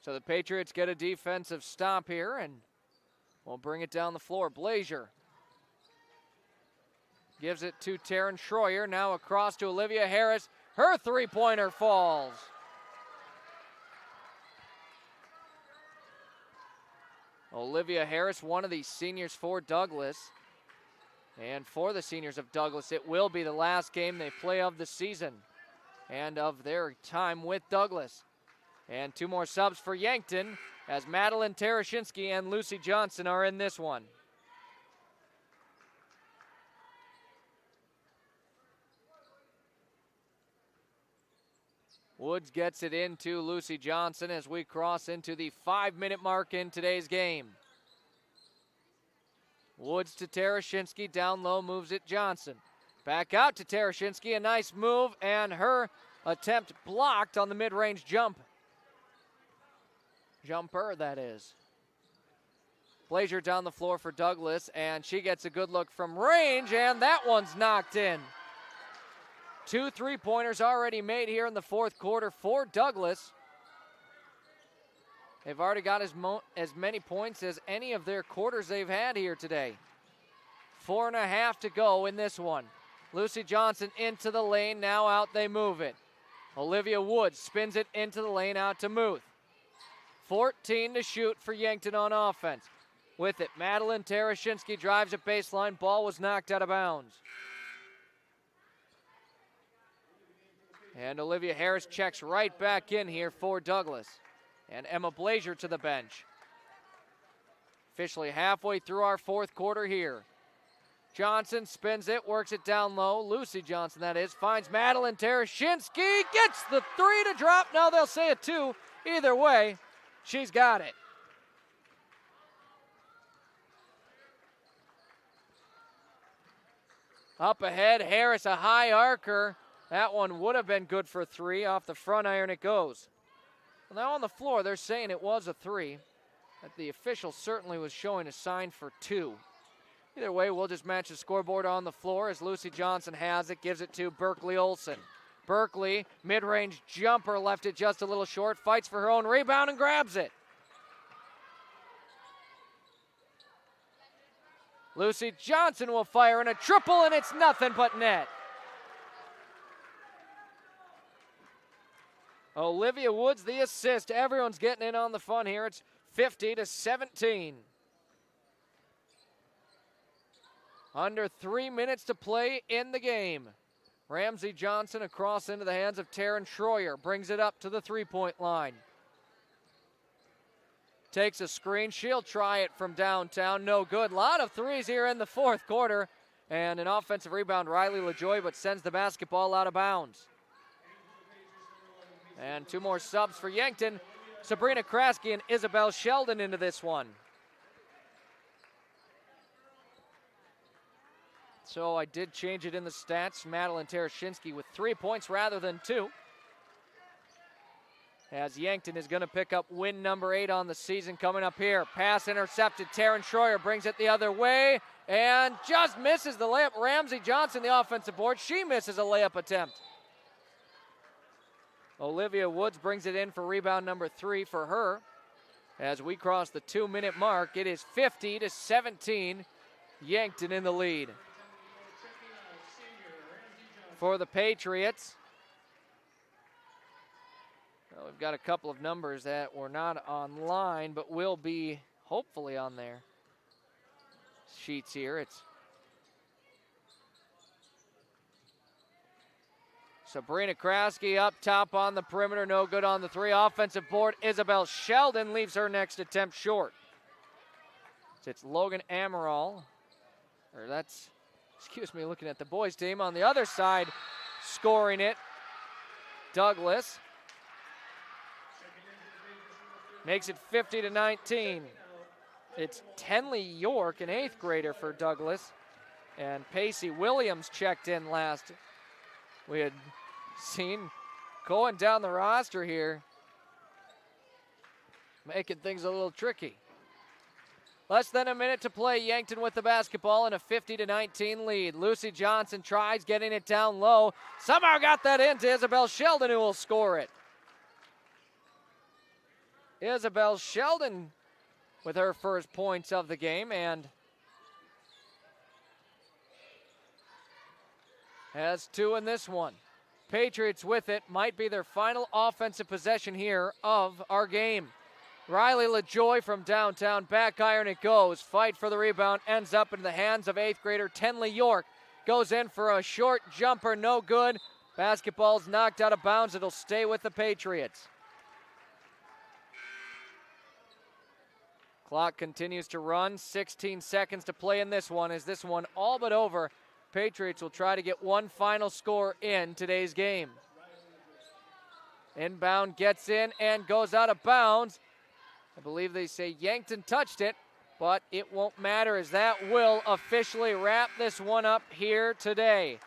[SPEAKER 2] So the Patriots get a defensive stop here, and we'll bring it down the floor. Blazier gives it to Taryn Schroyer. Now across to Olivia Harris. Her three-pointer falls. Olivia Harris, one of the seniors for Douglas. And for the seniors of Douglas, it will be the last game they play of the season and of their time with Douglas. And two more subs for Yankton as Madeline Tarashinsky and Lucy Johnson are in this one. Woods gets it into Lucy Johnson as we cross into the 5-minute mark in today's game. Woods to Tarashinsky, down low, moves it Johnson. Back out to Tarashinsky, a nice move, and her attempt blocked on the mid-range jumper, that is. Blazier down the floor for Douglas, and she gets a good look from range, and that one's knocked in. 2 3-pointers already made here in the fourth quarter for Douglas. They've already got as many points as any of their quarters they've had here today. 4.5 to go in this one. Lucy Johnson into the lane, now out they move it. Olivia Woods spins it into the lane, out to Muth. 14 to shoot for Yankton on offense. With it, Madeline Tarashinsky drives it baseline. Ball was knocked out of bounds. And Olivia Harris checks right back in here for Douglas. And Emma Blazier to the bench. Officially halfway through our fourth quarter here. Johnson spins it, works it down low. Lucy Johnson, that is, finds Madeline Tarashinsky. Gets the 3 to drop. Now they'll say a 2. Either way, she's got it. Up ahead, Harris, a high arcer. That one would have been good for 3. Off the front iron it goes. Well, now on the floor, they're saying it was a 3. But the official certainly was showing a sign for 2. Either way, we'll just match the scoreboard on the floor as Lucy Johnson has it, gives it to Berkeley Olson. Berkeley, mid-range jumper, left it just a little short, fights for her own rebound and grabs it. Lucy Johnson will fire in a triple, and it's nothing but net. Olivia Woods the assist. Everyone's getting in on the fun here. It's 50-17. Under 3 minutes to play in the game. Ramsey Johnson across into the hands of Taryn Schroyer. Brings it up to the three-point line. Takes a screen. She'll try it from downtown. No good. A lot of threes here in the fourth quarter. And an offensive rebound, Riley LaJoy, but sends the basketball out of bounds. And two more subs for Yankton. Sabrina Kraske and Isabel Sheldon into this one. So I did change it in the stats. Madeline Terashinsky with 3 points rather than 2. As Yankton is going to pick up win number 8 on the season coming up here. Pass intercepted. Taryn Schroyer brings it the other way and just misses the layup. Ramsey Johnson, the offensive board. She misses a layup attempt. Olivia Woods brings it in for rebound number 3 for her. As we cross the 2-minute mark, it is 50-17. Yankton in the lead. For the Patriots, well, we've got a couple of numbers that were not online, but will be hopefully on their sheets here. It's Sabrina Kraske up top on the perimeter, no good on the 3. Offensive board, Isabel Sheldon leaves her next attempt short. It's Logan Amaral, or that's, excuse me, looking at the boys team. On the other side, scoring it, Douglas. Makes it 50-19. It's Tenley York, an 8th grader for Douglas. And Pacey Williams checked in last. We had seen going down the roster here, making things a little tricky. Less than a minute to play. Yankton with the basketball in a 50-19 lead. Lucy Johnson tries getting it down low. Somehow got that into Isabel Sheldon, who will score it. Isabel Sheldon with her first points of the game and has 2 in this one. Patriots with it. Might be their final offensive possession here of our game. Riley LaJoy from downtown, back iron it goes. Fight for the rebound, ends up in the hands of 8th grader Tenley York. Goes in for a short jumper, no good. Basketball's knocked out of bounds. It'll stay with the Patriots. Clock continues to run. 16 seconds to play in this one. Is this one all but over? Patriots will try to get one final score in today's game. Inbound gets in and goes out of bounds. I believe they say Yankton touched it, but it won't matter as that will officially wrap this one up here today.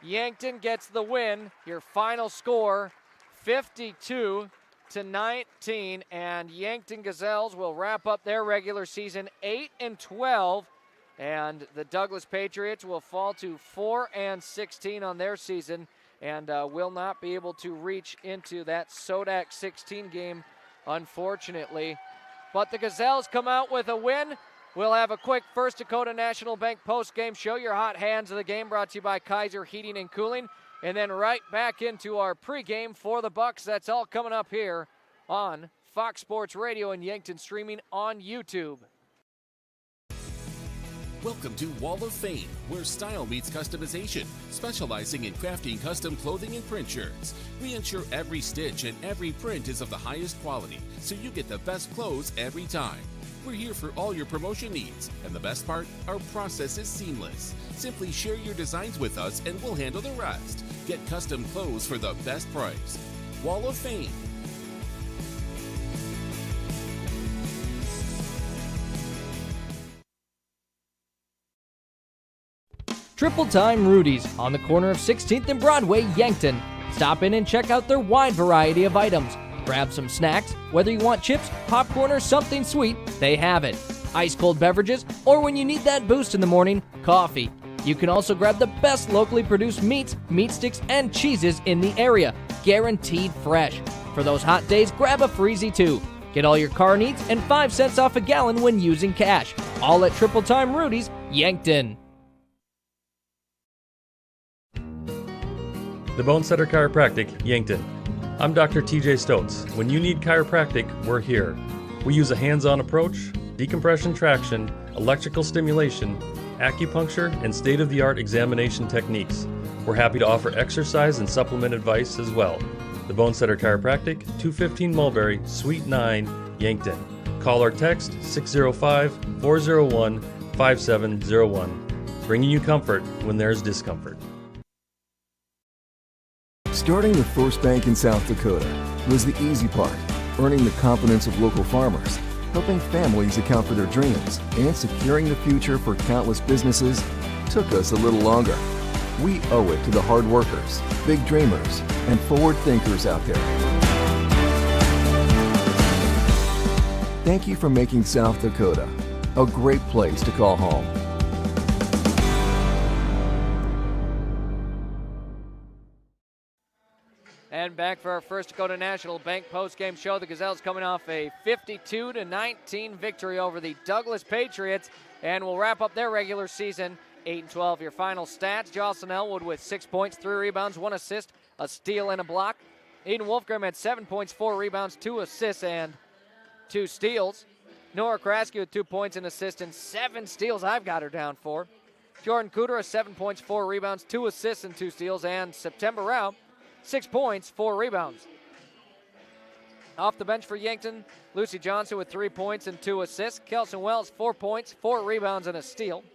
[SPEAKER 2] Yankton gets the win. Your final score, 52-19, and Yankton Gazelles will wrap up their regular season 8-12, and the Douglas Patriots will fall to 4-16 on their season and will not be able to reach into that Sodak 16 game, unfortunately. But the Gazelles come out with a win. We'll have a quick First Dakota National Bank post-game show. Your hot hands of the game brought to you by Kaiser Heating and Cooling. And then right back into our pregame for the Bucks. That's all coming up here on Fox Sports Radio and Yankton, streaming on YouTube.
[SPEAKER 21] Welcome to Wall of Fame, where style meets customization, specializing in crafting custom clothing and print shirts. We ensure every stitch and every print is of the highest quality, so you get the best clothes every time. We're here for all your promotion needs, and the best part, our process is seamless. Simply share your designs with us and we'll handle the rest. Get custom clothes for the best price. Wall of Fame.
[SPEAKER 7] Triple Time Rudy's on the corner of 16th and Broadway, Yankton. Stop in and check out their wide variety of items. Grab some snacks, whether you want chips, popcorn, or something sweet, they have it. Ice cold beverages, or when you need that boost in the morning, coffee. You can also grab the best locally produced meats, meat sticks, and cheeses in the area. Guaranteed fresh. For those hot days, grab a Freezy too. Get all your car needs and 5 cents off a gallon when using cash. All at Triple Time Rudy's, Yankton.
[SPEAKER 9] The Bonesetter Chiropractic, Yankton. I'm Dr. TJ Stotz. When you need chiropractic, we're here. We use a hands-on approach, decompression traction, electrical stimulation, acupuncture, and state-of-the-art examination techniques. We're happy to offer exercise and supplement advice as well. The Bone Setter Chiropractic, 215 Mulberry, Suite 9, Yankton. Call or text 605-401-5701. Bringing you comfort when there's discomfort.
[SPEAKER 1] Starting with First Bank in South Dakota was the easy part, earning the confidence of local farmers, helping families account for their dreams, and securing the future for countless businesses took us a little longer. We owe it to the hard workers, big dreamers, and forward thinkers out there. Thank you for making South Dakota a great place to call home.
[SPEAKER 2] And back for our first Dakota National Bank postgame show. The Gazelles coming off a 52-19 victory over the Douglas Patriots, and will wrap up their regular season 8-12. Your final stats: Jocelyn Elwood with 6 points, 3 rebounds, 1 assist, a steal, and a block. Eden Wolfgram had 7 points, 4 rebounds, 2 assists, and 2 steals. Nora Kraske with 2 points, an assist, and 7 steals. I've got her down for. Jordan Kudera, 7 points, 4 rebounds, 2 assists, and 2 steals. And September Rao, 6 points, 4 rebounds. Off the bench for Yankton, Lucy Johnson with 3 points and 2 assists. Kelson Wells, 4 points, 4 rebounds, and a steal.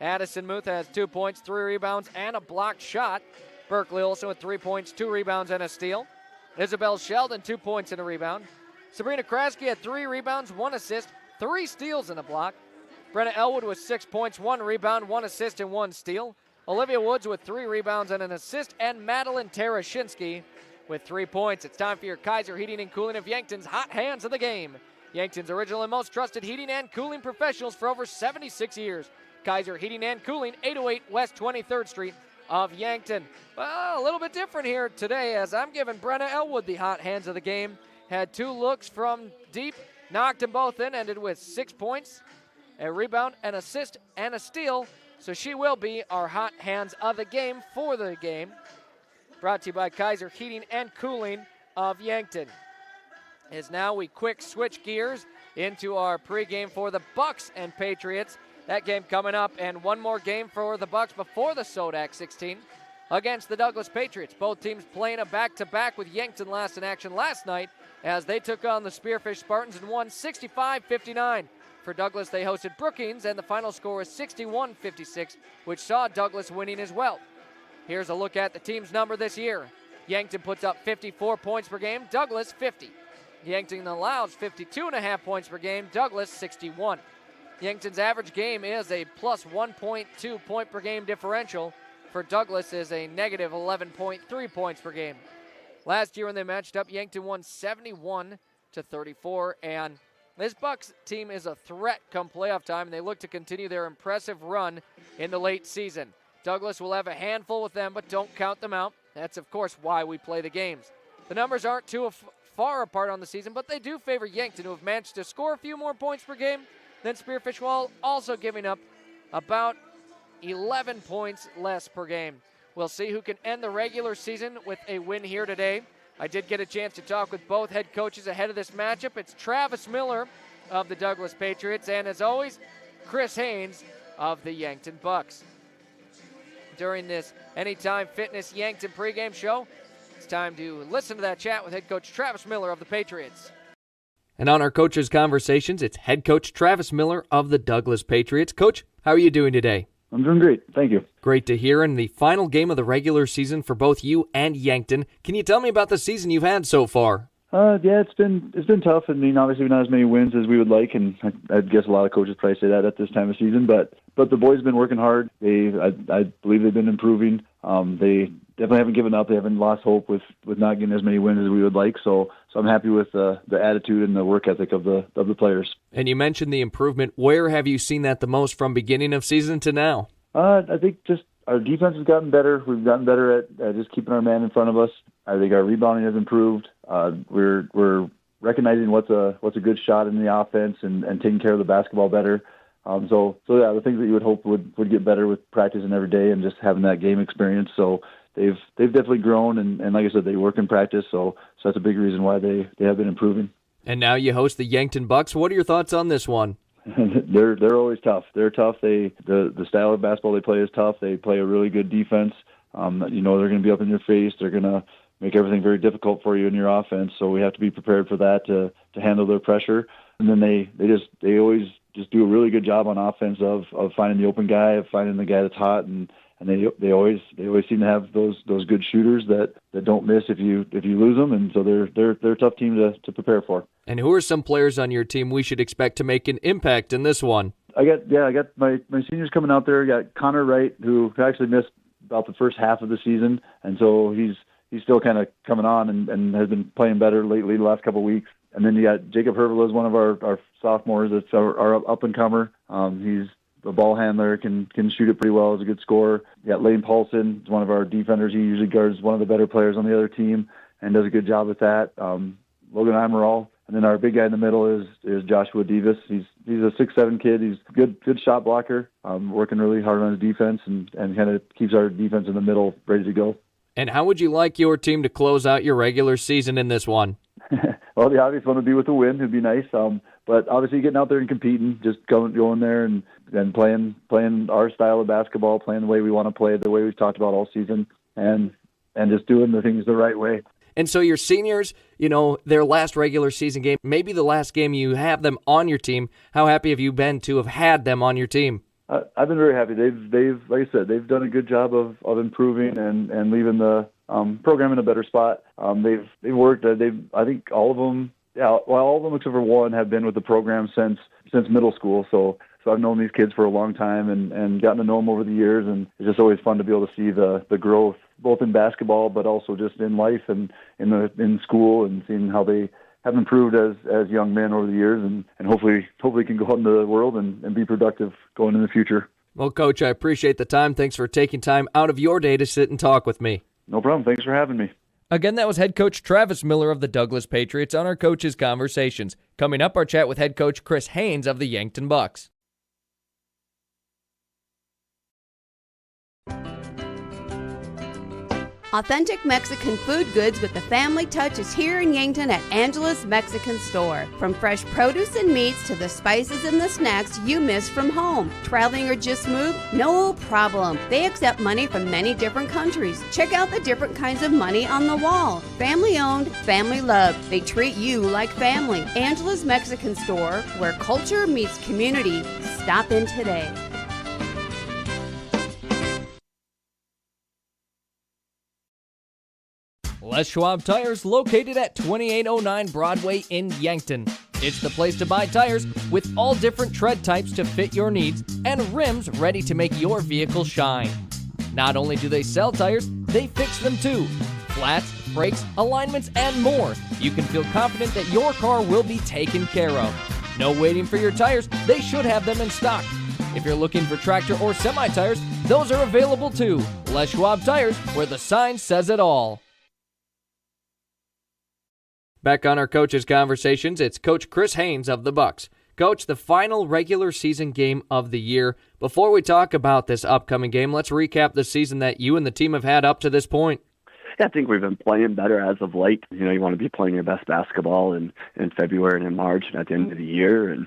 [SPEAKER 2] Addison Muth has 2 points, 3 rebounds, and a blocked shot. Berkeley Olsen with 3 points, 2 rebounds, and a steal. Isabel Sheldon, 2 points and a rebound. Sabrina Kraske had 3 rebounds, 1 assist, 3 steals, and a block. Brenna Elwood with 6 points, 1 rebound, 1 assist, and 1 steal. Olivia Woods with 3 rebounds and an assist, and Madeline Tarashinsky with 3 points. It's time for your Kaiser Heating and Cooling of Yankton's Hot Hands of the Game. Yankton's original and most trusted heating and cooling professionals for over 76 years. Kaiser Heating and Cooling, 808 West 23rd Street of Yankton. Well, a little bit different here today, as I'm giving Brenna Elwood the Hot Hands of the Game. Had 2 looks from deep, knocked them both in, ended with 6 points, a rebound, an assist, and a steal. So she will be our Hot Hands of the Game for the game. Brought to you by Kaiser Heating and Cooling of Yankton. As now we quick switch gears into our pregame for the Bucks and Patriots. That game coming up, and one more game for the Bucks before the Sodak 16 against the Douglas Patriots. Both teams playing a back-to-back with Yankton last in action last night as they took on the Spearfish Spartans and won 65-59. For Douglas, they hosted Brookings, and the final score was 61-56, which saw Douglas winning as well. Here's a look at the team's number this year. Yankton puts up 54 points per game, Douglas 50. Yankton allows 52.5 points per game, Douglas 61. Yankton's average game is a plus 1.2 point per game differential. For Douglas is a negative 11.3 points per game. Last year when they matched up, Yankton won 71-34, and this Bucks team is a threat come playoff time, and they look to continue their impressive run in the late season. Douglas will have a handful with them, but don't count them out. That's, of course, why we play the games. The numbers aren't too far apart on the season, but they do favor Yankton, who have managed to score a few more points per game than Spearfish, while also giving up about 11 points less per game. We'll see who can end the regular season with a win here today. I did get a chance to talk with both head coaches ahead of this matchup. It's Travis Miller of the Douglas Patriots, and as always, Chris Haynes of the Yankton Bucks. During this Anytime Fitness Yankton pregame show, it's time to listen to that chat with head coach Travis Miller of the Patriots.
[SPEAKER 7] And on our coaches' conversations, it's head coach Travis Miller of the Douglas Patriots. Coach, how are you doing today?
[SPEAKER 22] I'm doing great. Thank you.
[SPEAKER 7] Great to hear. In the final game of the regular season for both you and Yankton, can you tell me about the season you've had so far?
[SPEAKER 22] Yeah, it's been tough. I mean, obviously not as many wins as we would like, and I guess a lot of coaches probably say that at this time of season. But the boys have been working hard. I believe they've been improving. They definitely haven't given up. They haven't lost hope with not getting as many wins as we would like. So I'm happy with the attitude and the work ethic of the players.
[SPEAKER 7] And you mentioned the improvement. Where have you seen that the most from beginning of season to now?
[SPEAKER 22] I think just our defense has gotten better. We've gotten better at just keeping our man in front of us. I think our rebounding has improved. We're recognizing what's a good shot in the offense and taking care of the basketball better. So yeah, the things that you would hope would get better with practicing every day and just having that game experience. So they've definitely grown, and like I said, they work in practice, so that's a big reason why they have been improving.
[SPEAKER 7] And now you host the Yankton Bucks. What are your thoughts on this one?
[SPEAKER 22] They're always tough. They're tough. The style of basketball they play is tough. They play a really good defense. They're going to be up in your face. They're going to make everything very difficult for you in your offense. So we have to be prepared for that to handle their pressure. And then they always just do a really good job on offense of finding the open guy, of finding the guy that's hot, and they always seem to have those good shooters that don't miss if you lose them. And so they're a tough team to prepare for.
[SPEAKER 7] And who are some players on your team we should expect to make an impact in this one?
[SPEAKER 22] I got my seniors coming out there. I got Connor Wright, who actually missed about the first half of the season, and so he's still kind of coming on and has been playing better lately the last couple of weeks. And then you got Jacob Hervela is one of our sophomores that's our up-and-comer. He's a ball handler, can shoot it pretty well, is a good scorer. You got Lane Paulson, is one of our defenders. He usually guards one of the better players on the other team and does a good job with that. Logan Amaral. And then our big guy in the middle is Joshua Davis. He's a 6'7" kid. He's a good shot blocker, working really hard on his defense and kind of keeps our defense in the middle ready to go.
[SPEAKER 7] And how would you like your team to close out your regular season in this one?
[SPEAKER 22] Well, the obvious one would be with a win. It'd be nice. But obviously getting out there and competing, just going there and playing our style of basketball, playing the way we want to play, the way we've talked about all season, and just doing the things the right way.
[SPEAKER 7] And so your seniors, their last regular season game, maybe the last game you have them on your team, how happy have you been to have had them on your teem?
[SPEAKER 22] I've been very happy. They've like I said, they've done a good job of improving and leaving the program in a better spot. They've worked. I think all of them, all of them except for one have been with the program since middle school. So I've known these kids for a long time and gotten to know them over the years, and it's just always fun to be able to see the growth, both in basketball but also just in life and in school, and seeing how they have improved as young men over the years, and hopefully can go out into the world and be productive going in the future.
[SPEAKER 7] Well, Coach, I appreciate the time. Thanks for taking time out of your day to sit and talk with me.
[SPEAKER 22] No problem. Thanks for having me.
[SPEAKER 7] Again, that was head coach Travis Miller of the Douglas Patriots on our Coaches Conversations. Coming up, our chat with head coach Chris Haynes of the Yankton Bucks.
[SPEAKER 11] Authentic Mexican food goods with the family touch is here in Yankton at Angela's Mexican Store. From fresh produce and meats to the spices and the snacks you miss from home. Traveling or just moved? No problem. They accept money from many different countries. Check out the different kinds of money on the wall. Family owned, family loved. They treat you like family. Angela's Mexican Store, where culture meets community. Stop in today.
[SPEAKER 7] Les Schwab Tires, located at 2809 Broadway in Yankton. It's the place to buy tires with all different tread types to fit your needs and rims ready to make your vehicle shine. Not only do they sell tires, they fix them too. Flats, brakes, alignments, and more. You can feel confident that your car will be taken care of. No waiting for your tires, they should have them in stock. If you're looking for tractor or semi-tires, those are available too. Les Schwab Tires, where the sign says it all. Back on our Coaches Conversations, it's Coach Chris Haynes of the Bucks. Coach, the final regular season game of the year. Before we talk about this upcoming game, let's recap the season that you and the team have had up to this point.
[SPEAKER 4] Yeah, I think we've been playing better as of late. You want to be playing your best basketball in February and in March and at the end of the year. And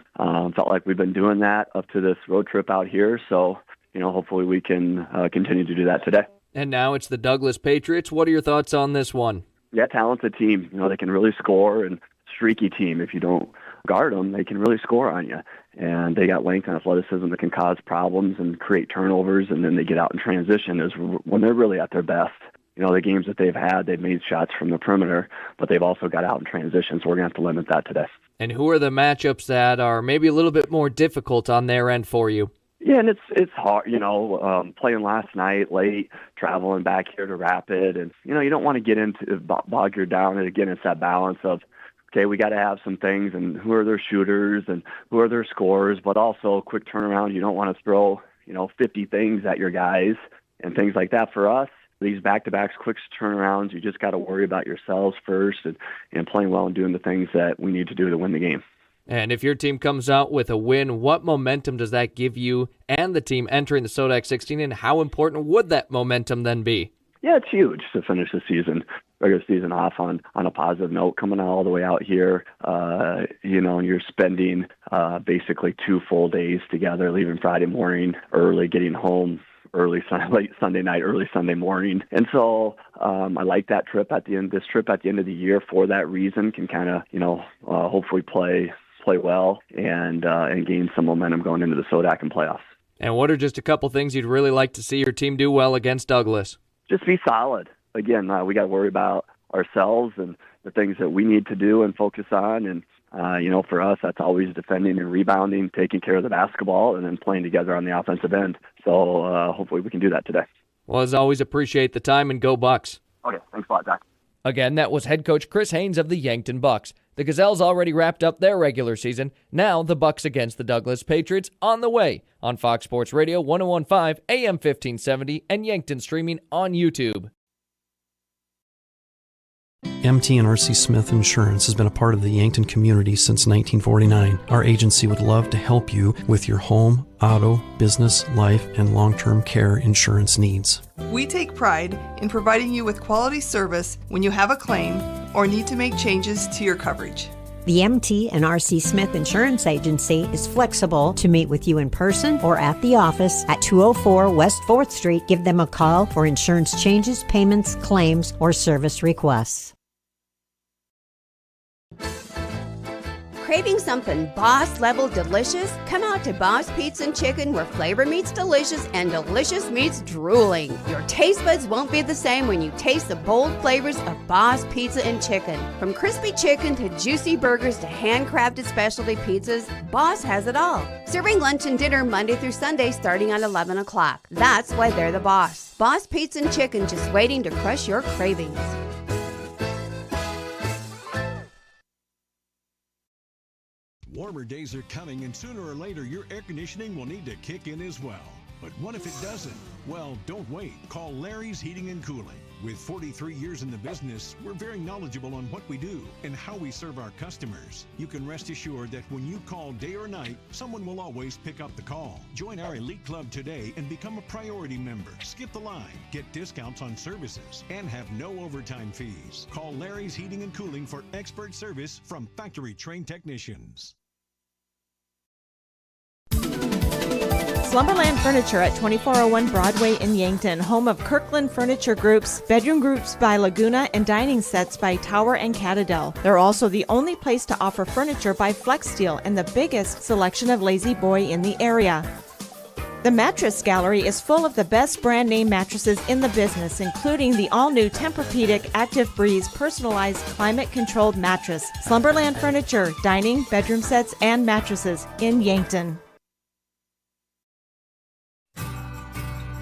[SPEAKER 4] felt like we've been doing that up to this road trip out here. So, hopefully we can continue to do that today.
[SPEAKER 7] And now it's the Douglas Patriots. What are your thoughts on this one?
[SPEAKER 4] Yeah, talented team. They can really score, and streaky team. If you don't guard them, they can really score on you. And they got length and athleticism that can cause problems and create turnovers, and then they get out in transition is when they're really at their best. The games that they've had, they've made shots from the perimeter, but they've also got out in transition, so we're going to have to limit that today.
[SPEAKER 7] And who are the matchups that are maybe a little bit more difficult on their end for you?
[SPEAKER 4] Yeah, and it's hard, playing last night late, traveling back here to Rapid, and, you don't want to get into bog you down. And again, it's that balance of, okay, we got to have some things, and who are their shooters and who are their scorers, but also quick turnaround. You don't want to throw, 50 things at your guys and things like that. For us, these back-to-backs, quick turnarounds, you just got to worry about yourselves first and playing well and doing the things that we need to do to win the game.
[SPEAKER 7] And if your team comes out with a win, what momentum does that give you and the team entering the SODAC 16, and how important would that momentum then be?
[SPEAKER 4] Yeah, it's huge to finish the regular season off on a positive note, coming all the way out here. And you're spending basically 2 full days together, leaving Friday morning early, getting home late Sunday night, early Sunday morning. And so I like that trip at the end of the year for that reason, can kind of, hopefully play well and gain some momentum going into the SODAC and playoffs.
[SPEAKER 2] And what are just a couple things you'd really like to see your team do well against Douglas?
[SPEAKER 4] Just be solid. Again, we got to worry about ourselves and the things that we need to do and focus on. And, for us, that's always defending and rebounding, taking care of the basketball, and then playing together on the offensive end. So hopefully we can do that today.
[SPEAKER 2] Well, as always, appreciate the time, and go Bucks.
[SPEAKER 4] Okay, thanks a lot, Doc.
[SPEAKER 2] Again, that was head coach Chris Haynes of the Yankton Bucks. The Gazelles already wrapped up their regular season. Now the Bucks against the Douglas Patriots on the way on Fox Sports Radio 101.5 AM 1570 and Yankton streaming on YouTube.
[SPEAKER 5] MT and RC Smith Insurance has been a part of the Yankton community since 1949. Our agency would love to help you with your home, auto, business, life, and long-term care insurance needs.
[SPEAKER 19] We take pride in providing you with quality service when you have a claim or need to make changes to your coverage.
[SPEAKER 14] The MT and RC Smith Insurance Agency is flexible to meet with you in person or at the office at 204 West 4th Street. Give them a call for insurance changes, payments, claims, or service requests.
[SPEAKER 11] Craving something boss-level delicious? Come out to Boss Pizza and Chicken, where flavor meets delicious and delicious meets drooling. Your taste buds won't be the same when you taste the bold flavors of Boss Pizza and Chicken. From crispy chicken to juicy burgers to handcrafted specialty pizzas, Boss has it all. Serving lunch and dinner Monday through Sunday starting at 11 o'clock. That's why they're the boss. Boss Pizza and Chicken, just waiting to crush your cravings.
[SPEAKER 23] Warmer days are coming, and sooner or later your air conditioning will need to kick in as well. But what if it doesn't? Well, don't wait. Call Larry's Heating and Cooling. With 43 years in the business, we're very knowledgeable on what we do and how we serve our customers. You can rest assured that when you call day or night, someone will always pick up the call. Join our elite club today and become a priority member. Skip the line, get discounts on services, and have no overtime fees. Call Larry's Heating and Cooling for expert service from factory-trained technicians.
[SPEAKER 24] Slumberland Furniture at 2401 Broadway in Yankton, home of Kirkland Furniture Groups, bedroom groups by Laguna, and dining sets by Tower and Catadel. They're also the only place to offer furniture by Flex Steel and the biggest selection of Lazy Boy in the area. The Mattress Gallery is full of the best brand name mattresses in the business, including the all-new Tempur-Pedic Active Breeze personalized climate-controlled mattress. Slumberland Furniture, dining, bedroom sets, and mattresses in Yankton.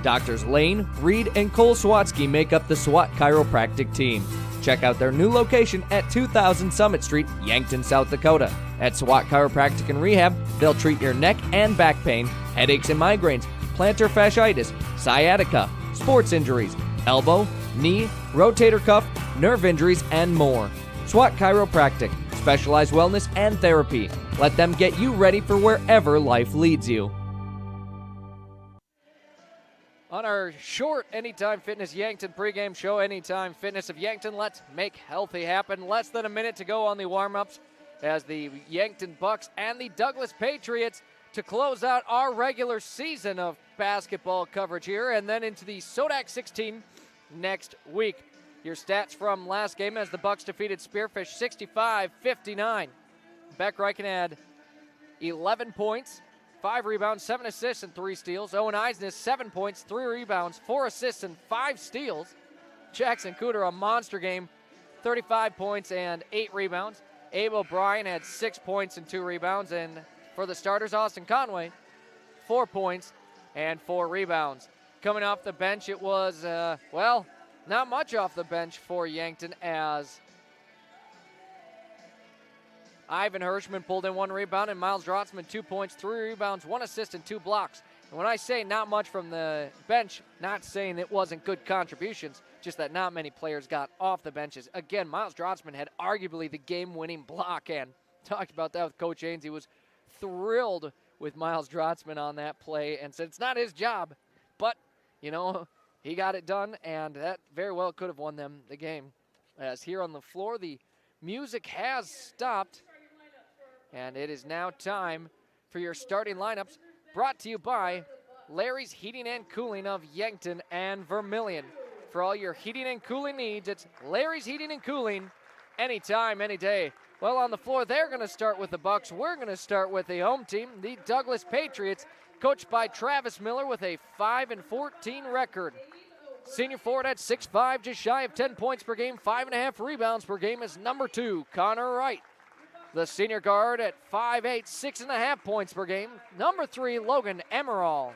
[SPEAKER 2] Doctors Lane, Reed, and Cole Swatsky make up the SWAT Chiropractic team. Check out their new location at 2000 Summit Street, Yankton, South Dakota. At SWAT Chiropractic and Rehab, they'll treat your neck and back pain, headaches and migraines, plantar fasciitis, sciatica, sports injuries, elbow, knee, rotator cuff, nerve injuries, and more. SWAT Chiropractic, specialized wellness and therapy. Let them get you ready for wherever life leads you. On our short Anytime Fitness Yankton pregame show, Anytime Fitness of Yankton, let's make healthy happen. Less than a minute to go on the warm-ups as the Yankton Bucks and the Douglas Patriots to close out our regular season of basketball coverage here and then into the SODAC 16 next week. Your stats from last game as the Bucks defeated Spearfish 65-59. Beck Reichen had 11 points. 5 rebounds, 7 assists, and 3 steals. Owen Eisnes, 7 points, 3 rebounds, 4 assists, and 5 steals. Jackson Cooter, a monster game, 35 points and 8 rebounds. Abe O'Brien had 6 points and 2 rebounds. And for the starters, Austin Conway, 4 points and 4 rebounds. Coming off the bench, it was, not much off the bench for Yankton as Ivan Hirschman pulled in 1 rebound, and Miles Drotzman 2 points, 3 rebounds, 1 assist, and 2 blocks. And when I say not much from the bench, not saying it wasn't good contributions, just that not many players got off the benches. Again, Miles Drotzman had arguably the game-winning block, and talked about that with Coach Haynes. He was thrilled with Miles Drotzman on that play and said it's not his job, but, he got it done, and that very well could have won them the game. As here on the floor, the music has stopped, and it is now time for your starting lineups, brought to you by Larry's Heating and Cooling of Yankton and Vermilion. For all your heating and cooling needs, it's Larry's Heating and Cooling, anytime, any day. Well, on the floor, they're going to start with the Bucks. We're going to start with the home team, the Douglas Patriots, coached by Travis Miller with a 5-14 record. Senior forward at 6'5", just shy of 10 points per game, 5.5 rebounds per game is number 2, Connor Wright. The senior guard at 5'8", 6.5 points per game, number 3, Logan Emerald.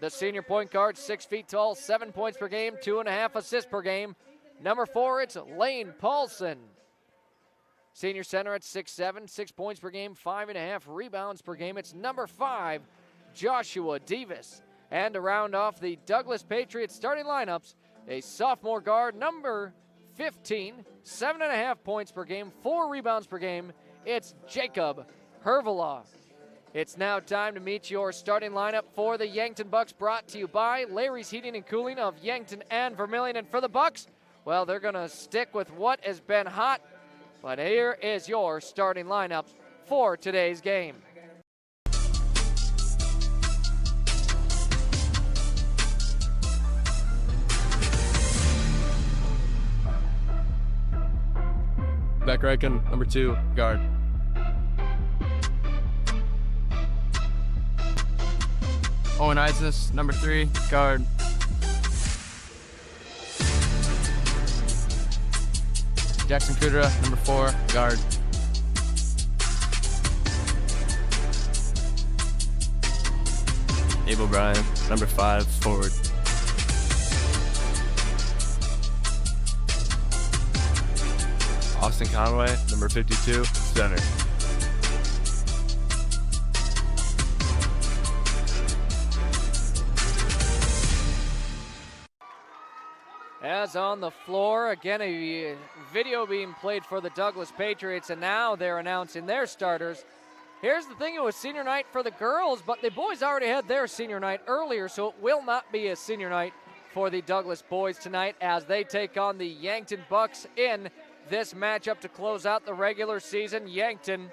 [SPEAKER 2] The senior point guard, 6 feet tall, 7 points per game, 2.5 assists per game. Number 4, it's Lane Paulson. Senior center at 6'7", 6 points per game, 5.5 rebounds per game. It's number 5, Joshua Davis. And to round off the Douglas Patriots starting lineups, a sophomore guard, number 15, 7.5 points per game, 4 rebounds per game. It's Jacob Hervela. It's now time to meet your starting lineup for the Yankton Bucks, brought to you by Larry's Heating and Cooling of Yankton and Vermilion. And for the Bucks, well, they're going to stick with what has been hot, but here is your starting lineup for today's game.
[SPEAKER 3] Beck Reichen, number 2, guard. Owen Isnes, number 3, guard. Jackson Kudra, number 4, guard. Abel Bryan, number 5, forward. Austin Conway, number 52, center.
[SPEAKER 2] As on the floor, again, a video being played for the Douglas Patriots, and now they're announcing their starters. Here's the thing, it was senior night for the girls, but the boys already had their senior night earlier, so it will not be a senior night for the Douglas boys tonight as they take on the Yankton Bucks in this matchup to close out the regular season. Yankton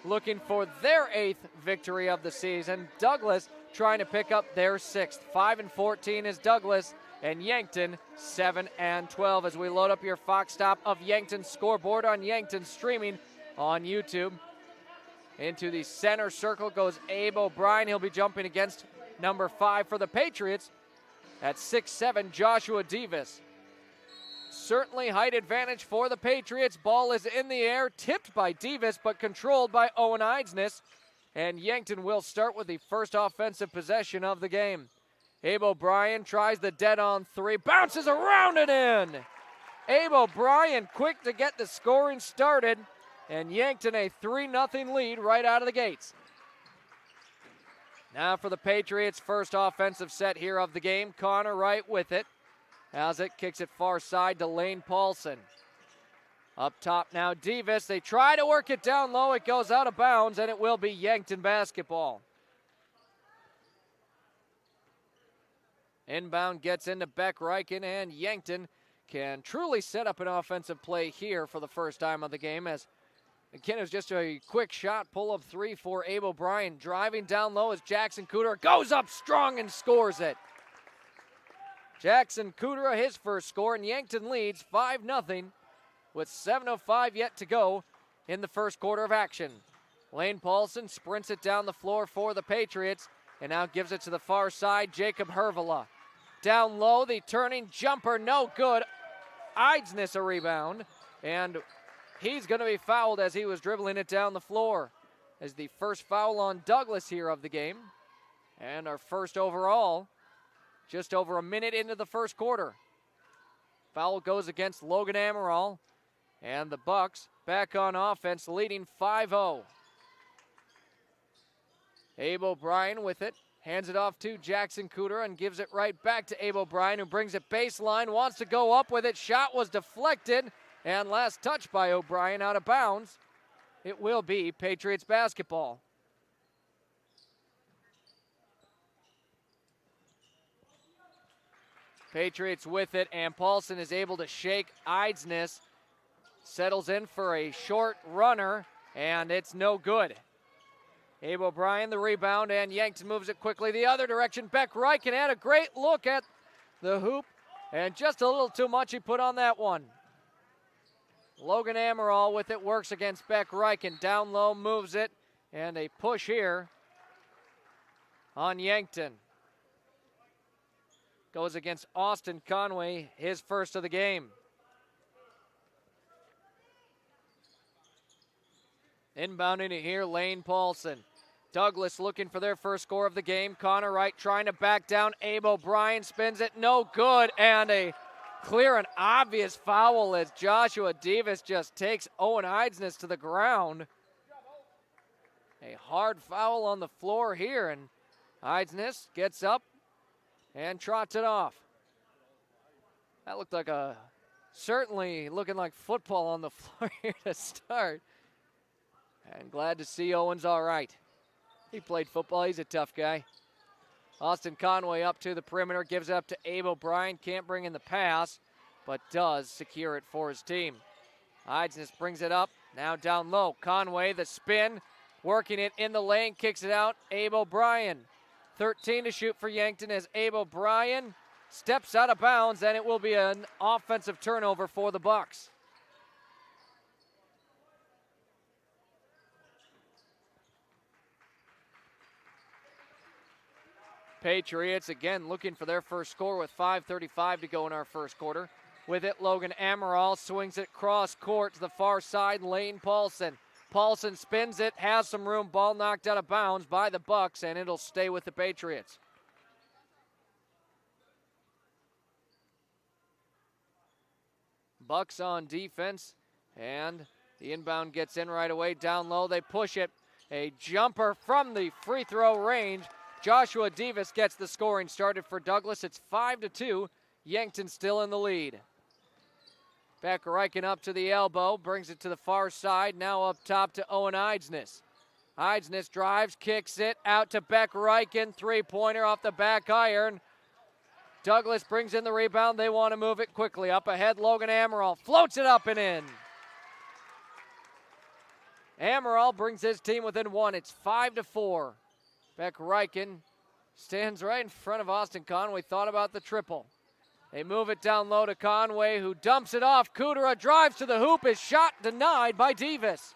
[SPEAKER 2] looking for their 8th victory of the season. Douglas trying to pick up their 6th. 5-14 is Douglas, and Yankton 7-12 as we load up your Fox Stop of Yankton scoreboard on Yankton streaming on YouTube. Into the center circle goes Abe O'Brien. He'll be jumping against number 5 for the Patriots at 6'7", Joshua Davis. Certainly height advantage for the Patriots. Ball is in the air, tipped by Davis, but controlled by Owen Isnes. And Yankton will start with the first offensive possession of the game. Abe O'Brien tries the dead-on 3, bounces around and in. Abe O'Brien quick to get the scoring started, and Yankton a 3-0 lead right out of the gates. Now for the Patriots' first offensive set here of the game. Connor Wright with it. As it kicks it far side to Lane Paulson. Up top now, Davis. They try to work it down low. It goes out of bounds, and it will be Yankton basketball. Inbound gets into Beck Reichen, and Yankton can truly set up an offensive play here for the first time of the game. As again, it was just a quick shot, pull-up 3 for Abe O'Brien. Driving down low as Jackson Kudra goes up strong and scores it. Jackson Kudra, his first score, and Yankton leads 5-0 with 7:05 yet to go in the first quarter of action. Lane Paulson sprints it down the floor for the Patriots and now gives it to the far side, Jacob Hervela. Down low, the turning jumper, no good. Isnes a rebound, and he's going to be fouled as he was dribbling it down the floor. As the first foul on Douglas here of the game, and our first overall. Just over a minute into the first quarter. Foul goes against Logan Amaral. And the Bucks back on offense, leading 5-0. Abe O'Brien with it. Hands it off to Jackson Kudra and gives it right back to Abe O'Brien, who brings it baseline, wants to go up with it. Shot was deflected. And last touch by O'Brien out of bounds. It will be Patriots basketball. Patriots with it, and Paulson is able to shake Eidsness. Settles in for a short runner, and it's no good. Abe O'Brien the rebound, and Yankton moves it quickly the other direction. Beck Reichen had a great look at the hoop, and just a little too much he put on that one. Logan Amaral with it, works against Beck Reichen. Down low, moves it, and a push here on Yankton. Goes against Austin Conway, his first of the game. Inbounding it here, Lane Paulson. Douglas looking for their first score of the game. Connor Wright trying to back down. Abe O'Brien spins it, no good, and a clear and obvious foul as Joshua Davis just takes Owen Eidsness to the ground. A hard foul on the floor here, and Eidsness gets up and trots it off. That looked like certainly looking like football on the floor here to start. And glad to see Owen's all right. He played football. He's a tough guy. Austin Conway up to the perimeter, gives it up to Abe O'Brien. Can't bring in the pass, but does secure it for his team. Eidsness brings it up, now down low. Conway, the spin, working it in the lane, kicks it out. Abe O'Brien, 13 to shoot for Yankton as Abe O'Brien steps out of bounds, and it will be an offensive turnover for the Bucks. Patriots again looking for their first score with 5:35 to go in our first quarter. With it, Logan Amaral swings it cross court to the far side, Lane Paulson. Paulson spins it, has some room, ball knocked out of bounds by the Bucks, and it'll stay with the Patriots. Bucks on defense, and the inbound gets in right away. Down low, they push it. A jumper from the free throw range. Joshua Davis gets the scoring started for Douglas. It's 5-2. Yankton still in the lead. Beck Reichen up to the elbow, brings it to the far side. Now up top to Owen Eidsness. Eidsness drives, kicks it out to Beck Reichen. Three-pointer off the back iron. Douglas brings in the rebound. They want to move it quickly. Up ahead, Logan Amaral floats it up and in. Amaral brings his team within one. It's 5-4. Beck Reichen stands right in front of Austin Conway. Thought about the triple. They move it down low to Conway, who dumps it off. Kudera drives to the hoop. His shot denied by Davis.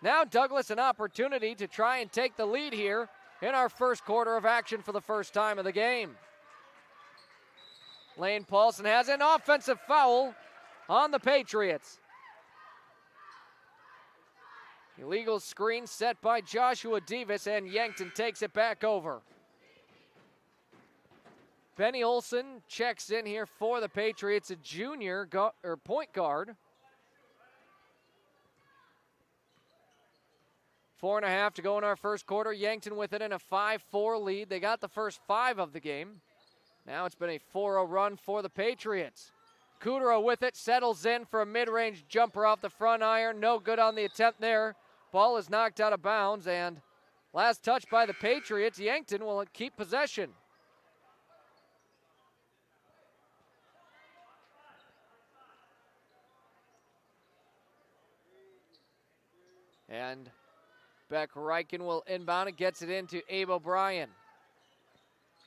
[SPEAKER 2] Now Douglas an opportunity to try and take the lead here in our first quarter of action for the first time of the game. Lane Paulson has an offensive foul on the Patriots. Illegal screen set by Joshua Davis, and Yankton takes it back over. Benny Olson checks in here for the Patriots, a junior point guard. 4.5 to go in our first quarter. Yankton with it in a 5-4 lead. They got the first 5 of the game. Now it's been a 4-0 run for the Patriots. Kudera with it, settles in for a mid-range jumper off the front iron. No good on the attempt there. Ball is knocked out of bounds, and last touch by the Patriots. Yankton will keep possession. And Beck Reichen will inbound and gets it into Abe O'Brien.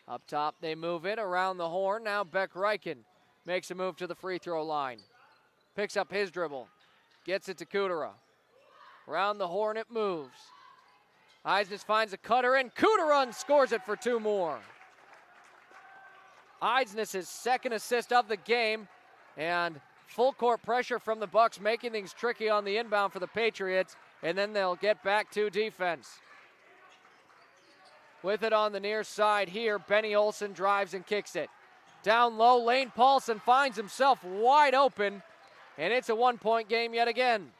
[SPEAKER 2] Up top, they move it around the horn. Now Beck Reichen makes a move to the free throw line. Picks up his dribble. Gets it to Kudera. Around the horn it moves. Eidsness finds a cutter, and Kudera scores it for 2 more. Eidsness' second assist of the game, and full court pressure from the Bucks, making things tricky on the inbound for the Patriots, and then they'll get back to defense. With it on the near side here, Benny Olson drives and kicks it. Down low, Lane Paulson finds himself wide open, and it's a 1-point game yet again.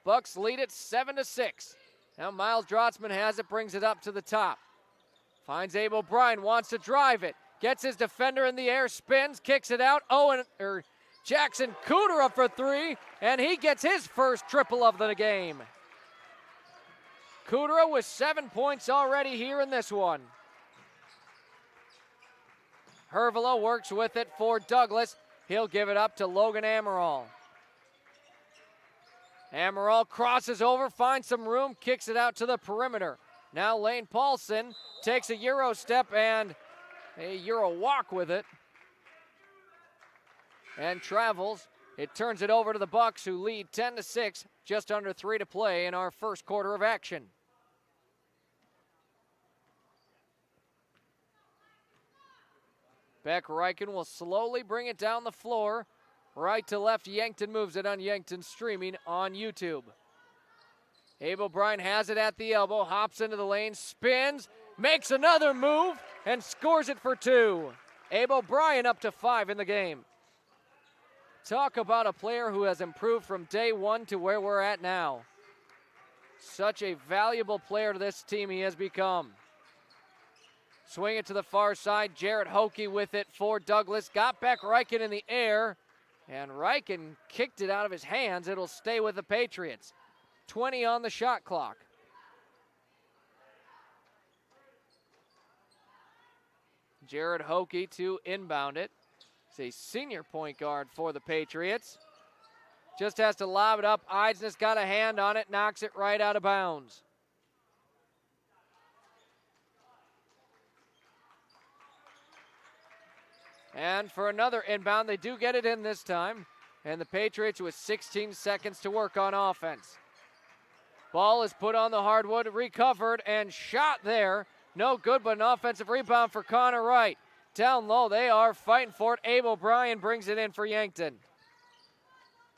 [SPEAKER 2] Bucks lead it 7-6. Now Miles Drotzman has it, brings it up to the top. Finds Abe O'Brien, wants to drive it. Gets his defender in the air, spins, kicks it out. Jackson Kudera for 3, and he gets his first triple of the game. Kudera with 7 points already here in this one. Hervela works with it for Douglas. He'll give it up to Logan Amaral. Amaral crosses over, finds some room, kicks it out to the perimeter. Now Lane Paulson takes a Euro step and a Euro walk with it. And travels. It turns it over to the Bucks, who lead 10-6, just under 3 to play in our first quarter of action. Beck Reichen will slowly bring it down the floor. Right to left, Yankton moves it on Yankton streaming on YouTube. Abe O'Brien has it at the elbow, hops into the lane, spins, makes another move, and scores it for 2. Abe O'Brien up to 5 in the game. Talk about a player who has improved from day one to where we're at now. Such a valuable player to this team he has become. Swing it to the far side. Jarrett Hoke with it for Douglas. Got back Reichen in the air, and Reichen kicked it out of his hands. It'll stay with the Patriots. 20 on the shot clock. Jarrett Hoke to inbound it. He's a senior point guard for the Patriots. Just has to lob it up. Eidsness got a hand on it, knocks it right out of bounds. And for another inbound, they do get it in this time. And the Patriots with 16 seconds to work on offense. Ball is put on the hardwood, recovered, and shot there. No good, but an offensive rebound for Connor Wright. Down low, they are fighting for it. Abe O'Brien brings it in for Yankton.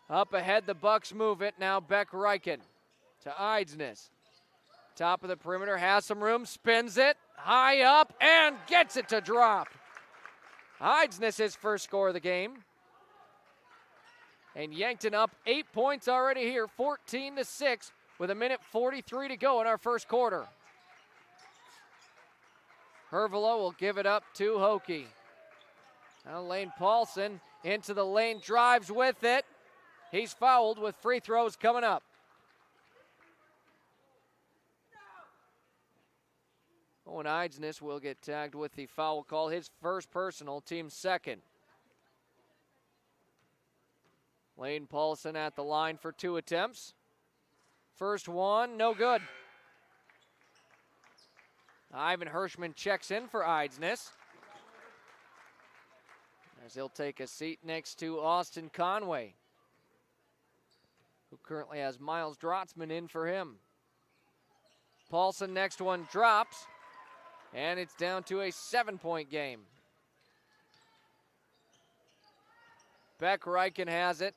[SPEAKER 2] Up ahead, the Bucks move it. Now Beck Reichen to Eidsness. Top of the perimeter, has some room, spins it, high up, and gets it to drop. Eidsness his first score of the game. And Yankton up 8 points already here, 14-6, with 1:43 to go in our first quarter. Hervela will give it up to Hoke. Now Lane Paulson into the lane, drives with it. He's fouled with free throws coming up. Owen Eidsness will get tagged with the foul call, his first personal, team second. Lane Paulson at the line for 2 attempts. First one, no good. Ivan Hirschman checks in for Eidsness, as he'll take a seat next to Austin Conway, who currently has Miles Drotzman in for him. Paulson, next one drops, and it's down to a 7-point game. Beck Reichen has it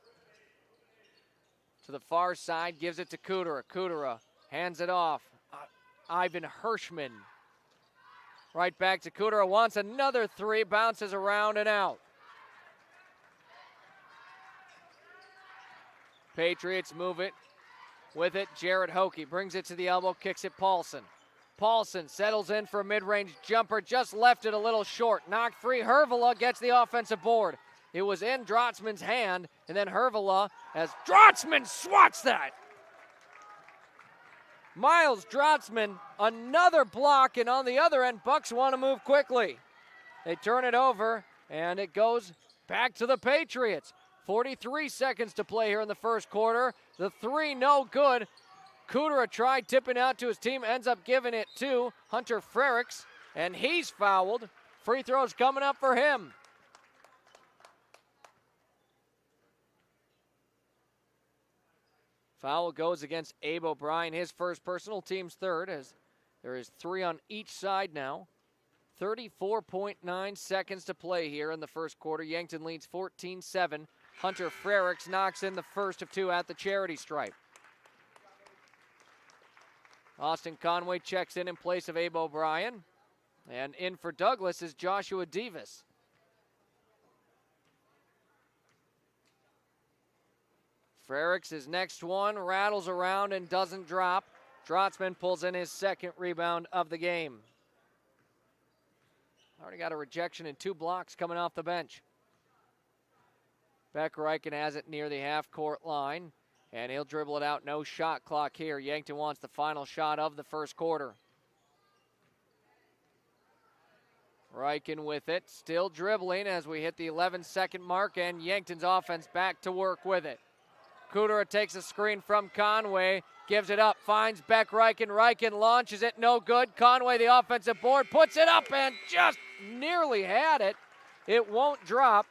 [SPEAKER 2] to the far side, gives it to Kudera. Kudera hands it off. Ivan Hirschman. Right back to Kudera, wants another 3, bounces around and out. Patriots move it. With it, Jarrett Hoke brings it to the elbow, kicks it Paulson. Paulson settles in for a mid-range jumper, just left it a little short. Knocked free, Hervela gets the offensive board. It was in Drotzman's hand, and then Hervela, as Drotzman swats that. Miles Drotzman, another block, and on the other end, Bucks want to move quickly. They turn it over, and it goes back to the Patriots. 43 seconds to play here in the first quarter. The 3, no good. Kudera tried tipping out to his team, ends up giving it to Hunter Frericks, and he's fouled. Free throws coming up for him. Foul goes against Abe O'Brien, his first personal, team's third, as there is 3 on each side now. 34.9 seconds to play here in the first quarter. Yankton leads 14-7. Hunter Frericks knocks in the first of 2 at the charity stripe. Austin Conway checks in place of Abe O'Brien. And in for Douglas is Joshua Davis. Frericks, his next one, rattles around and doesn't drop. Drotzman pulls in his second rebound of the game. Already got a rejection and 2 blocks coming off the bench. Beck Reichen has it near the half-court line, and he'll dribble it out. No shot clock here. Yankton wants the final shot of the first quarter. Reichen with it, still dribbling as we hit the 11-second mark, and Yankton's offense back to work with it. Kudera takes a screen from Conway, gives it up, finds Beck Reichen. Reichen launches it, no good. Conway, the offensive board, puts it up and just nearly had it. It won't drop,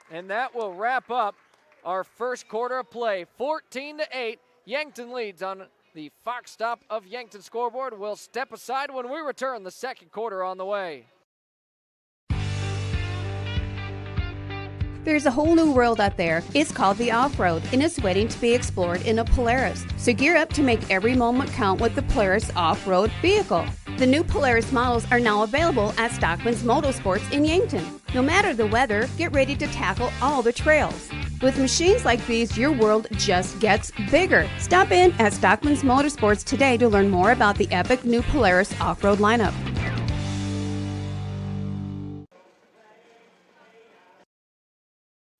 [SPEAKER 2] and that will wrap up our first quarter of play. 14-8, Yankton leads on the Fox Stop of Yankton scoreboard. We'll step aside when we return. The second quarter on the way.
[SPEAKER 11] There's a whole new world out there. It's called the off-road, and it's waiting to be explored in a Polaris. So gear up to make every moment count with the Polaris off-road vehicle. The new Polaris models are now available at Stockman's Motorsports in Yankton. No matter the weather, get ready to tackle all the trails. With machines like these, your world just gets bigger. Stop in at Stockman's Motorsports today to learn more about the epic new Polaris off-road lineup.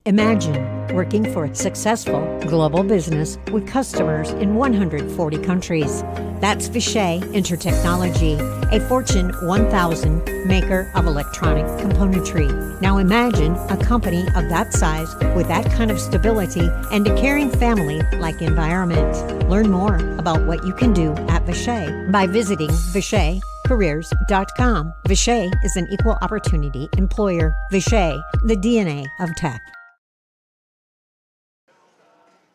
[SPEAKER 14] Imagine working for a successful global business with customers in 140 countries. That's Vishay Intertechnology, a Fortune 1000 maker of electronic componentry. Now imagine a company of that size with that kind of stability and a caring family-like environment. Learn more about what you can do at Vishay by visiting VishayCareers.com. Vishay is an equal opportunity employer. Vishay, the DNA of tech.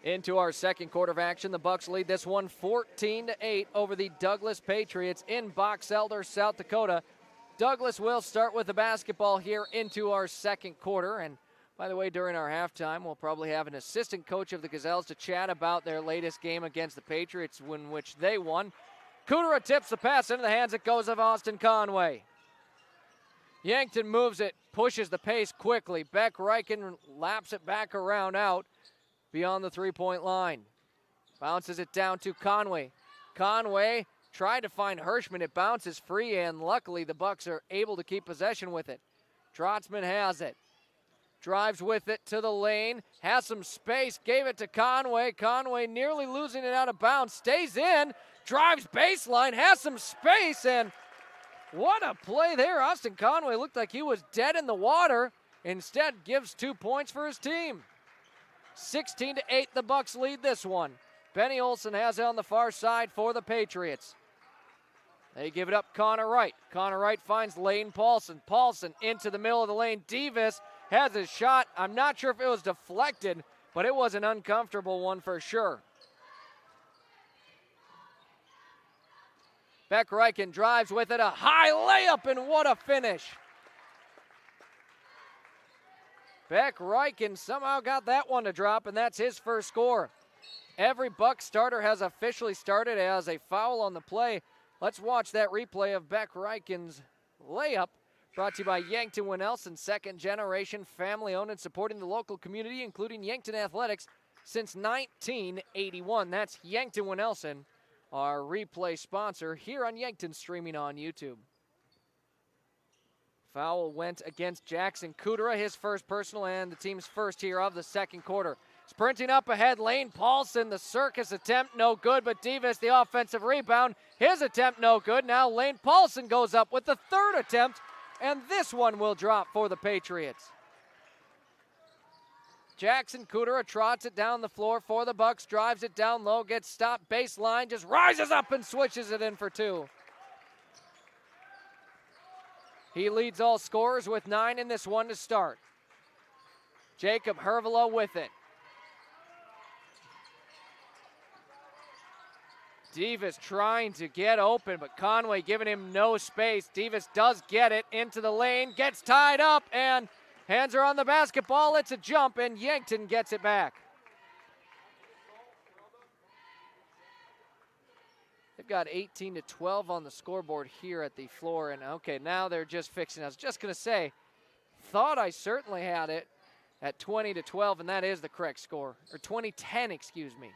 [SPEAKER 2] Into our second quarter of action, the Bucks lead this one 14-8 over the Douglas Patriots in Box Elder, South Dakota. Douglas will start with the basketball here into our second quarter. And by the way, during our halftime, we'll probably have an assistant coach of the Gazelles to chat about their latest game against the Patriots, in which they won. Kudera tips the pass into the hands. It goes of Austin Conway. Yankton moves it, pushes the pace quickly. Beck Reichen laps it back around out beyond the three-point line. Bounces it down to Conway. Conway tried to find Hirschman. It bounces free, and luckily the Bucks are able to keep possession with it. Trotzman has it. Drives with it to the lane. Has some space. Gave it to Conway. Conway nearly losing it out of bounds. Stays in. Drives baseline. Has some space, and what a play there. Austin Conway looked like he was dead in the water. Instead, gives 2 points for his team. 16-8, the Bucks lead this one. Benny Olsen has it on the far side for the Patriots. They give it up Connor Wright. Connor Wright finds Lane Paulson. Paulson into the middle of the lane. Davis has his shot. I'm not sure if it was deflected, but it was an uncomfortable one for sure. Beck Reichen drives with it. A high layup, and what a finish. Beck Reichen somehow got that one to drop, and that's his first score. Every Buck starter has officially started as a foul on the play. Let's watch that replay of Beck Reichen's layup, brought to you by Yankton Winnelson, second generation, family owned and supporting the local community, including Yankton athletics since 1981. That's Yankton Winnelson, our replay sponsor here on Yankton, streaming on YouTube. Foul went against Jackson Kudera, his first personal and the team's first here of the second quarter. Sprinting up ahead, Lane Paulson, the circus attempt, no good, but Davis, the offensive rebound, his attempt no good. Now Lane Paulson goes up with the third attempt, and this one will drop for the Patriots. Jackson Kudera trots it down the floor for the Bucks, drives it down low, gets stopped baseline, just rises up and switches it in for two. He leads all scorers with 9 in this one to start. Jacob Hervela with it. Davis trying to get open, but Conway giving him no space. Davis does get it into the lane, gets tied up, and hands are on the basketball. It's a jump, and Yankton gets it back. They've got 18-12 on the scoreboard here at the floor, and okay, now they're just fixing. I was just going to say, thought I certainly had it at 20-12, and that is the correct score, or 20-10, excuse me.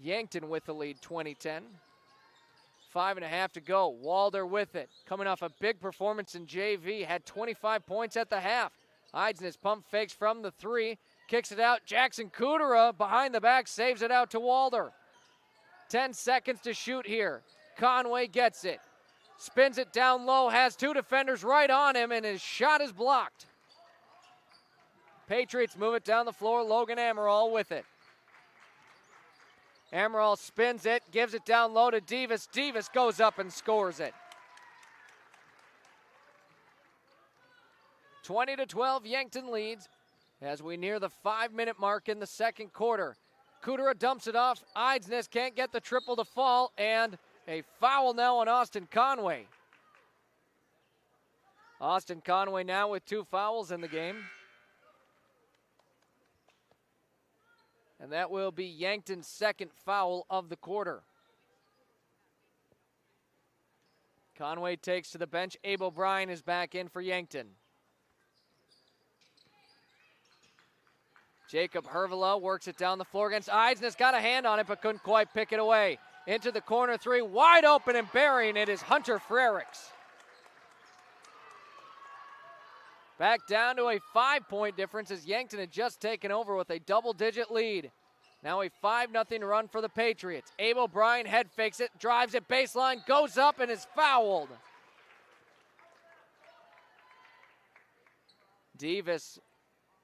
[SPEAKER 2] Yankton with the lead, 20-10. 5.5 to go. Walder with it. Coming off a big performance in JV. Had 25 points at the half. Hides in his pump fakes from the three. Kicks it out. Jackson Kudera behind the back. Saves it out to Walder. 10 seconds to shoot here. Conway gets it. spins it down low, has two defenders right on him, and his shot is blocked. Patriots move it down the floor. Logan Amaral with it. Amaral spins it, gives it down low to Davis. Davis goes up and scores it. 20-12, Yankton leads as we near the 5-minute mark in the second quarter. Kudera dumps it off. Eidsness can't get the triple to fall, and a foul now on Austin Conway. Austin Conway now with 2 fouls in the game. And that will be Yankton's second foul of the quarter. Conway takes to the bench. Abe O'Brien is back in for Yankton. Jacob Hervela works it down the floor against Eidsness. Got a hand on it, but couldn't quite pick it away. Into the corner 3, wide open and burying it is Hunter Frericks. Back down to a 5-point difference as Yankton had just taken over with a double-digit lead. Now a 5-0 run for the Patriots. Abe O'Brien head fakes it, drives it baseline, goes up and is fouled. Davis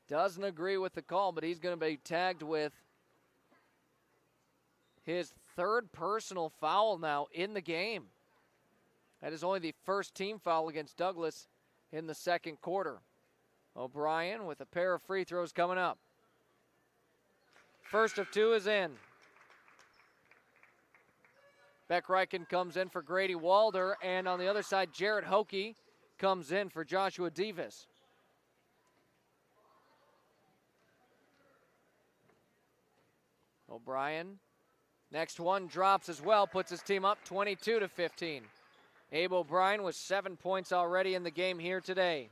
[SPEAKER 2] doesn't agree with the call, but he's going to be tagged with his 3rd personal foul now in the game. That is only the first team foul against Douglas in the second quarter. O'Brien with a pair of free throws coming up. First of 2 is in. Beck Reichen comes in for Grady Walder, and on the other side, Jarrett Hokie comes in for Joshua Davis. O'Brien, next one drops as well, puts his team up 22-15. Abe O'Brien with 7 points already in the game here today.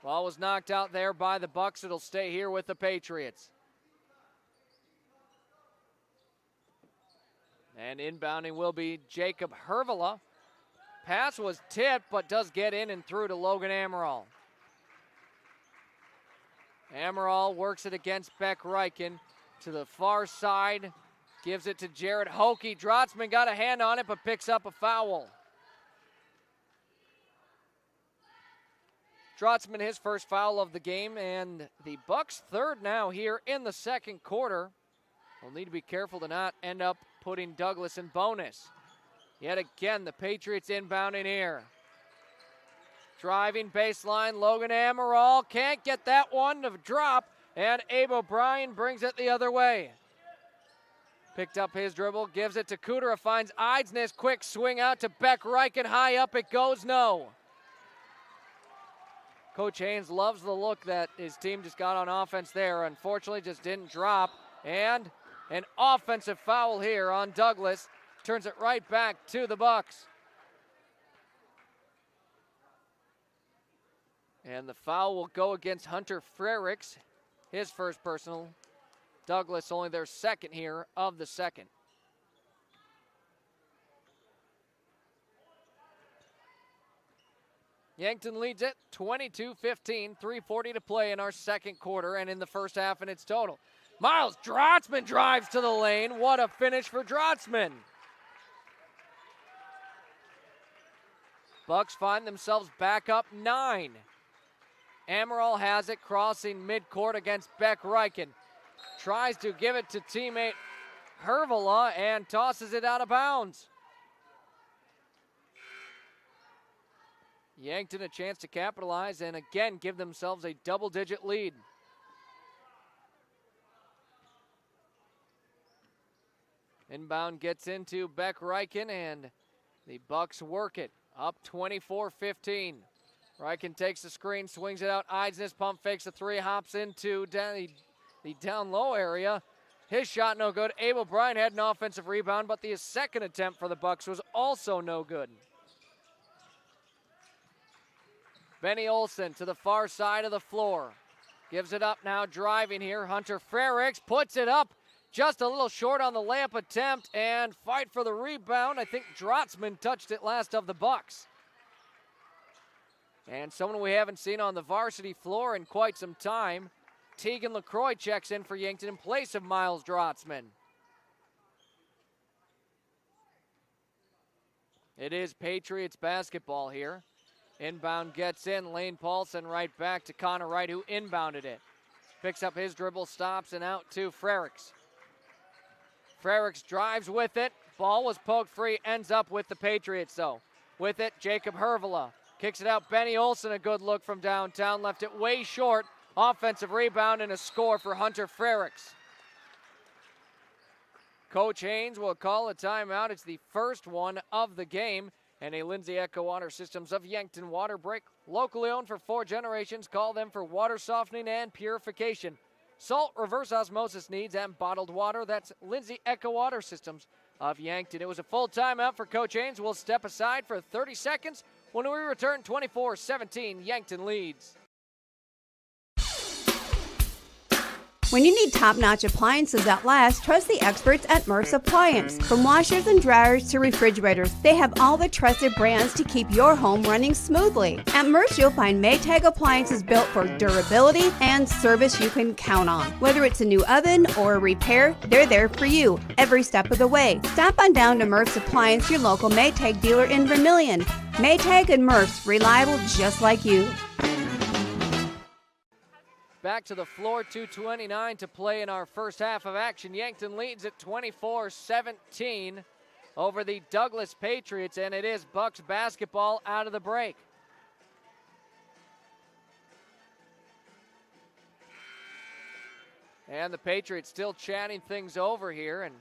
[SPEAKER 2] Ball was knocked out there by the Bucks. It'll stay here with the Patriots. And inbounding will be Jacob Hervela. Pass was tipped, but does get in and through to Logan Amaral. Amaral works it against Beck Reichen to the far side. Gives it to Jarrett Hokie. Drotzman got a hand on it, but picks up a foul. Drotzman, his first foul of the game, and the Bucks' 3rd now here in the second quarter. We'll need to be careful to not end up putting Douglas in bonus. Yet again, the Patriots inbounding here. Driving baseline, Logan Amaral can't get that one to drop, and Abe O'Brien brings it the other way. Picked up his dribble, gives it to Kudera, finds Eidsness, quick swing out to Beck Reichen, high up it goes, no. Coach Haynes loves the look that his team just got on offense there. Unfortunately, just didn't drop. And an offensive foul here on Douglas. Turns it right back to the Bucks. And the foul will go against Hunter Frericks, his first personal. Douglas only their 2nd here of the second. Yankton leads it 22-15, 3:40 to play in our second quarter and in the first half in its total. Miles Drotzman drives to the lane. What a finish for Drotzman. Bucks find themselves back up 9. Amaral has it, crossing midcourt against Beck Reichen. Tries to give it to teammate Hervela and tosses it out of bounds. Yankton a chance to capitalize and again give themselves a double-digit lead. Inbound gets into Beck Reichen and the Bucks work it up 24-15. Reichen takes the screen, swings it out. Eidsness pump fakes a 3, hops into the down low area. His shot no good. Abe O'Brien had an offensive rebound, but the second attempt for the Bucks was also no good. Benny Olsen to the far side of the floor. Gives it up now, driving here. Hunter Frericks puts it up just a little short on the layup attempt and fight for the rebound. I think Drotzman touched it last of the Bucks. And someone we haven't seen on the varsity floor in quite some time. Tegan LaCroix checks in for Yankton in place of Miles Drotzman. It is Patriots basketball here. Inbound gets in. Lane Paulson right back to Connor Wright, who inbounded it. Picks up his dribble, stops, and out to Frericks. Frericks drives with it. Ball was poked free, ends up with the Patriots, though. With it, Jacob Hervela. Kicks it out. Benny Olson, a good look from downtown. Left it way short. Offensive rebound and a score for Hunter Frericks. Coach Haynes will call a timeout. It's the first one of the game. And a Lindsay Echo Water Systems of Yankton water break. Locally owned for 4 generations. Call them for water softening and purification. Salt, reverse osmosis needs, and bottled water. That's Lindsay Echo Water Systems of Yankton. It was a full timeout for Coach Haynes. We'll step aside for 30 seconds. When we return, 24-17, Yankton leads.
[SPEAKER 11] When you need top-notch appliances that last, trust the experts at Murph's Appliance. From washers and dryers to refrigerators, they have all the trusted brands to keep your home running smoothly. At Murph's, you'll find Maytag appliances built for durability and service you can count on. Whether it's a new oven or a repair, they're there for you every step of the way. Stop on down to Murph's Appliance, your local Maytag dealer in Vermilion. Maytag and Murph's, reliable just like you.
[SPEAKER 2] Back to the floor, 2:29 to play in our first half of action. Yankton leads at 24-17 over the Douglas Patriots, and it is Bucks basketball out of the break. And the Patriots still chatting things over here, and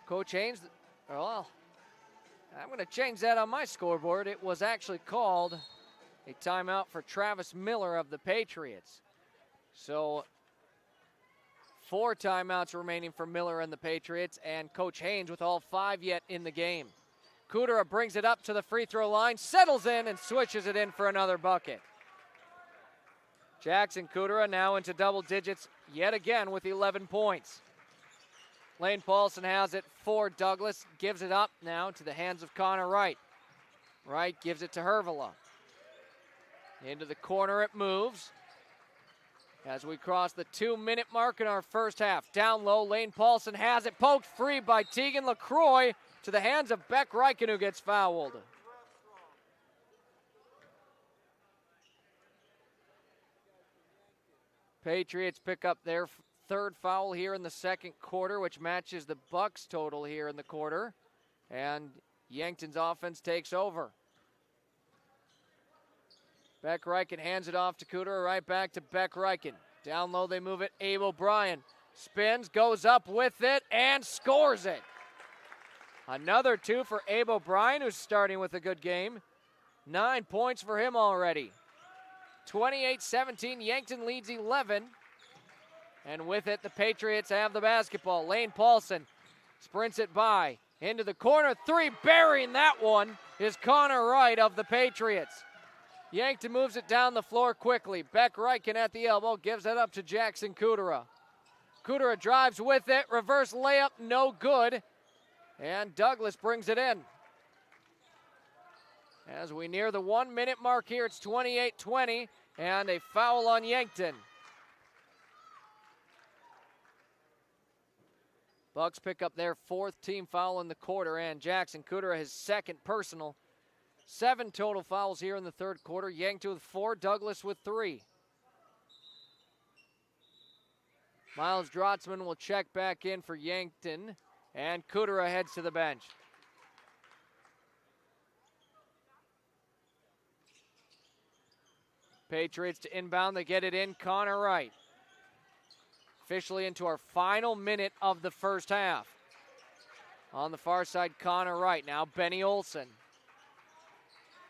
[SPEAKER 2] Coach Haynes, well, I'm going to change that on my scoreboard. It was actually called a timeout for Travis Miller of the Patriots. So 4 timeouts remaining for Miller and the Patriots, and Coach Haynes with all 5 yet in the game. Kudera brings it up to the free throw line, settles in, and switches it in for another bucket. Jackson Kudera now into double digits yet again with 11 points. Lane Paulson has it for Douglas, gives it up now to the hands of Connor Wright. Wright gives it to Hervela. Into the corner it moves. As we cross the 2-minute mark in our first half. Down low, Lane Paulson has it poked free by Tegan LaCroix to the hands of Beck Reichen, who gets fouled. Patriots pick up their 3rd foul here in the second quarter, which matches the Bucks total here in the quarter. And Yankton's offense takes over. Beck Reichen hands it off to Kudera, right back to Beck Reichen. Down low, they move it. Abe O'Brien spins, goes up with it, and scores it. Another 2 for Abe O'Brien, who's starting with a good game. 9 points for him already. 28-17, Yankton leads 11. And with it, the Patriots have the basketball. Lane Paulson sprints it by. Into the corner, 3, burying that one is Connor Wright of the Patriots. Yankton moves it down the floor quickly. Beck Reichen at the elbow, gives it up to Jackson Kudera. Kudera drives with it, reverse layup, no good. And Douglas brings it in. As we near the 1-minute mark here, it's 28-20, and a foul on Yankton. Bucks pick up their 4th team foul in the quarter, and Jackson Kudera his 2nd personal. 7 total fouls here in the 3rd quarter. Yankton with 4, Douglas with 3. Miles Drotzman will check back in for Yankton, and Kudera heads to the bench. Patriots to inbound, they get it in, Connor Wright. Officially into our final minute of the first half. On the far side, Connor Wright. Now Benny Olson.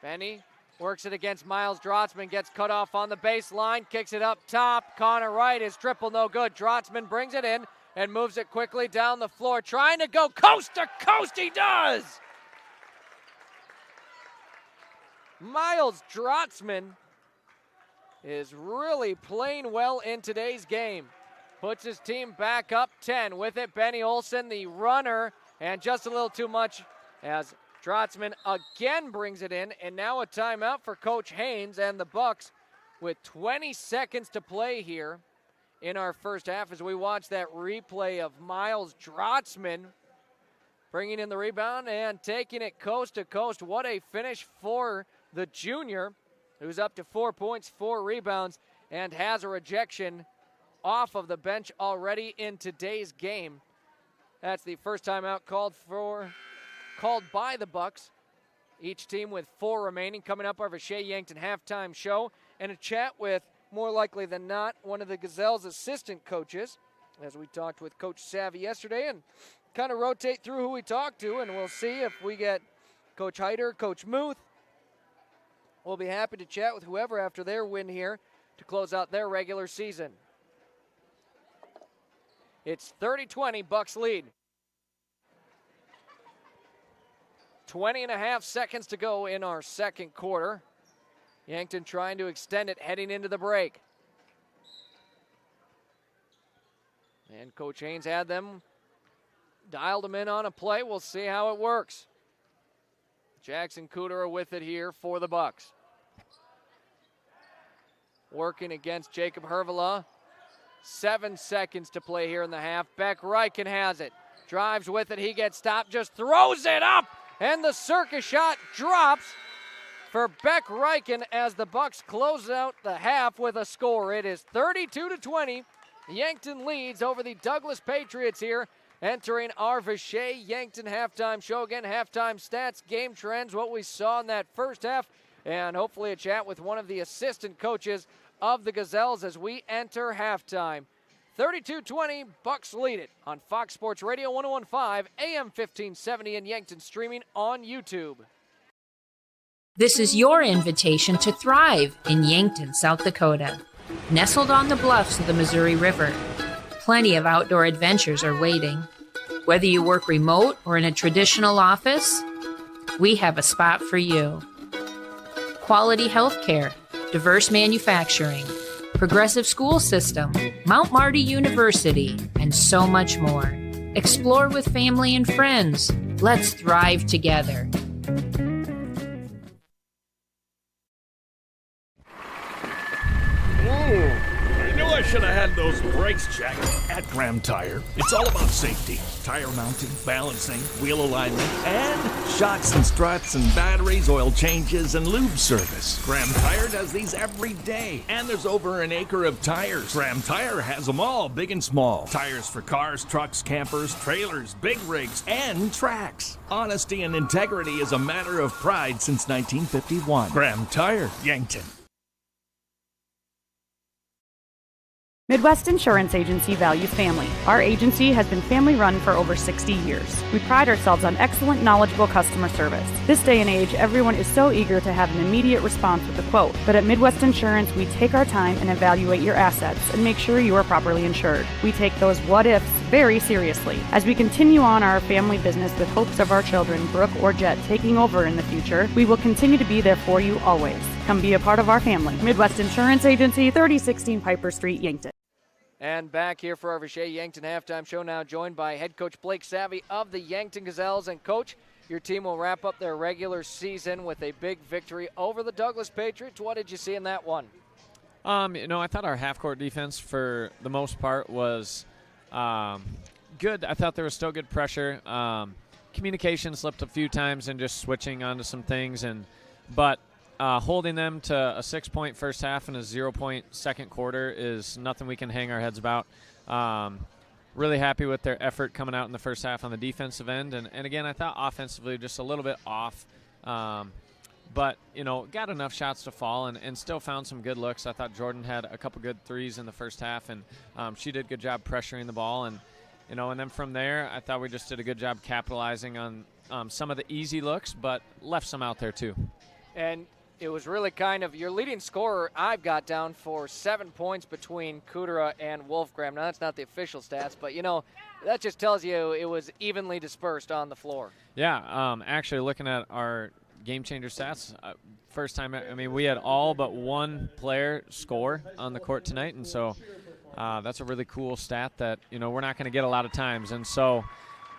[SPEAKER 2] Benny works it against Miles Drotzman, gets cut off on the baseline, kicks it up top. Connor Wright is triple no good. Drotzman brings it in and moves it quickly down the floor, trying to go coast to coast. He does! Miles Drotzman is really playing well in today's game. Puts his team back up 10. With it, Benny Olson, the runner, and just a little too much as Drotzman again brings it in, and now a timeout for Coach Haynes and the Bucks with 20 seconds to play here in our first half as we watch that replay of Miles Drotzman bringing in the rebound and taking it coast to coast. What a finish for the junior, who's up to 4 points, 4 rebounds, and has a rejection off of the bench already in today's game. That's the first timeout called by the Bucks. Each team with 4 remaining. Coming up, our Vishay Yankton halftime show and a chat with, more likely than not, one of the Gazelles' assistant coaches, as we talked with Coach Savvy yesterday, and kind of rotate through who we talk to, and we'll see if we get Coach Heider, Coach Muth. We'll be happy to chat with whoever after their win here to close out their regular season. It's 30-20, Bucks lead. 20.5 seconds to go in our second quarter. Yankton trying to extend it heading into the break. And Coach Haynes had them, dialed them in on a play. We'll see how it works. Jackson Cooter with it here for the Bucks. Working against Jacob Hervela. 7 seconds to play here in the half. Beck Reichen has it. Drives with it. He gets stopped. Just throws it up. And the circus shot drops for Beck Reichen as the Bucks close out the half with a score. It is 32-20. Yankton leads over the Douglas Patriots here, entering our Vishay Yankton halftime show. Again, halftime stats, game trends, what we saw in that first half, and hopefully a chat with one of the assistant coaches of the Gazelles as we enter halftime. 32-20, Bucks lead it on Fox Sports Radio 101.5, AM 1570 in Yankton, streaming on YouTube.
[SPEAKER 6] This is your invitation to thrive in Yankton, South Dakota. Nestled on the bluffs of the Missouri River, plenty of outdoor adventures are waiting. Whether you work remote or in a traditional office, we have a spot for you. Quality health care, diverse manufacturing, progressive school system, Mount Marty University, and so much more. Explore with family and friends. Let's thrive together.
[SPEAKER 8] I knew I should have had those brakes checked at Graham Tire. It's all about safety. Tire mounting, balancing, wheel alignment, and shocks and struts and batteries, oil changes, and lube service. Graham Tire does these every day. And there's over an acre of tires. Graham Tire has them all, big and small. Tires for cars, trucks, campers, trailers, big rigs, and tracks. Honesty and integrity is a matter of pride since 1951. Graham Tire, Yankton.
[SPEAKER 10] Midwest Insurance Agency values family. Our agency has been family-run for over 60 years. We pride ourselves on excellent, knowledgeable customer service. This day and age, everyone is so eager to have an immediate response with a quote. But at Midwest Insurance, we take our time and evaluate your assets and make sure you are properly insured. We take those what-ifs very seriously. As we continue on our family business with hopes of our children, Brooke or Jet, taking over in the future, we will continue to be there for you always. Come be a part of our family. Midwest Insurance Agency, 3016 Piper Street, Yankton.
[SPEAKER 2] And back here for our Vishay Yankton halftime show, now joined by head coach Blake Savvy of the Yankton Gazelles. And coach, your team will wrap up their regular season with a big victory over the Douglas Patriots. What did you see in that one?
[SPEAKER 3] I thought our half-court defense for the most part was good. I thought there was still good pressure. Communication slipped a few times and just switching onto some things, but holding them to a 6-point first half and a 0-point second quarter is nothing we can hang our heads about. Really happy with their effort coming out in the first half on the defensive end. And again, I thought offensively just a little bit off. But, got enough shots to fall and still found some good looks. I thought Jordan had a couple good threes in the first half, and she did a good job pressuring the ball. And then from there, I thought we just did a good job capitalizing on some of the easy looks, but left some out there too.
[SPEAKER 2] And it was really kind of your leading scorer. I've got down for 7 points between Kudera and Wolfgram. Now, that's not the official stats, but, that just tells you it was evenly dispersed on the floor.
[SPEAKER 3] Yeah, actually looking at our game changer stats, first time, we had all but one player score on the court tonight, and so that's a really cool stat that, we're not going to get a lot of times. And so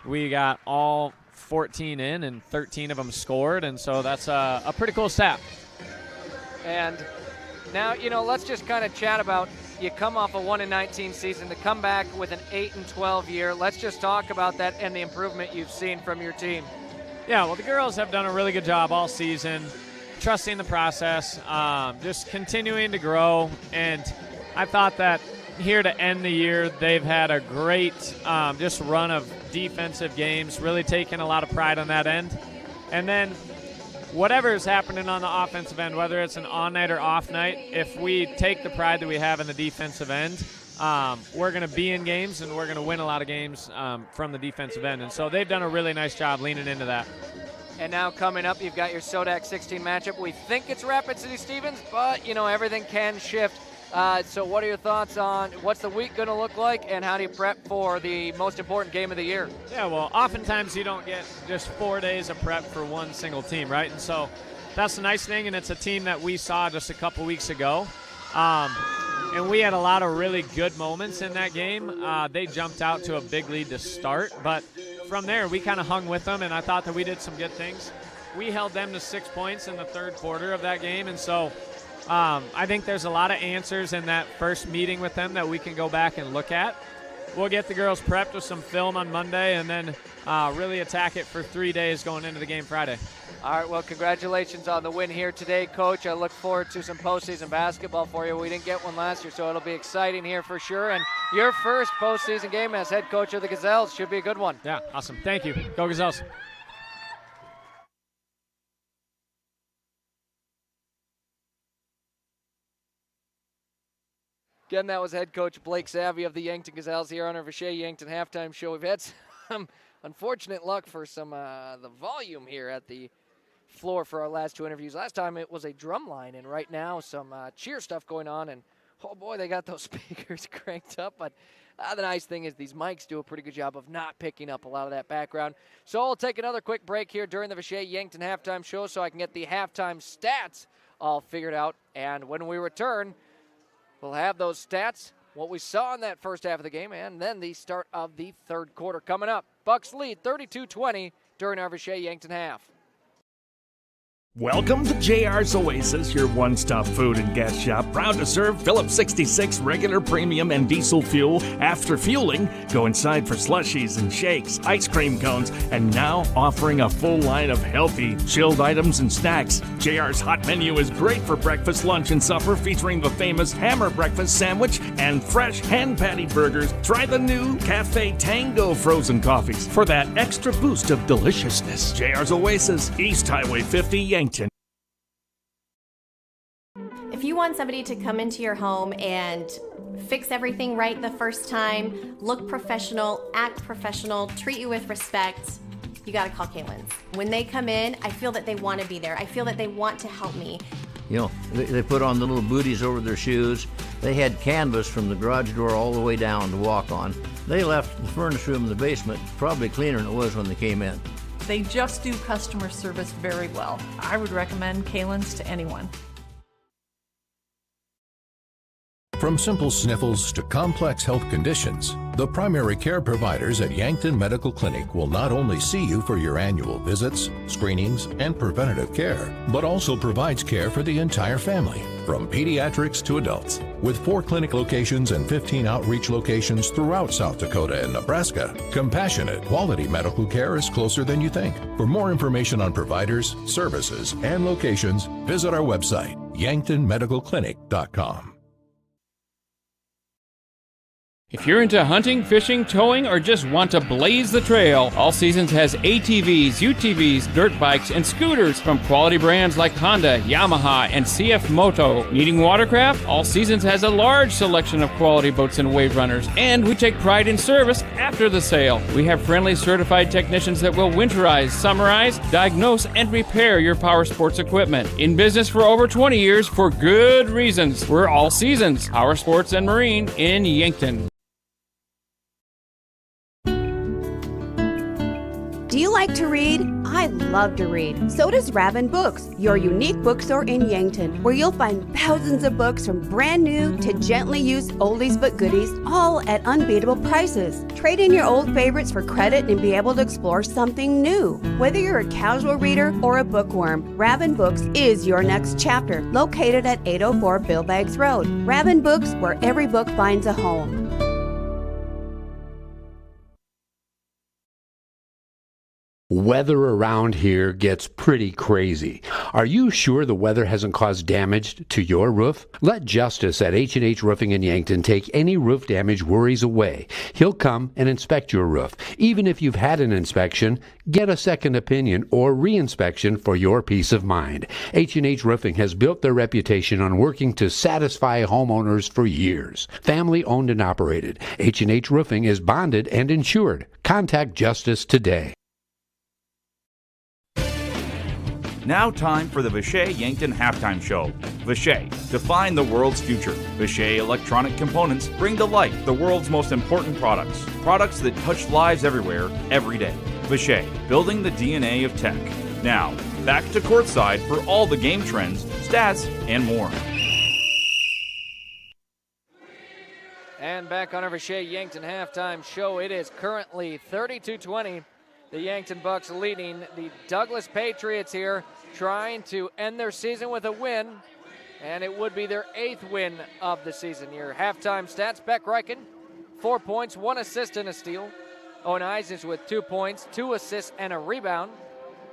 [SPEAKER 3] we got all 14 in, and 13 of them scored, and so that's a pretty cool stat.
[SPEAKER 2] And now, let's just kind of chat about, you come off a 1-19 season to come back with an 8-12 year. Let's just talk about that and the improvement you've seen from your team.
[SPEAKER 3] Yeah, well, the girls have done a really good job all season, trusting the process, just continuing to grow. And I thought that here to end the year, they've had a great just run of defensive games, really taking a lot of pride on that end. And then whatever is happening on the offensive end, whether it's an on night or off night, if we take the pride that we have in the defensive end, we're going to be in games and we're going to win a lot of games from the defensive end. And so they've done a really nice job leaning into that.
[SPEAKER 2] And now coming up, you've got your Sodak 16 matchup. We think it's Rapid City Stevens, but, everything can shift. So what are your thoughts on what's the week going to look like, and how do you prep for the most important game of the year?
[SPEAKER 3] Yeah, well, oftentimes you don't get just 4 days of prep for one single team, right? And so that's the nice thing, and it's a team that we saw just a couple weeks ago. And we had a lot of really good moments in that game. They jumped out to a big lead to start, but from there we kind of hung with them, and I thought that we did some good things. We held them to 6 points in the third quarter of that game, and so I think there's a lot of answers in that first meeting with them that we can go back and look at. We'll get the girls prepped with some film on Monday and then really attack it for 3 days going into the game Friday.
[SPEAKER 2] All right, well, congratulations on the win here today, Coach. I look forward to some postseason basketball for you. We didn't get one last year, so it'll be exciting here for sure. And your first postseason game as head coach of the Gazelles should be a good one.
[SPEAKER 3] Yeah, awesome. Thank you. Go Gazelles.
[SPEAKER 2] Again, that was head coach Blake Savvy of the Yankton Gazelles here on our Vichay Yankton halftime show. We've had some unfortunate luck for some the volume here at the floor for our last two interviews. Last time it was a drum line, and right now some cheer stuff going on, and oh boy, they got those speakers cranked up. But the nice thing is these mics do a pretty good job of not picking up a lot of that background. So I'll take another quick break here during the Vichay Yankton halftime show so I can get the halftime stats all figured out. And when we return, we'll have those stats, what we saw in that first half of the game, and then the start of the third quarter coming up. Bucks lead 32-20 during our Vichay Yankton half.
[SPEAKER 8] Welcome to JR's Oasis, your one-stop food and gas shop. Proud to serve Phillips 66 regular, premium, and diesel fuel. After fueling, go inside for slushies and shakes, ice cream cones, and now offering a full line of healthy, chilled items and snacks. JR's hot menu is great for breakfast, lunch, and supper, featuring the famous Hammer Breakfast Sandwich and fresh hand patty burgers. Try the new Cafe Tango frozen coffees for that extra boost of deliciousness. JR's Oasis, East Highway 50, Yankton.
[SPEAKER 12] If you want somebody to come into your home and fix everything right the first time, look professional, act professional, treat you with respect, you gotta call Kaylin's. When they come in, I feel that they want to be there. I feel that they want to help me.
[SPEAKER 13] You know, they put on the little booties over their shoes. They had canvas from the garage door all the way down to walk on. They left the furnace room in the basement probably cleaner than it was when they came in.
[SPEAKER 15] They just do customer service very well. I would recommend Kaylin's to anyone.
[SPEAKER 17] From simple sniffles to complex health conditions, the primary care providers at Yankton Medical Clinic will not only see you for your annual visits, screenings, and preventative care, but also provides care for the entire family, from pediatrics to adults. With 4 clinic locations and 15 outreach locations throughout South Dakota and Nebraska, compassionate, quality medical care is closer than you think. For more information on providers, services, and locations, visit our website, yanktonmedicalclinic.com.
[SPEAKER 25] If you're into hunting, fishing, towing, or just want to blaze the trail, All Seasons has ATVs, UTVs, dirt bikes, and scooters from quality brands like Honda, Yamaha, and CF Moto. Needing watercraft? All Seasons has a large selection of quality boats and wave runners, and we take pride in service after the sale. We have friendly certified technicians that will winterize, summarize, diagnose, and repair your power sports equipment. In business for over 20 years for good reasons. We're All Seasons, Power Sports and Marine in Yankton.
[SPEAKER 11] Do you like to read? I love to read. So does Rabin Books, your unique bookstore in Yankton, where you'll find thousands of books from brand new to gently used oldies but goodies, all at unbeatable prices. Trade in your old favorites for credit and be able to explore something new. Whether you're a casual reader or a bookworm, Rabin Books is your next chapter, located at 804 Bill Baggs Road. Rabin Books, where every book finds a home.
[SPEAKER 9] Weather around here gets pretty crazy. Are you sure the weather hasn't caused damage to your roof? Let Justice at H&H Roofing in Yankton take any roof damage worries away. He'll come and inspect your roof. Even if you've had an inspection, get a second opinion or re-inspection for your peace of mind. H&H Roofing has built their reputation on working to satisfy homeowners for years. Family owned and operated. H&H Roofing is bonded and insured. Contact Justice today.
[SPEAKER 16] Now time for the Vishay Yankton Halftime Show. Vishay, define the world's future. Vishay electronic components bring to life the world's most important products. Products that touch lives everywhere, every day. Vishay, building the DNA of tech. Now, back to courtside for all the game trends, stats, and more.
[SPEAKER 2] And back on our Vishay Yankton Halftime Show, it is currently 32-20. The Yankton Bucks leading the Douglas Patriots here, trying to end their season with a win, and it would be their 8th win of the season. Your halftime stats: Beck Reichen, 4 points, 1 assist and a steal. Owen Eisens with 2 points, 2 assists and a rebound.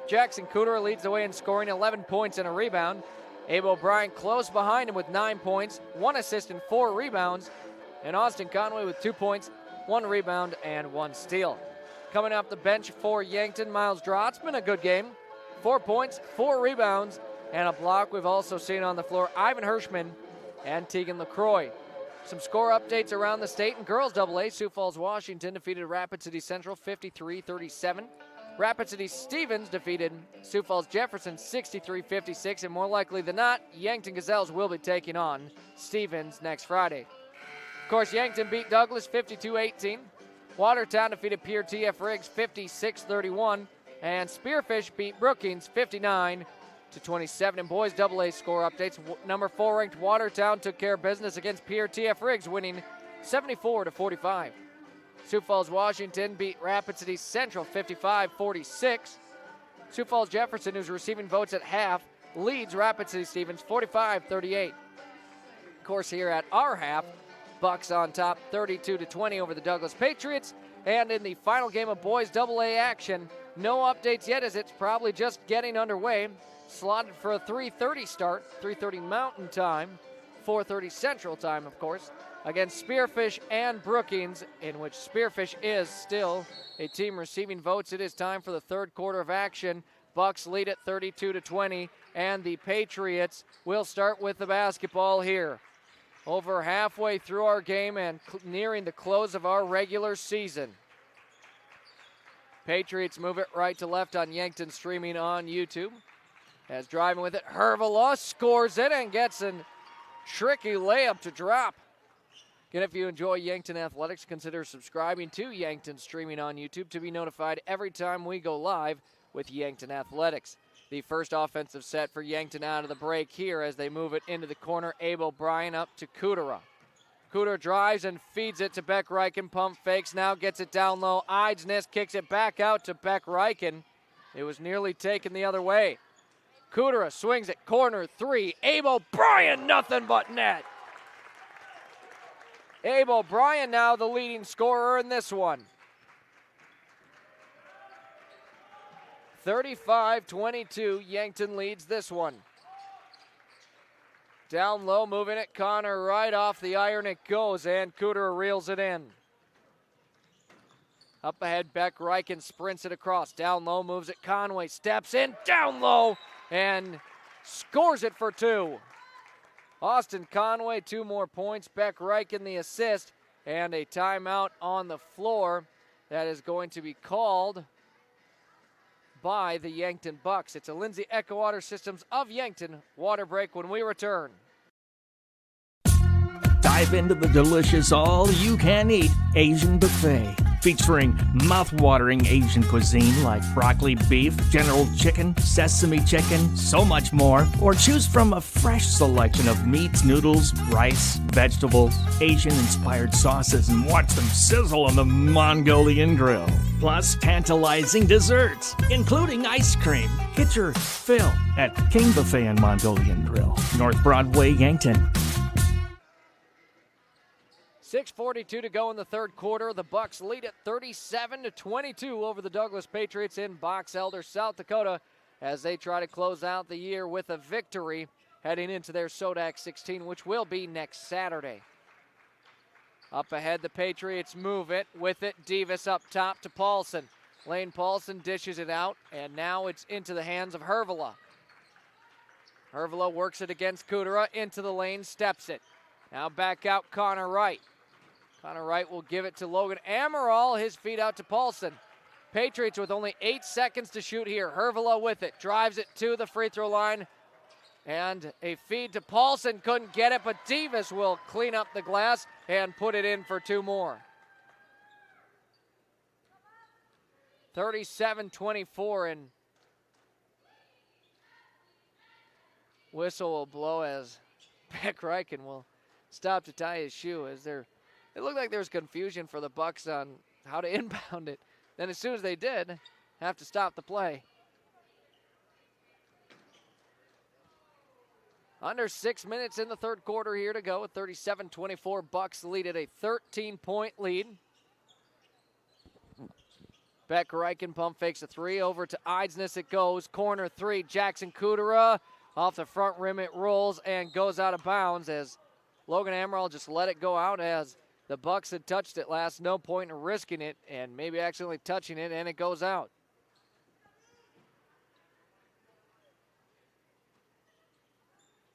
[SPEAKER 2] Jackson Cooter leads the way in scoring, 11 points and a rebound. Abe O'Brien close behind him with 9 points, 1 assist and 4 rebounds. And Austin Conway with 2 points, 1 rebound and 1 steal. Coming off the bench for Yankton, Miles Draw. It's been a good game. 4 points, 4 rebounds, and a block. We've also seen on the floor Ivan Hirschman and Tegan LaCroix. Some score updates around the state in girls AA. Sioux Falls, Washington defeated Rapid City Central 53-37. Rapid City Stevens defeated Sioux Falls Jefferson 63-56. And more likely than not, Yankton Gazelles will be taking on Stevens next Friday. Of course, Yankton beat Douglas 52-18. Watertown defeated Pierre TF Riggs 56-31, and Spearfish beat Brookings 59-27. In boys AA score updates, number 4 ranked Watertown took care of business against Pierre TF Riggs, winning 74-45. Sioux Falls Washington beat Rapid City Central 55-46. Sioux Falls Jefferson, who's receiving votes at half, leads Rapid City Stevens 45-38. Of course, here at our half, Bucks on top 32-20 over the Douglas Patriots. And in the final game of boys AA action, no updates yet as it's probably just getting underway. Slotted for a 3:30 start, 3:30 Mountain Time, 4:30 Central Time, of course, against Spearfish and Brookings, in which Spearfish is still a team receiving votes. It is time for the third quarter of action. Bucks lead at 32-20, and the Patriots will start with the basketball here. Over halfway through our game and nearing the close of our regular season. Patriots move it right to left on Yankton, streaming on YouTube. As driving with it, Hervala scores it and gets a tricky layup to drop. Again, if you enjoy Yankton Athletics, consider subscribing to Yankton, streaming on YouTube, to be notified every time we go live with Yankton Athletics. The first offensive set for Yankton out of the break here as they move it into the corner. Abe O'Brien up to Kudera. Kudera drives and feeds it to Beck Reichen. Pump fakes, now gets it down low. Eidsness kicks it back out to Beck Reichen. It was nearly taken the other way. Kudera swings it, corner 3. Abe O'Brien, nothing but net. Abe O'Brien now the leading scorer in this one. 35-22, Yankton leads this one. Down low, moving it, Connor right off the iron it goes, and Cooter reels it in. Up ahead, Beck Reichen sprints it across. Down low, moves it, Conway steps in, down low, and scores it for 2. Austin Conway, 2 more points. Beck Reichen the assist, and a timeout on the floor that is going to be called by the Yankton Bucks. It's a Lindsay Echo Water Systems of Yankton water break when we return.
[SPEAKER 8] Dive into the delicious all-you-can-eat Asian buffet, featuring mouth-watering Asian cuisine like broccoli beef, General Chicken, sesame chicken, so much more. Or choose from a fresh selection of meats, noodles, rice, vegetables, Asian-inspired sauces, and watch them sizzle on the Mongolian grill. Plus tantalizing desserts, including ice cream. Get your fill at King Buffet and Mongolian Grill, North Broadway, Yankton.
[SPEAKER 2] 6:42 to go in the third quarter. The Bucks lead at 37-22 over the Douglas Patriots in Box Elder, South Dakota, as they try to close out the year with a victory heading into their Sodak 16, which will be next Saturday. Up ahead, the Patriots move it. With it, Davis up top to Paulson. Lane Paulson dishes it out, and now it's into the hands of Hervela. Hervela works it against Kudera, into the lane, steps it. Now back out Connor Wright. Connor Wright will give it to Logan Amaral, his feet out to Paulson. Patriots with only 8 seconds to shoot here. Hervela with it, drives it to the free throw line. And a feed to Paulson, couldn't get it, but Davis will clean up the glass and put it in for 2 more. 37-24, and whistle will blow as Beck Reichen will stop to tie his shoe. It looked like there was confusion for the Bucks on how to inbound it. Then as soon as they did, have to stop the play. Under 6 minutes in the third quarter here to go. 37-24, Bucks lead at a 13-point lead. Beck Reichen pump fakes a 3 over to Eidsness. It goes corner 3. Jackson Kudera off the front rim. It rolls and goes out of bounds as Logan Amaral just let it go out as the Bucks had touched it last. No point in risking it and maybe accidentally touching it, and it goes out.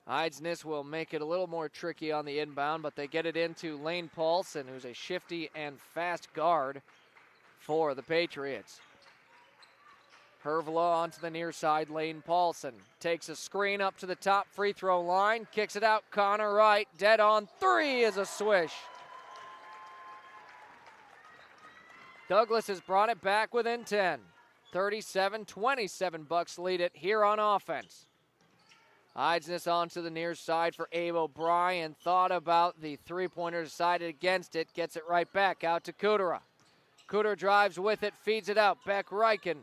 [SPEAKER 2] Eidsness will make it a little more tricky on the inbound, but they get it into Lane Paulson, who's a shifty and fast guard for the Patriots. Hervela onto the near side. Lane Paulson takes a screen up to the top free throw line, kicks it out. Connor Wright, dead on 3 is a swish. Douglas has brought it back within 10. 37-27, Bucks lead it here on offense. Eidsness onto the near side for Abe O'Brien. Thought about the three-pointer, decided against it. Gets it right back out to Kudera. Kudera drives with it, feeds it out. Beck Reichen.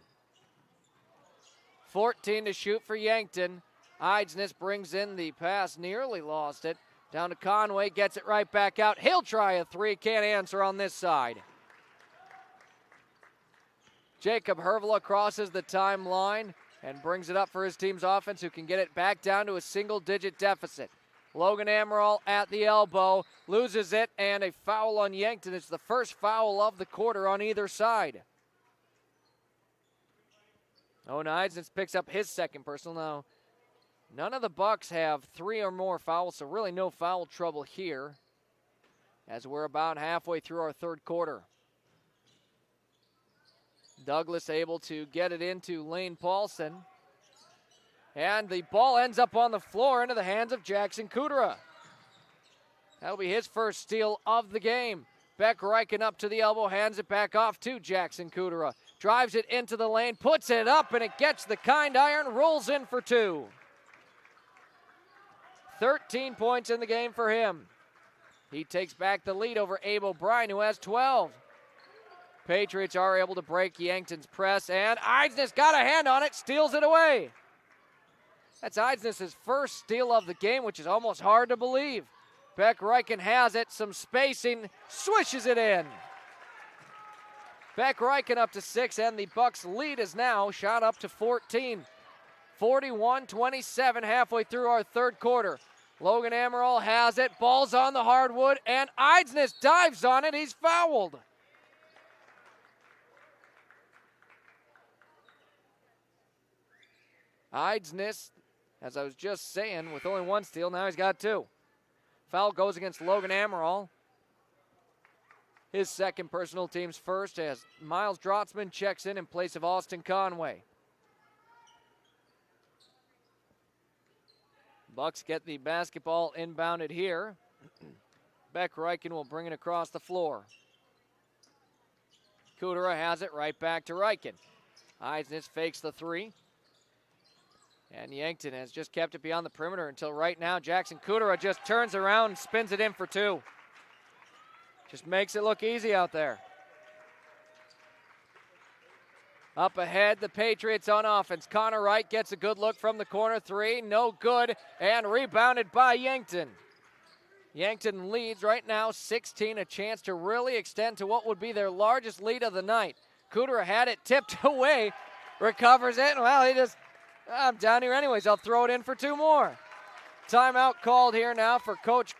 [SPEAKER 2] 14 to shoot for Yankton. Eidsness brings in the pass, nearly lost it. Down to Conway, gets it right back out. He'll try a 3, can't answer on this side. Jacob Hervela crosses the timeline and brings it up for his team's offense, who can get it back down to a single-digit deficit. Logan Amaral at the elbow, loses it, and a foul on Yankton. It's the first foul of the quarter on either side. Owen Eidsness picks up his second personal. Now, none of the Bucks have 3 or more fouls, so really no foul trouble here as we're about halfway through our third quarter. Douglas able to get it into Lane Paulson. And the ball ends up on the floor into the hands of Jackson Kudera. That'll be his first steal of the game. Beck Reichen up to the elbow, hands it back off to Jackson Kudera. Drives it into the lane, puts it up, and it gets the kind iron, rolls in for 2. 13 points in the game for him. He takes back the lead over Abe O'Brien, who has 12. Patriots are able to break Yankton's press, and Eidsness got a hand on it, steals it away. That's Eidsness' first steal of the game, which is almost hard to believe. Beck Reichen has it, some spacing, swishes it in. Beck Reichen up to 6, and the Bucks lead is now shot up to 14. 41-27 halfway through our third quarter. Logan Amaral has it, ball's on the hardwood, and Eidsness dives on it, he's fouled. Eidsness, as I was just saying, with only 1 steal, now he's got 2. Foul goes against Logan Amaral. His second, personal team's first, as Miles Drotzman checks in place of Austin Conway. Bucks get the basketball inbounded here. Beck Reichen will bring it across the floor. Kudera has it right back to Reichen. Eisnitz fakes the three. And Yankton has just kept it beyond the perimeter until right now. Jackson Kudera just turns around and spins it in for two. Just makes it look easy out there. Up ahead, the Patriots on offense. Connor Wright gets a good look from the corner three. No good, and rebounded by Yankton. Yankton leads right now 16, a chance to really extend to what would be their largest lead of the night. Kudera had it tipped away, recovers it, and well, he just, I'm down here anyways, I'll throw it in for two more. Timeout called here now for Coach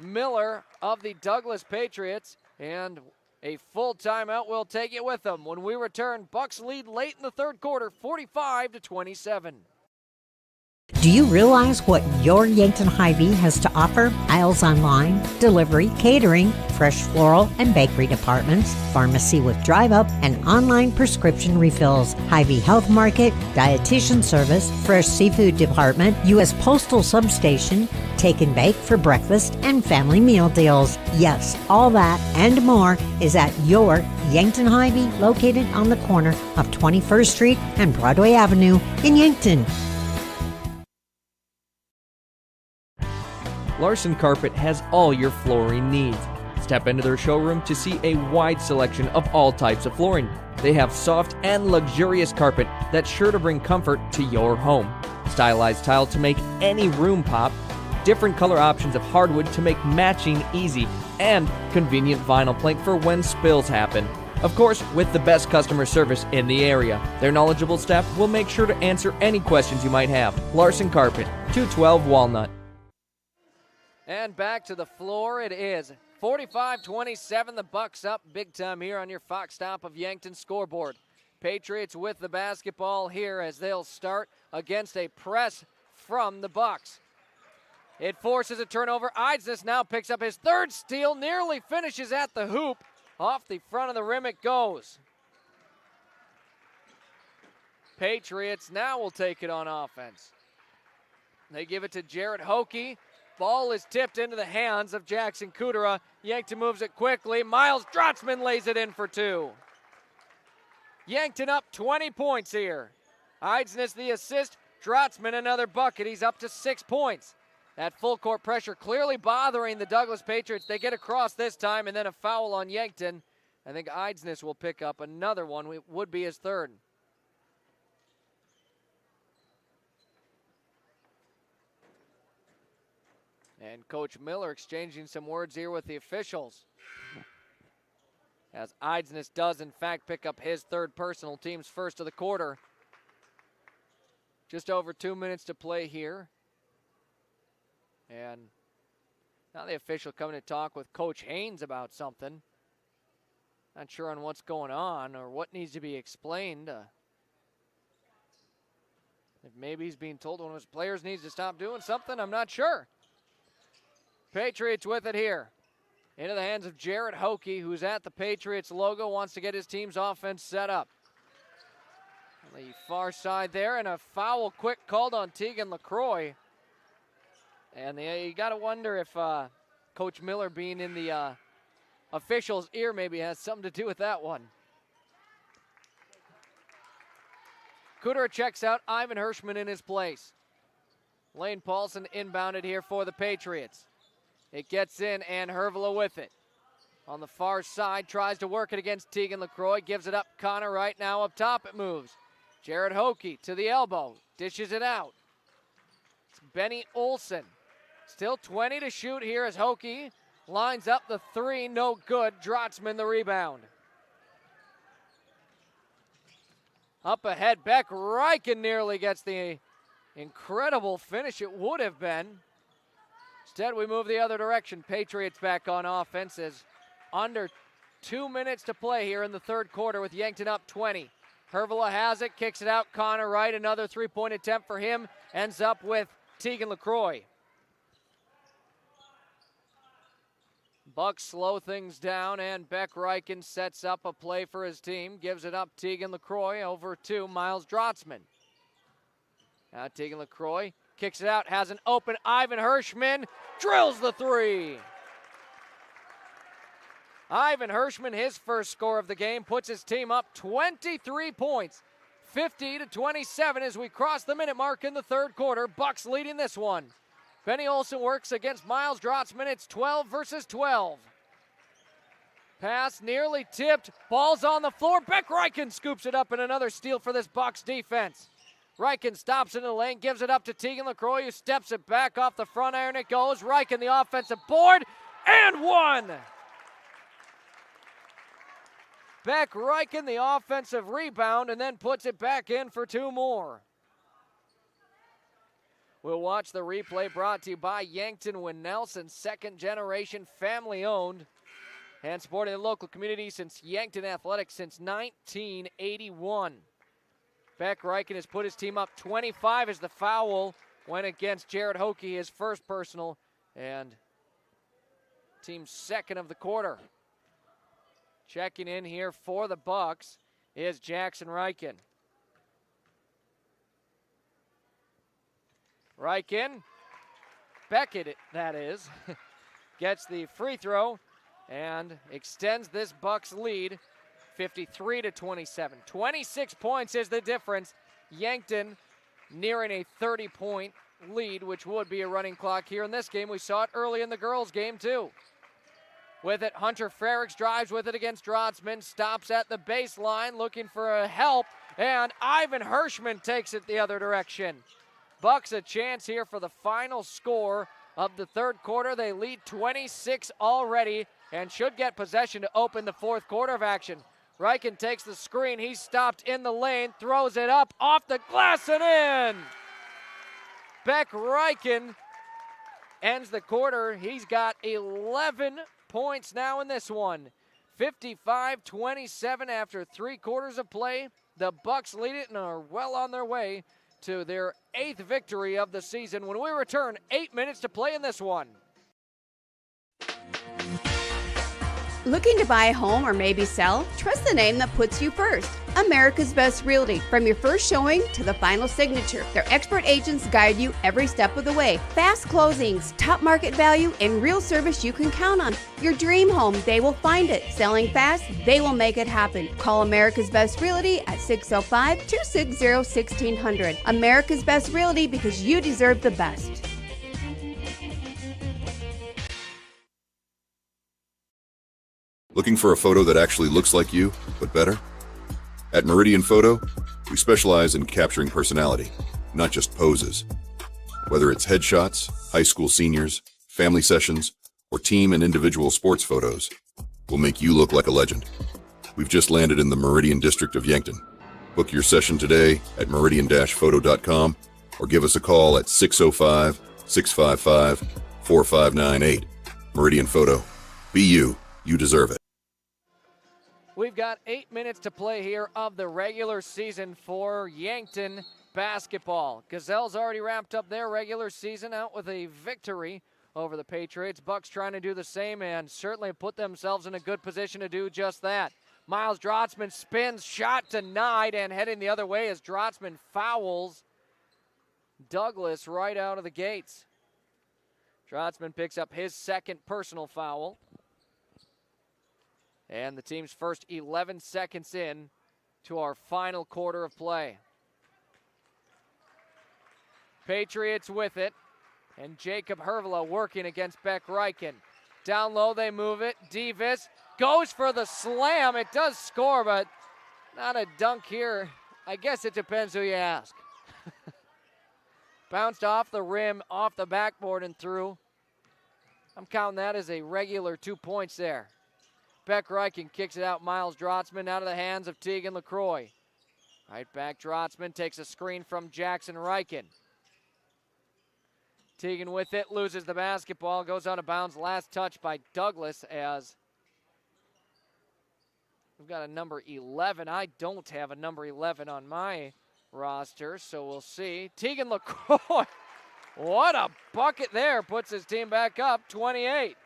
[SPEAKER 2] Miller of the Douglas Patriots, and a full timeout will take it with them. When we return, Bucks lead late in the third quarter, 45-27.
[SPEAKER 14] Do you realize what your Yankton Hy-Vee has to offer? Aisles online, delivery, catering, fresh floral and bakery departments, pharmacy with drive-up and online prescription refills, Hy-Vee Health Market, dietitian service, fresh seafood department, U.S. Postal Substation, take and bake for breakfast and family meal deals. Yes, all that and more is at your Yankton Hy-Vee, located on the corner of 21st Street and Broadway Avenue in Yankton.
[SPEAKER 7] Larson Carpet has all your flooring needs. Step into their showroom to see a wide selection of all types of flooring. They have soft and luxurious carpet that's sure to bring comfort to your home. Stylized tile to make any room pop. Different color options of hardwood to make matching easy. And convenient vinyl plank for when spills happen. Of course, with the best customer service in the area. Their knowledgeable staff will make sure to answer any questions you might have. Larson Carpet, 212 Walnut.
[SPEAKER 2] And back to the floor it is. 45-27, the Bucks up big time here on your Fox Stop of Yankton scoreboard. Patriots with the basketball here as they'll start against a press from the Bucks. It forces a turnover. Eisnitz now picks up his third steal, nearly finishes at the hoop. Off the front of the rim it goes. Patriots now will take it on offense. They give it to Jarrett Hokie. Ball is tipped into the hands of Jackson Kudera. Yankton moves it quickly. Miles Drotzman lays it in for two. Yankton up 20 points here. Eisnitz the assist. Drotzman another bucket. He's up to 6 points. That full court pressure clearly bothering the Douglas Patriots. They get across this time and then a foul on Yankton. I think Eisnitz will pick up another one. It would be his third. And Coach Miller exchanging some words here with the officials. As Eisnitz does, in fact, pick up his third personal, team's first of the quarter. Just over 2 minutes to play here. And now the official coming to talk with Coach Haynes about something. Not sure on what's going on or what needs to be explained. If maybe he's being told one of his players needs to stop doing something, I'm not sure. Patriots with it here. Into the hands of Jarrett Hokie, who's at the Patriots logo, wants to get his team's offense set up. On the far side there, and a foul quick called on Tegan LaCroix. And you got to wonder if Coach Miller being in the official's ear maybe has something to do with that one. Kudera checks out, Ivan Hirschman in his place. Lane Paulson inbounded here for the Patriots. It gets in, and Hervela with it. On the far side, tries to work it against Tegan LaCroix, gives it up. Connor Wright now up top, it moves. Jarrett Hokie to the elbow, dishes it out. It's Benny Olson. Still 20 to shoot here as Hokie lines up the three, no good. Drotzman the rebound. Up ahead, Beck Reichen nearly gets the incredible finish it would have been. Instead, we move the other direction. Patriots back on offense as under 2 minutes to play here in the third quarter with Yankton up 20. Hervela has it, kicks it out. Connor Wright, another three-point attempt for him. Ends up with Tegan LaCroix. Bucks slow things down, and Beck Reichen sets up a play for his team. Gives it up Tegan LaCroix over to Miles Drotzman. Now Tegan LaCroix kicks it out, has an open Ivan Hirschman, drills the three. Ivan Hirschman, his first score of the game, puts his team up 23 points, 50-27 as we cross the minute mark in the third quarter. Bucks leading this one. Benny Olsen works against Miles Drotzman. It's 12 versus 12. Pass nearly tipped. Ball's on the floor. Beck Reichen scoops it up, and another steal for this Bucks defense. Reichen stops in the lane, gives it up to Tegan LaCroix, who steps it back off the front iron. It goes. Reichen, the offensive board, and one. Beck Reichen, the offensive rebound, and then puts it back in for two more. We'll watch the replay, brought to you by Yankton Wynn Nelson, second generation, family owned, and supporting the local community since Yankton Athletics since 1981. Beck Reichen has put his team up 25 as the foul went against Jared Hokey, his first personal, and team's second of the quarter. Checking in here for the Bucks is Jackson Reichen. Reichen, Beckett that is, gets the free throw and extends this Bucks lead 53-27. 26 points is the difference. Yankton nearing a 30-point lead, which would be a running clock here in this game. We saw it early in the girls' game too. With it, Hunter Frericks drives with it against Drotzman, stops at the baseline looking for a help, and Ivan Hirschman takes it the other direction. Bucks a chance here for the final score of the third quarter. They lead 26 already and should get possession to open the fourth quarter of action. Reichen takes the screen. He's stopped in the lane, throws it up off the glass and in. Beck Reichen ends the quarter. He's got 11 points now in this one. 55-27 after 3 quarters of play. The Bucks lead it and are well on their way to their 8th victory of the season. When we return, 8 minutes to play in this one.
[SPEAKER 11] Looking to buy a home or maybe sell? Trust the name that puts you first. America's Best Realty. From your first showing to the final signature, their expert agents guide you every step of the way. Fast closings, top market value, and real service you can count on. Your dream home, they will find it. Selling fast, they will make it happen. Call America's Best Realty at 605-260-1600. America's Best Realty, because you deserve the best.
[SPEAKER 1] Looking for a photo that actually looks like you, but better? At Meridian Photo, we specialize in capturing personality, not just poses. Whether it's headshots, high school seniors, family sessions, or team and individual sports photos, we'll make you look like a legend. We've just landed in the Meridian district of Yankton. Book your session today at meridian-photo.com or give us a call at 605-655-4598. Meridian Photo. Be you. You deserve it.
[SPEAKER 2] We've got 8 minutes to play here of the regular season for Yankton basketball. Gazelles already wrapped up their regular season out with a victory over the Patriots. Bucks trying to do the same and certainly put themselves in a good position to do just that. Miles Drotzman spins, shot denied, and heading the other way as Drotzman fouls Douglas right out of the gates. Drotzman picks up his second personal foul. And the team's first 11 seconds in to our final quarter of play. Patriots with it, and Jacob Hervela working against Beck Reichen. Down low, they move it. Davis goes for the slam. It does score, but not a dunk here. I guess it depends who you ask. Bounced off the rim, off the backboard, and through. I'm counting that as a regular 2 points there. Beck Reichen kicks it out. Miles Drotzman out of the hands of Tegan LaCroix. Right back, Drotzman takes a screen from Jackson Reichen. Tegan with it, loses the basketball, goes out of bounds. Last touch by Douglas as we've got a number 11. I don't have a number 11 on my roster, so we'll see. Tegan LaCroix, what a bucket there, puts his team back up 28.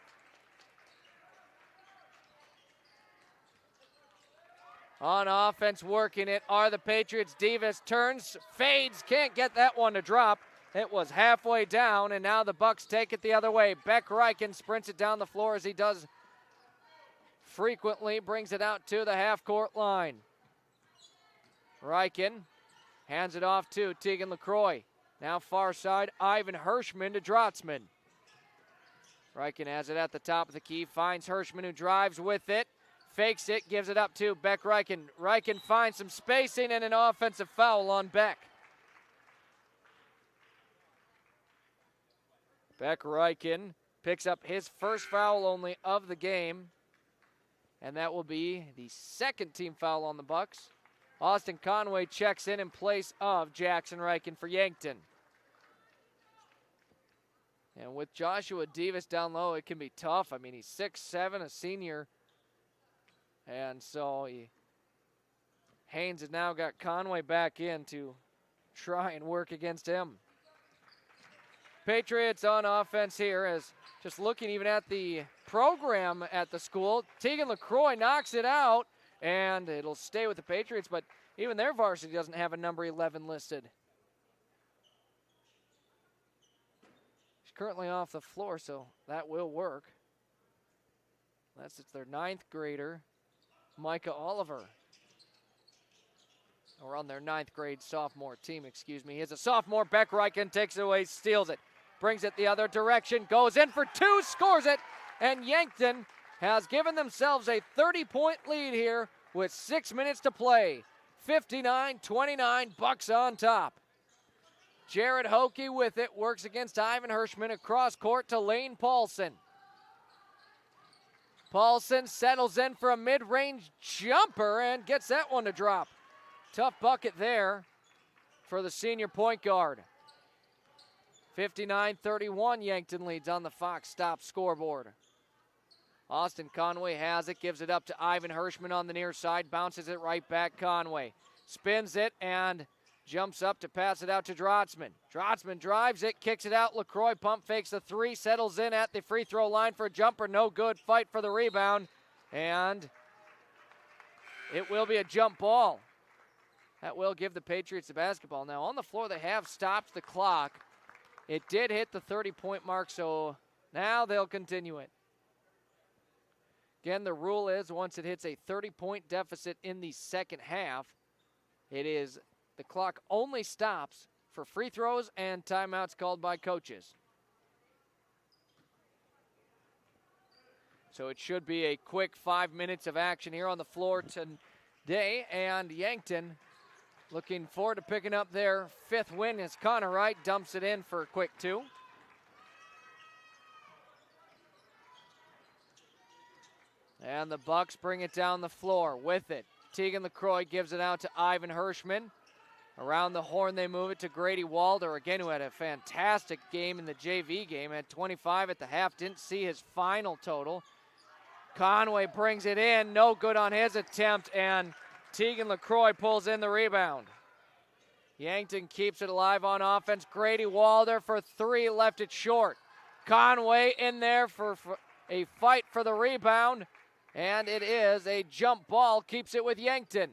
[SPEAKER 2] On offense, working it are the Patriots. Davis turns, fades, can't get that one to drop. It was halfway down, and now the Bucks take it the other way. Beck Reichen sprints it down the floor as he does frequently, brings it out to the half-court line. Reichen hands it off to Tegan LaCroix. Now far side, Ivan Hirschman to Drotzman. Reichen has it at the top of the key, finds Hirschman who drives with it, fakes it, gives it up to Beck Reichen. Reichen finds some spacing and an offensive foul on Beck. Beck Reichen picks up his first foul only of the game, and that will be the second team foul on the Bucks. Austin Conway checks in place of Jackson Reichen for Yankton. And with Joshua Davis down low, it can be tough. I mean, he's 6'7", a senior. And so Haynes has now got Conway back in to try and work against him. Patriots on offense here, as just looking even at the program at the school, Tegan LaCroix knocks it out, and it'll stay with the Patriots, but even their varsity doesn't have a number 11 listed. She's currently off the floor, so that will work. It's their 9th grader, Micah Oliver. Or on their 9th grade sophomore team, excuse me. He's a sophomore. Beck Reichen takes it away, steals it, brings it the other direction, goes in for two, scores it, and Yankton has given themselves a 30-point lead here with 6 minutes to play. 59-29, Bucks on top. Jared Hoke with it, works against Ivan Hirschman across court to Lane Paulson. Paulson settles in for a mid-range jumper and gets that one to drop. Tough bucket there for the senior point guard. 59-31, Yankton leads on the Fox Stop scoreboard. Austin Conway has it, gives it up to Ivan Hirschman on the near side, bounces it right back Conway. Spins it and jumps up to pass it out to Drotzman. Drotzman drives it, kicks it out. LaCroix pump fakes the three, settles in at the free throw line for a jumper. No good, fight for the rebound, and it will be a jump ball. That will give the Patriots the basketball. Now on the floor they have stopped the clock. It did hit the 30-point mark, so now they'll continue it. Again, the rule is once it hits a 30-point deficit in the second half, the clock only stops for free throws and timeouts called by coaches. So it should be a quick 5 minutes of action here on the floor today, and Yankton looking forward to picking up their 5th win as Connor Wright dumps it in for a quick 2. And the Bucks bring it down the floor with it. Tegan LaCroix gives it out to Ivan Hirschman. Around the horn they move it to Grady Walder, again, who had a fantastic game in the JV game. Had 25 at the half, didn't see his final total. Conway brings it in, no good on his attempt, and Tegan LaCroix pulls in the rebound. Yankton keeps it alive on offense. Grady Walder for 3, left it short. Conway in there for a fight for the rebound, and it is a jump ball, keeps it with Yankton.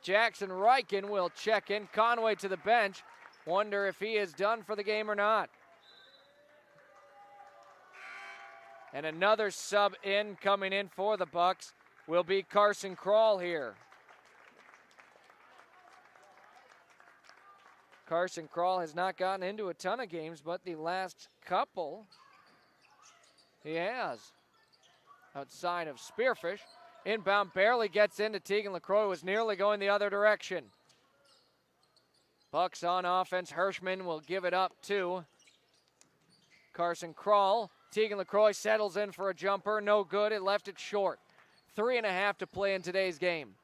[SPEAKER 2] Jackson Reichen will check in. Conway to the bench. Wonder if he is done for the game or not. And another sub in coming in for the Bucks will be Carson Krall here. Carson Krall has not gotten into a ton of games, but the last couple he has. Outside of Spearfish. Inbound barely gets into Tegan LaCroix, was nearly going the other direction. Bucks on offense. Hirschman will give it up to Carson Krall. Tegan LaCroix settles in for a jumper. No good. It left it short. 3.5 to play in today's game.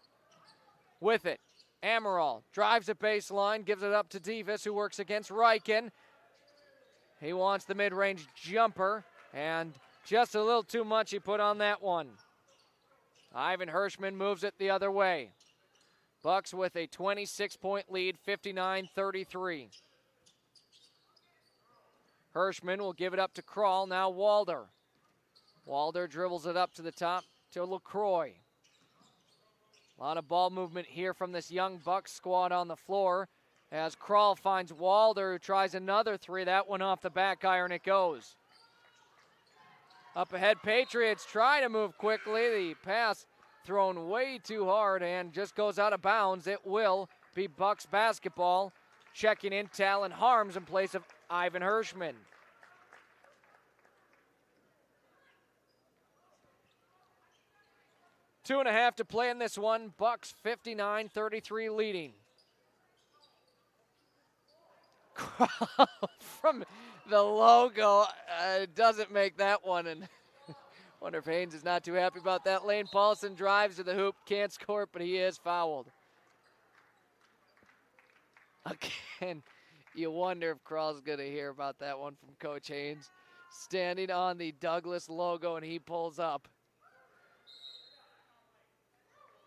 [SPEAKER 2] With it, Amaral drives it baseline, gives it up to Davis, who works against Reichen. He wants the mid-range jumper, and just a little too much he put on that one. Ivan Hirschman moves it the other way. Bucks with a 26-point lead, 59-33. Hirschman will give it up to Krall, now Walder. Walder dribbles it up to the top to LaCroix. A lot of ball movement here from this young Bucks squad on the floor as Krall finds Walder, who tries another 3. That one off the back iron it goes. Up ahead, Patriots try to move quickly. The pass thrown way too hard and just goes out of bounds. It will be Bucks basketball. Checking in Talon Harms in place of Ivan Hirschman. Two and a half to play in this one. Bucks 59-33 leading. From the logo, doesn't make that one. And wonder if Haynes is not too happy about that. Lane Paulson drives to the hoop, can't score it, but he is fouled. Again, you wonder if Krall's going to hear about that one from Coach Haynes. Standing on the Douglas logo, and he pulls up.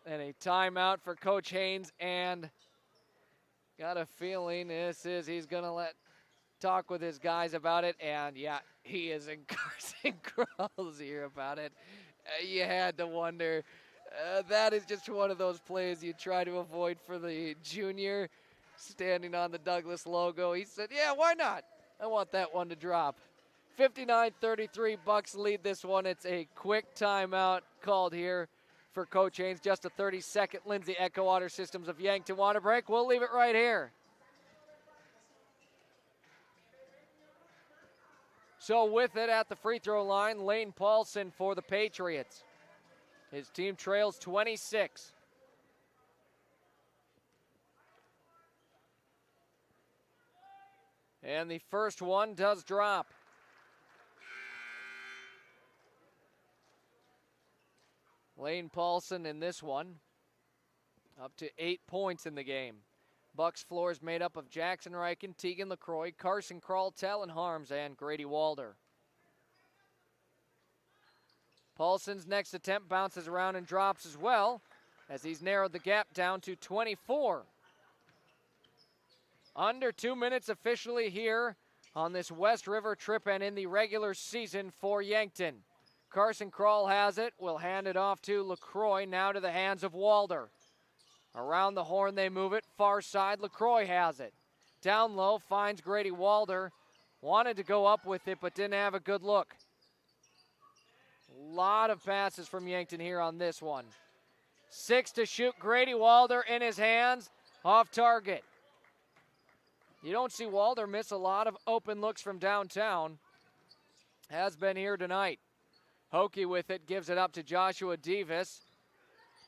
[SPEAKER 2] And a timeout for Coach Haynes, and got a feeling he's going to talk with his guys about it, and yeah, he is in Carson Krall's ear about it. You had to wonder. That is just one of those plays you try to avoid for the junior. Standing on the Douglas logo, he said, yeah, why not? I want that one to drop. 59-33, Bucks lead this one. It's a quick timeout called here for Coach Haynes. Just a 30-second Lindsay Echo Water Systems of Yankton water break. We'll leave it right here. So with it at the free throw line, Lane Paulson for the Patriots. His team trails 26. And the first one does drop. Lane Paulson in this one, up to 8 points in the game. Bucks floor is made up of Jackson Reichen, Tegan LaCroix, Carson Krall, Talon Harms, and Grady Walder. Paulson's next attempt bounces around and drops as well, as he's narrowed the gap down to 24. Under 2 minutes officially here on this West River trip and in the regular season for Yankton. Carson Krall has it, will hand it off to LaCroix, now to the hands of Walder. Around the horn they move it, far side, LaCroix has it. Down low, finds Grady Walder. Wanted to go up with it, but didn't have a good look. A lot of passes from Yankton here on this one. 6 to shoot, Grady Walder in his hands, off target. You don't see Walder miss a lot of open looks from downtown. Has been here tonight. Hokie with it, gives it up to Joshua Davis.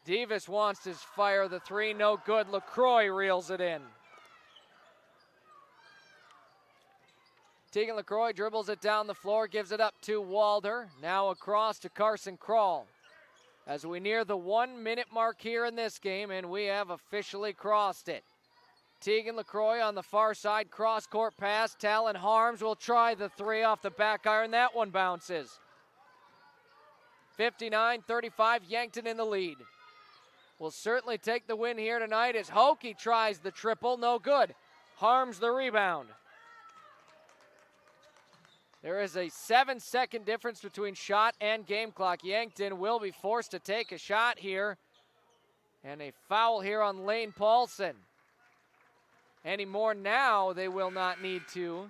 [SPEAKER 2] Davis wants to fire the three, no good. LaCroix reels it in. Tegan LaCroix dribbles it down the floor, gives it up to Walder. Now across to Carson Krall. As we near the 1 minute mark here in this game, and we have officially crossed it. Tegan LaCroix on the far side, cross-court pass. Talon Harms will try the three off the back iron. That one bounces. 59-35, Yankton in the lead. Will certainly take the win here tonight as Hokie tries the triple. No good. Harms the rebound. There is a 7-second difference between shot and game clock. Yankton will be forced to take a shot here. And a foul here on Lane Paulson. Any more now, they will not need to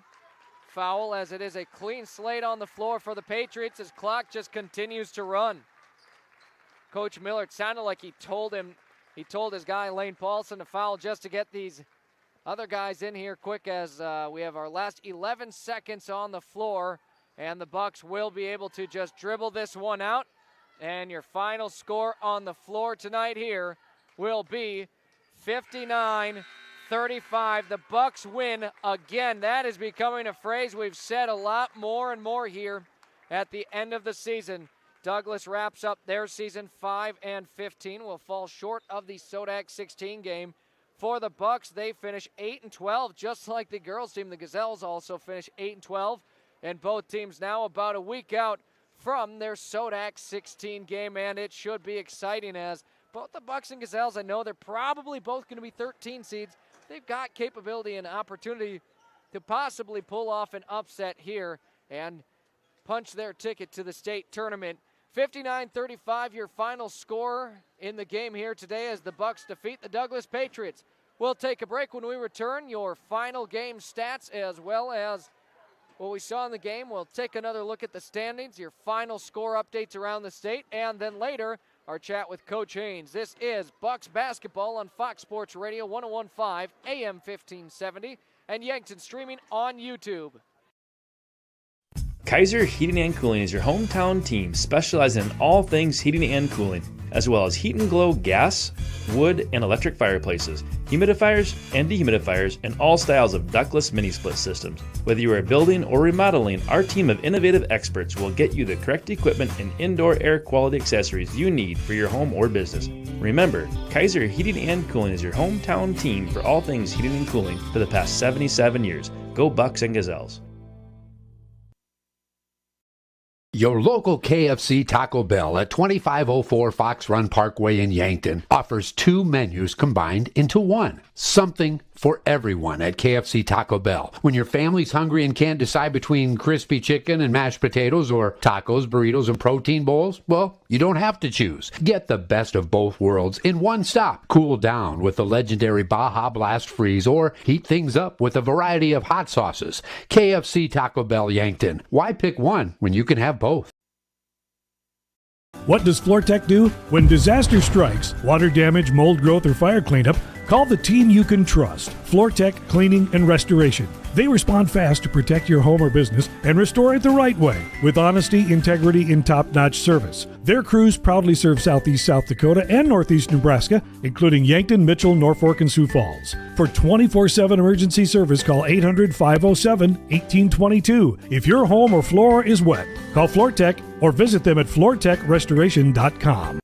[SPEAKER 2] foul, as it is a clean slate on the floor for the Patriots as clock just continues to run. Coach Miller, it sounded like he told his guy Lane Paulson to foul just to get these other guys in here quick, as we have our last 11 seconds on the floor, and the Bucks will be able to just dribble this one out. And your final score on the floor tonight here will be 59-35. The Bucks win again. That is becoming a phrase we've said a lot more and more here at the end of the season. Douglas wraps up their season 5-15. Will fall short of the Sodak 16 game. For the Bucks, they finish 8-12, just like the girls team. The Gazelles also finish 8-12, and both teams now about a week out from their Sodak 16 game, and it should be exciting as both the Bucks and Gazelles, I know they're probably both going to be 13 seeds. They've got capability and opportunity to possibly pull off an upset here and punch their ticket to the state tournament. 59-35, your final score in the game here today as the Bucks defeat the Douglas Patriots. We'll take a break. When we return, your final game stats as well as what we saw in the game. We'll take another look at the standings, your final score updates around the state, and then later, our chat with Coach Haynes. This is Bucks basketball on Fox Sports Radio 101.5 AM 1570 and Yankton streaming on YouTube.
[SPEAKER 4] Kaiser Heating and Cooling is your hometown team specializing in all things heating and cooling, as well as heat and glow gas, wood, and electric fireplaces, humidifiers, and dehumidifiers, and all styles of ductless mini-split systems. Whether you are building or remodeling, our team of innovative experts will get you the correct equipment and indoor air quality accessories you need for your home or business. Remember, Kaiser Heating and Cooling is your hometown team for all things heating and cooling for the past 77 years. Go Bucks and Gazelles.
[SPEAKER 9] Your local KFC Taco Bell at 2504 Fox Run Parkway in Yankton offers 2 menus combined into one. Something for everyone at KFC Taco Bell. When your family's hungry and can't decide between crispy chicken and mashed potatoes or tacos, burritos, and protein bowls, well, you don't have to choose. Get the best of both worlds in one stop. Cool down with the legendary Baja Blast Freeze or heat things up with a variety of hot sauces. KFC Taco Bell Yankton. Why pick one when you can have both?
[SPEAKER 18] What does FloorTech do? When disaster strikes, water damage, mold growth, or fire cleanup, call the team you can trust. FloorTech Cleaning and Restoration. They respond fast to protect your home or business and restore it the right way with honesty, integrity, and top-notch service. Their crews proudly serve southeast South Dakota and northeast Nebraska, including Yankton, Mitchell, Norfolk, and Sioux Falls. For 24/7 emergency service, call 800-507-1822. If your home or floor is wet, call FloorTech or visit them at floortechrestoration.com.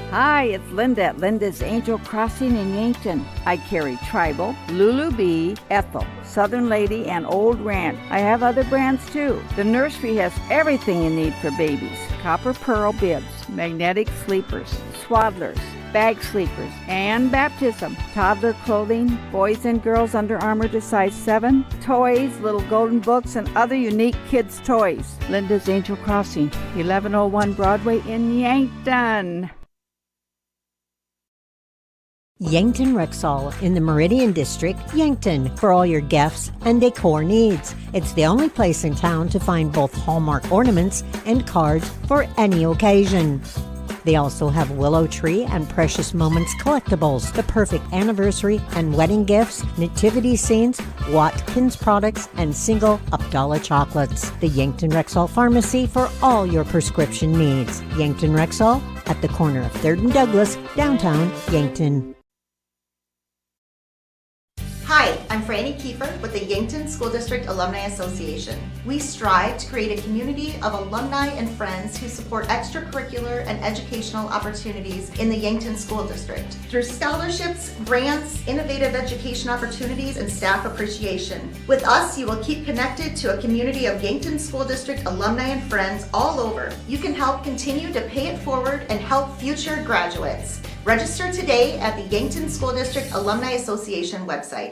[SPEAKER 20] Hi, it's Linda at Linda's Angel Crossing in Yankton. I carry Tribal, Lulu Bee, Ethel, Southern Lady, and Old Ranch. I have other brands too. The nursery has everything you need for babies. Copper pearl bibs, magnetic sleepers, swaddlers, bag sleepers, and baptism. Toddler clothing, boys and girls Under Armour to size 7, toys, little golden books, and other unique kids' toys. Linda's Angel Crossing, 1101 Broadway in Yankton.
[SPEAKER 14] Yankton Rexall in the Meridian District, Yankton, for all your gifts and decor needs. It's the only place in town to find both Hallmark ornaments and cards for any occasion. They also have Willow Tree and Precious Moments collectibles, the perfect anniversary and wedding gifts, nativity scenes, Watkins products, and single Abdallah chocolates. The Yankton Rexall Pharmacy for all your prescription needs. Yankton Rexall at the corner of 3rd and Douglas, downtown Yankton.
[SPEAKER 21] Hi, I'm Franny Kiefer with the Yankton School District Alumni Association. We strive to create a community of alumni and friends who support extracurricular and educational opportunities in the Yankton School District. Through scholarships, grants, innovative education opportunities, and staff appreciation. With us, you will keep connected to a community of Yankton School District alumni and friends all over. You can help continue to pay it forward and help future graduates. Register today at the Yankton School District Alumni Association website.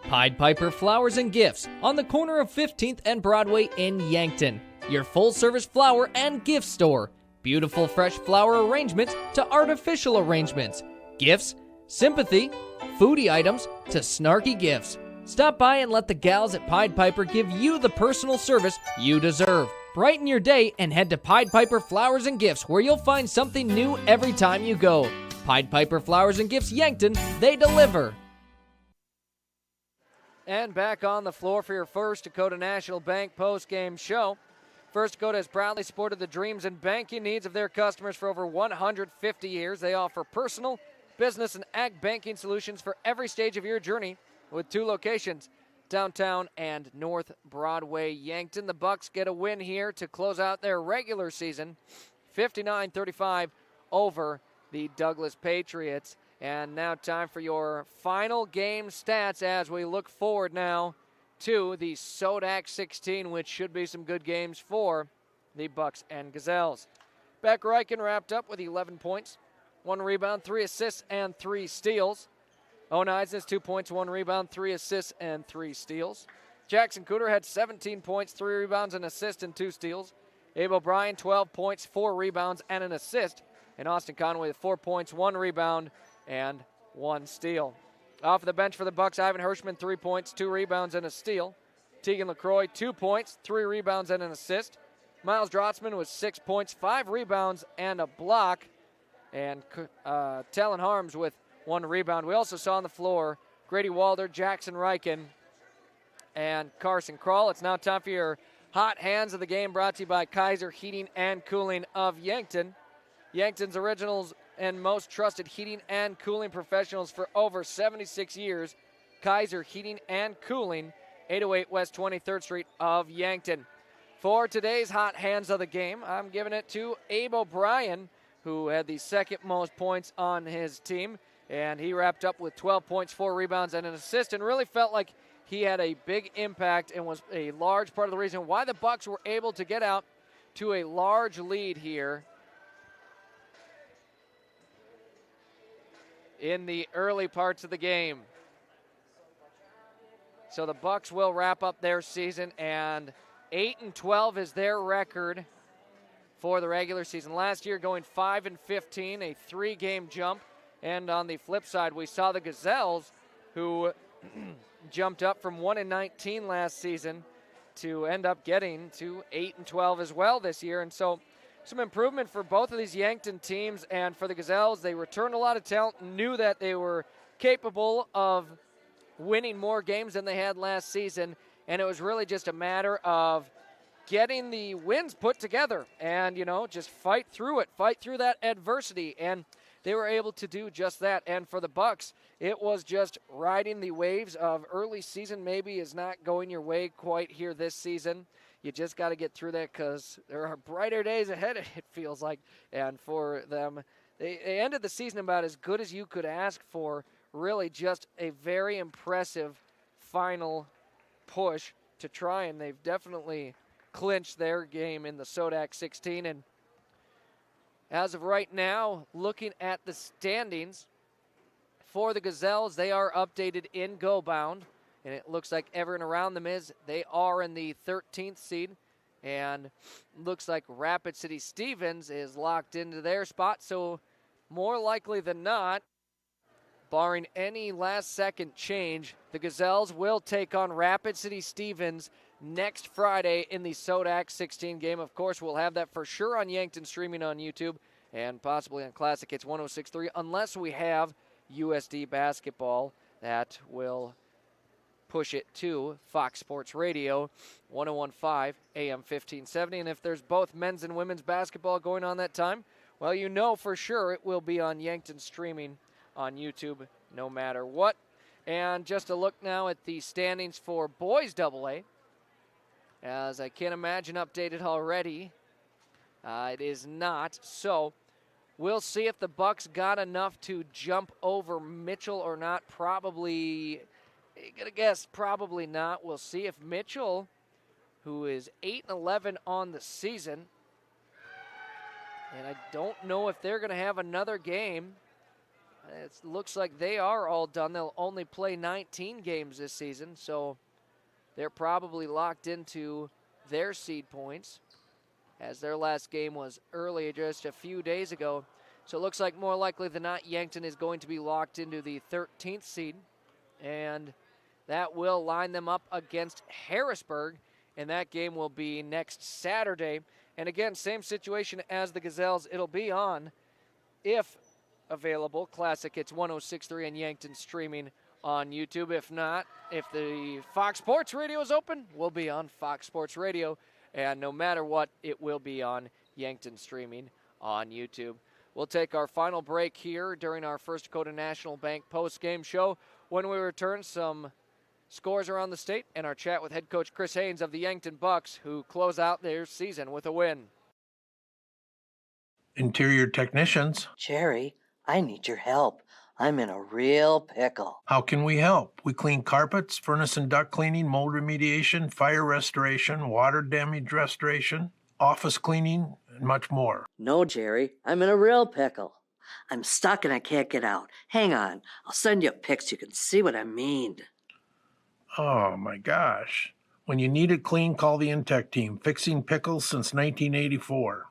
[SPEAKER 7] Pied Piper Flowers and Gifts on the corner of 15th and Broadway in Yankton. Your full-service flower and gift store. Beautiful fresh flower arrangements to artificial arrangements. Gifts, sympathy, foodie items to snarky gifts. Stop by and let the gals at Pied Piper give you the personal service you deserve. Brighten your day and head to Pied Piper Flowers and Gifts, where you'll find something new every time you go. Pied Piper Flowers and Gifts Yankton, they deliver.
[SPEAKER 2] And back on the floor for your First Dakota National Bank post-game show. First Dakota has proudly supported the dreams and banking needs of their customers for over 150 years. They offer personal, business, and ag banking solutions for every stage of your journey with 2 locations, downtown and North Broadway, Yankton. The Bucks get a win here to close out their regular season, 59-35 over the Douglas Patriots. And now time for your final game stats as we look forward now to the Sodak 16, which should be some good games for the Bucks and Gazelles. Beck Reichen wrapped up with 11 points, 1 rebound, 3 assists, and 3 steals. Owen Eisnes, 2 points, 1 rebound, 3 assists, and 3 steals. Jackson Cooter had 17 points, 3 rebounds, an assist, and 2 steals. Abe O'Brien, 12 points, 4 rebounds, and an assist. And Austin Conway with 4 points, 1 rebound, and 1 steal. Off the bench for the Bucks, Ivan Hirschman, 3 points, 2 rebounds, and a steal. Tegan LaCroix, 2 points, 3 rebounds, and an assist. Miles Drotzman with 6 points, 5 rebounds, and a block. And Talon Harms with 1 rebound. We also saw on the floor Grady Walder, Jackson Riken, and Carson Kroll. It's now time for your hot hands of the game, brought to you by Kaiser Heating and Cooling of Yankton. Yankton's originals and most trusted heating and cooling professionals for over 76 years. Kaiser Heating and Cooling, 808 West 23rd Street of Yankton. For today's hot hands of the game, I'm giving it to Abe O'Brien, who had the second most points on his team, and he wrapped up with 12 points, 4 rebounds, and an assist, and really felt like he had a big impact and was a large part of the reason why the Bucks were able to get out to a large lead here in the early parts of the game. So the Bucks will wrap up their season, and 8-12 is their record for the regular season. Last year going 5-15, a 3-game jump. And on the flip side, we saw the Gazelles, who jumped up from 1-19 last season to end up getting to 8-12 as well this year. And so some improvement for both of these Yankton teams. And for the Gazelles, they returned a lot of talent and knew that they were capable of winning more games than they had last season. And it was really just a matter of getting the wins put together and, just fight through it, fight through that adversity. And they were able to do just that. And for the Bucks, it was just riding the waves of early season maybe is not going your way quite here this season. You just got to get through that because there are brighter days ahead, it feels like. And for them, they ended the season about as good as you could ask for. Really just a very impressive final push to try, and they've definitely clinched their game in the Sodak 16. And as of right now, looking at the standings for the Gazelles, they are updated in Go Bound, and it looks like everyone around them they are in the 13th seed, and looks like Rapid City Stevens is locked into their spot. So more likely than not, barring any last-second change, the Gazelles will take on Rapid City Stevens next Friday in the Sodak 16 game. Of course, we'll have that for sure on Yankton streaming on YouTube and possibly on Classic Hits 106.3, unless we have USD basketball that will push it to Fox Sports Radio 101.5 AM 1570. And if there's both men's and women's basketball going on that time, well, for sure it will be on Yankton streaming on YouTube no matter what. And just a look now at the standings for boys AA, as I can't imagine updated already. It is not. So we'll see if the Bucks got enough to jump over Mitchell or not. Probably, I'm gonna guess probably not. We'll see if Mitchell, who is 8-11 on the season, and I don't know if they're gonna have another game. It looks like they are all done. They'll only play 19 games this season, so they're probably locked into their seed points, as their last game was early, just a few days ago. So it looks like more likely than not, Yankton is going to be locked into the 13th seed, and that will line them up against Harrisburg, and that game will be next Saturday. And again, same situation as the Gazelles. It'll be on, if available, Classic Hits 106.3 and Yankton streaming on YouTube. If not, if the Fox Sports Radio is open, we'll be on Fox Sports Radio. And no matter what, it will be on Yankton streaming on YouTube. We'll take our final break here during our First Dakota National Bank post-game show. When we return, some scores around the state and our chat with head coach Chris Haynes of the Yankton Bucks, who close out their season with a win.
[SPEAKER 5] Interior technicians.
[SPEAKER 19] Jerry, I need your help. I'm in a real pickle.
[SPEAKER 5] How can we help? We clean carpets, furnace and duct cleaning, mold remediation, fire restoration, water damage restoration, office cleaning, and much more.
[SPEAKER 19] No, Jerry, I'm in a real pickle. I'm stuck and I can't get out. Hang on, I'll send you a pic so you can see what I mean.
[SPEAKER 5] Oh, my gosh. When you need it clean, call the Intech team, fixing pickles since 1984.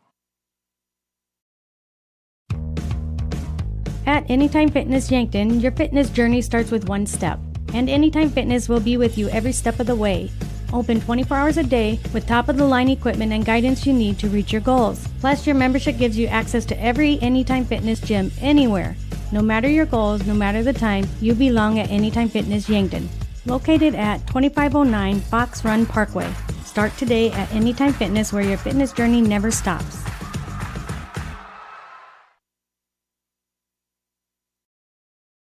[SPEAKER 6] At Anytime Fitness Yankton, your fitness journey starts with one step, and Anytime Fitness will be with you every step of the way. Open 24 hours a day with top-of-the-line equipment and guidance you need to reach your goals. Plus, your membership gives you access to every Anytime Fitness gym anywhere. No matter your goals, no matter the time, you belong at Anytime Fitness Yankton, located at 2509 Fox Run Parkway. Start today at Anytime Fitness, where your fitness journey never stops.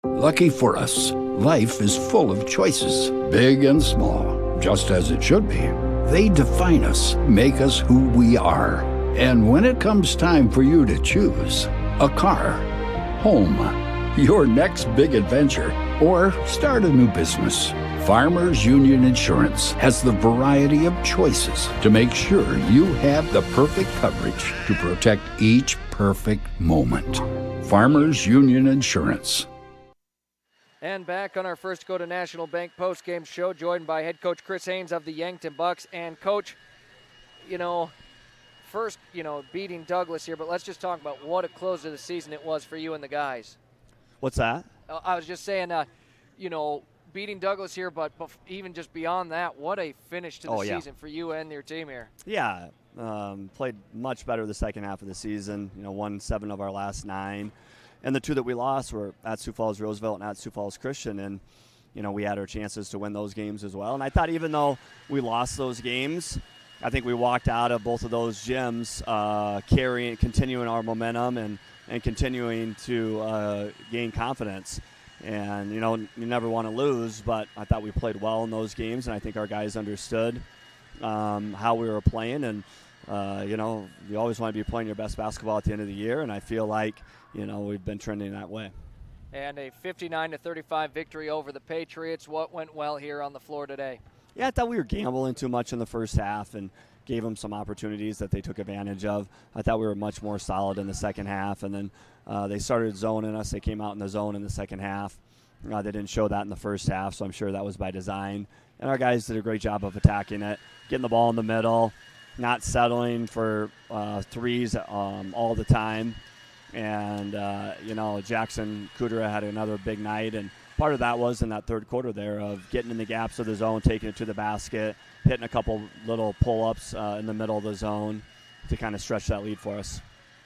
[SPEAKER 10] Lucky for us, life is full of choices, big and small. Just as it should be. They define us, make us who we are. And when it comes time for you to choose, a car, home, your next big adventure, or start a new business, Farmers Union Insurance has the variety of choices to make sure you have the perfect coverage to protect each perfect moment. Farmers Union Insurance.
[SPEAKER 2] And back on our first Go to National Bank post-game show, joined by head coach Chris Haynes of the Yankton Bucks. And, Coach, first, beating Douglas here, but let's just talk about what a close of the season it was for you and the guys.
[SPEAKER 22] What's that?
[SPEAKER 2] I was just saying, beating Douglas here, but even just beyond that, what a finish to the season for you and your team here.
[SPEAKER 22] Yeah, played much better the second half of the season, won 7 of our last 9. And the 2 that we lost were at Sioux Falls Roosevelt and at Sioux Falls Christian. And, we had our chances to win those games as well. And I thought even though we lost those games, I think we walked out of both of those gyms continuing our momentum and continuing to gain confidence. And, you never want to lose, but I thought we played well in those games. And I think our guys understood how we were playing. And, you always want to be playing your best basketball at the end of the year. And I feel like, we've been trending that way.
[SPEAKER 2] And a 59-35 victory over the Patriots. What went well here on the floor today?
[SPEAKER 22] Yeah, I thought we were gambling too much in the first half and gave them some opportunities that they took advantage of. I thought we were much more solid in the second half. And then they started zoning us. They came out in the zone in the second half. They didn't show that in the first half, so I'm sure that was by design. And our guys did a great job of attacking it, getting the ball in the middle, not settling for threes all the time. And, Jackson Kudera had another big night. And part of that was in that third quarter there of getting in the gaps of the zone, taking it to the basket, hitting a couple little pull-ups in the middle of the zone to kind of stretch that lead for us.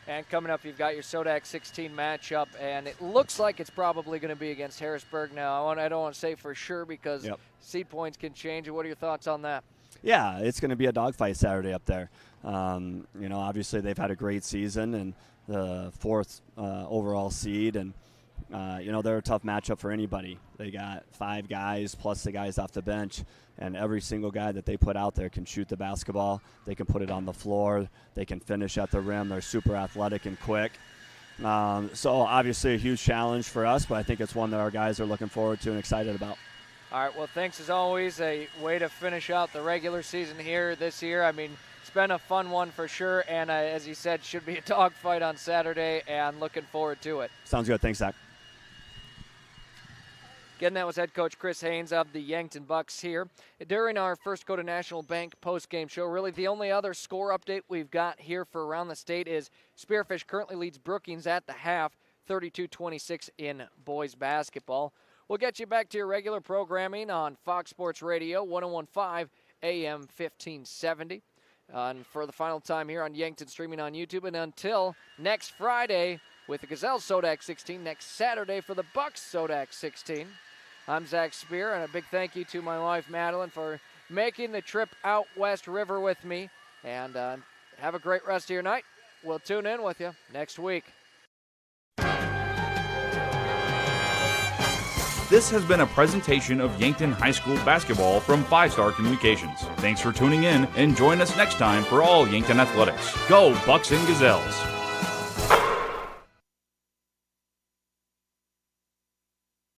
[SPEAKER 2] And coming up, you've got your Sodak 16 matchup, and it looks like it's probably going to be against Harrisburg now. I don't want to say for sure because seed points can change. What are your thoughts on that?
[SPEAKER 22] Yeah, it's going to be a dogfight Saturday up there. Obviously they've had a great season and the 4th overall seed, and they're a tough matchup for anybody. They got 5 guys plus the guys off the bench, and every single guy that they put out there can shoot the basketball. They can put it on the floor. They can finish at the rim. They're super athletic and quick. So obviously a huge challenge for us, but I think it's one that our guys are looking forward to and excited about.
[SPEAKER 2] All right, well, thanks as always. A way to finish out the regular season here this year. I mean, it's been a fun one for sure, and as you said, should be a dogfight on Saturday, and looking forward to it.
[SPEAKER 22] Sounds good. Thanks, Zach.
[SPEAKER 2] Again, that was head coach Chris Haynes of the Yankton Bucks here. During our first Go to National Bank post-game show, really the only other score update we've got here for around the state is Spearfish currently leads Brookings at the half, 32-26 in boys basketball. We'll get you back to your regular programming on Fox Sports Radio, 101.5 AM 1570. And for the final time here on Yankton, streaming on YouTube. And until next Friday with the Gazelles Sodak 16, next Saturday for the Bucks Sodak 16. I'm Zach Spear, and a big thank you to my wife, Madeline, for making the trip out West River with me. And have a great rest of your night. We'll tune in with you next week.
[SPEAKER 16] This has been a presentation of Yankton High School basketball from 5 Star Communications. Thanks for tuning in, and join us next time for all Yankton athletics. Go Bucks and Gazelles!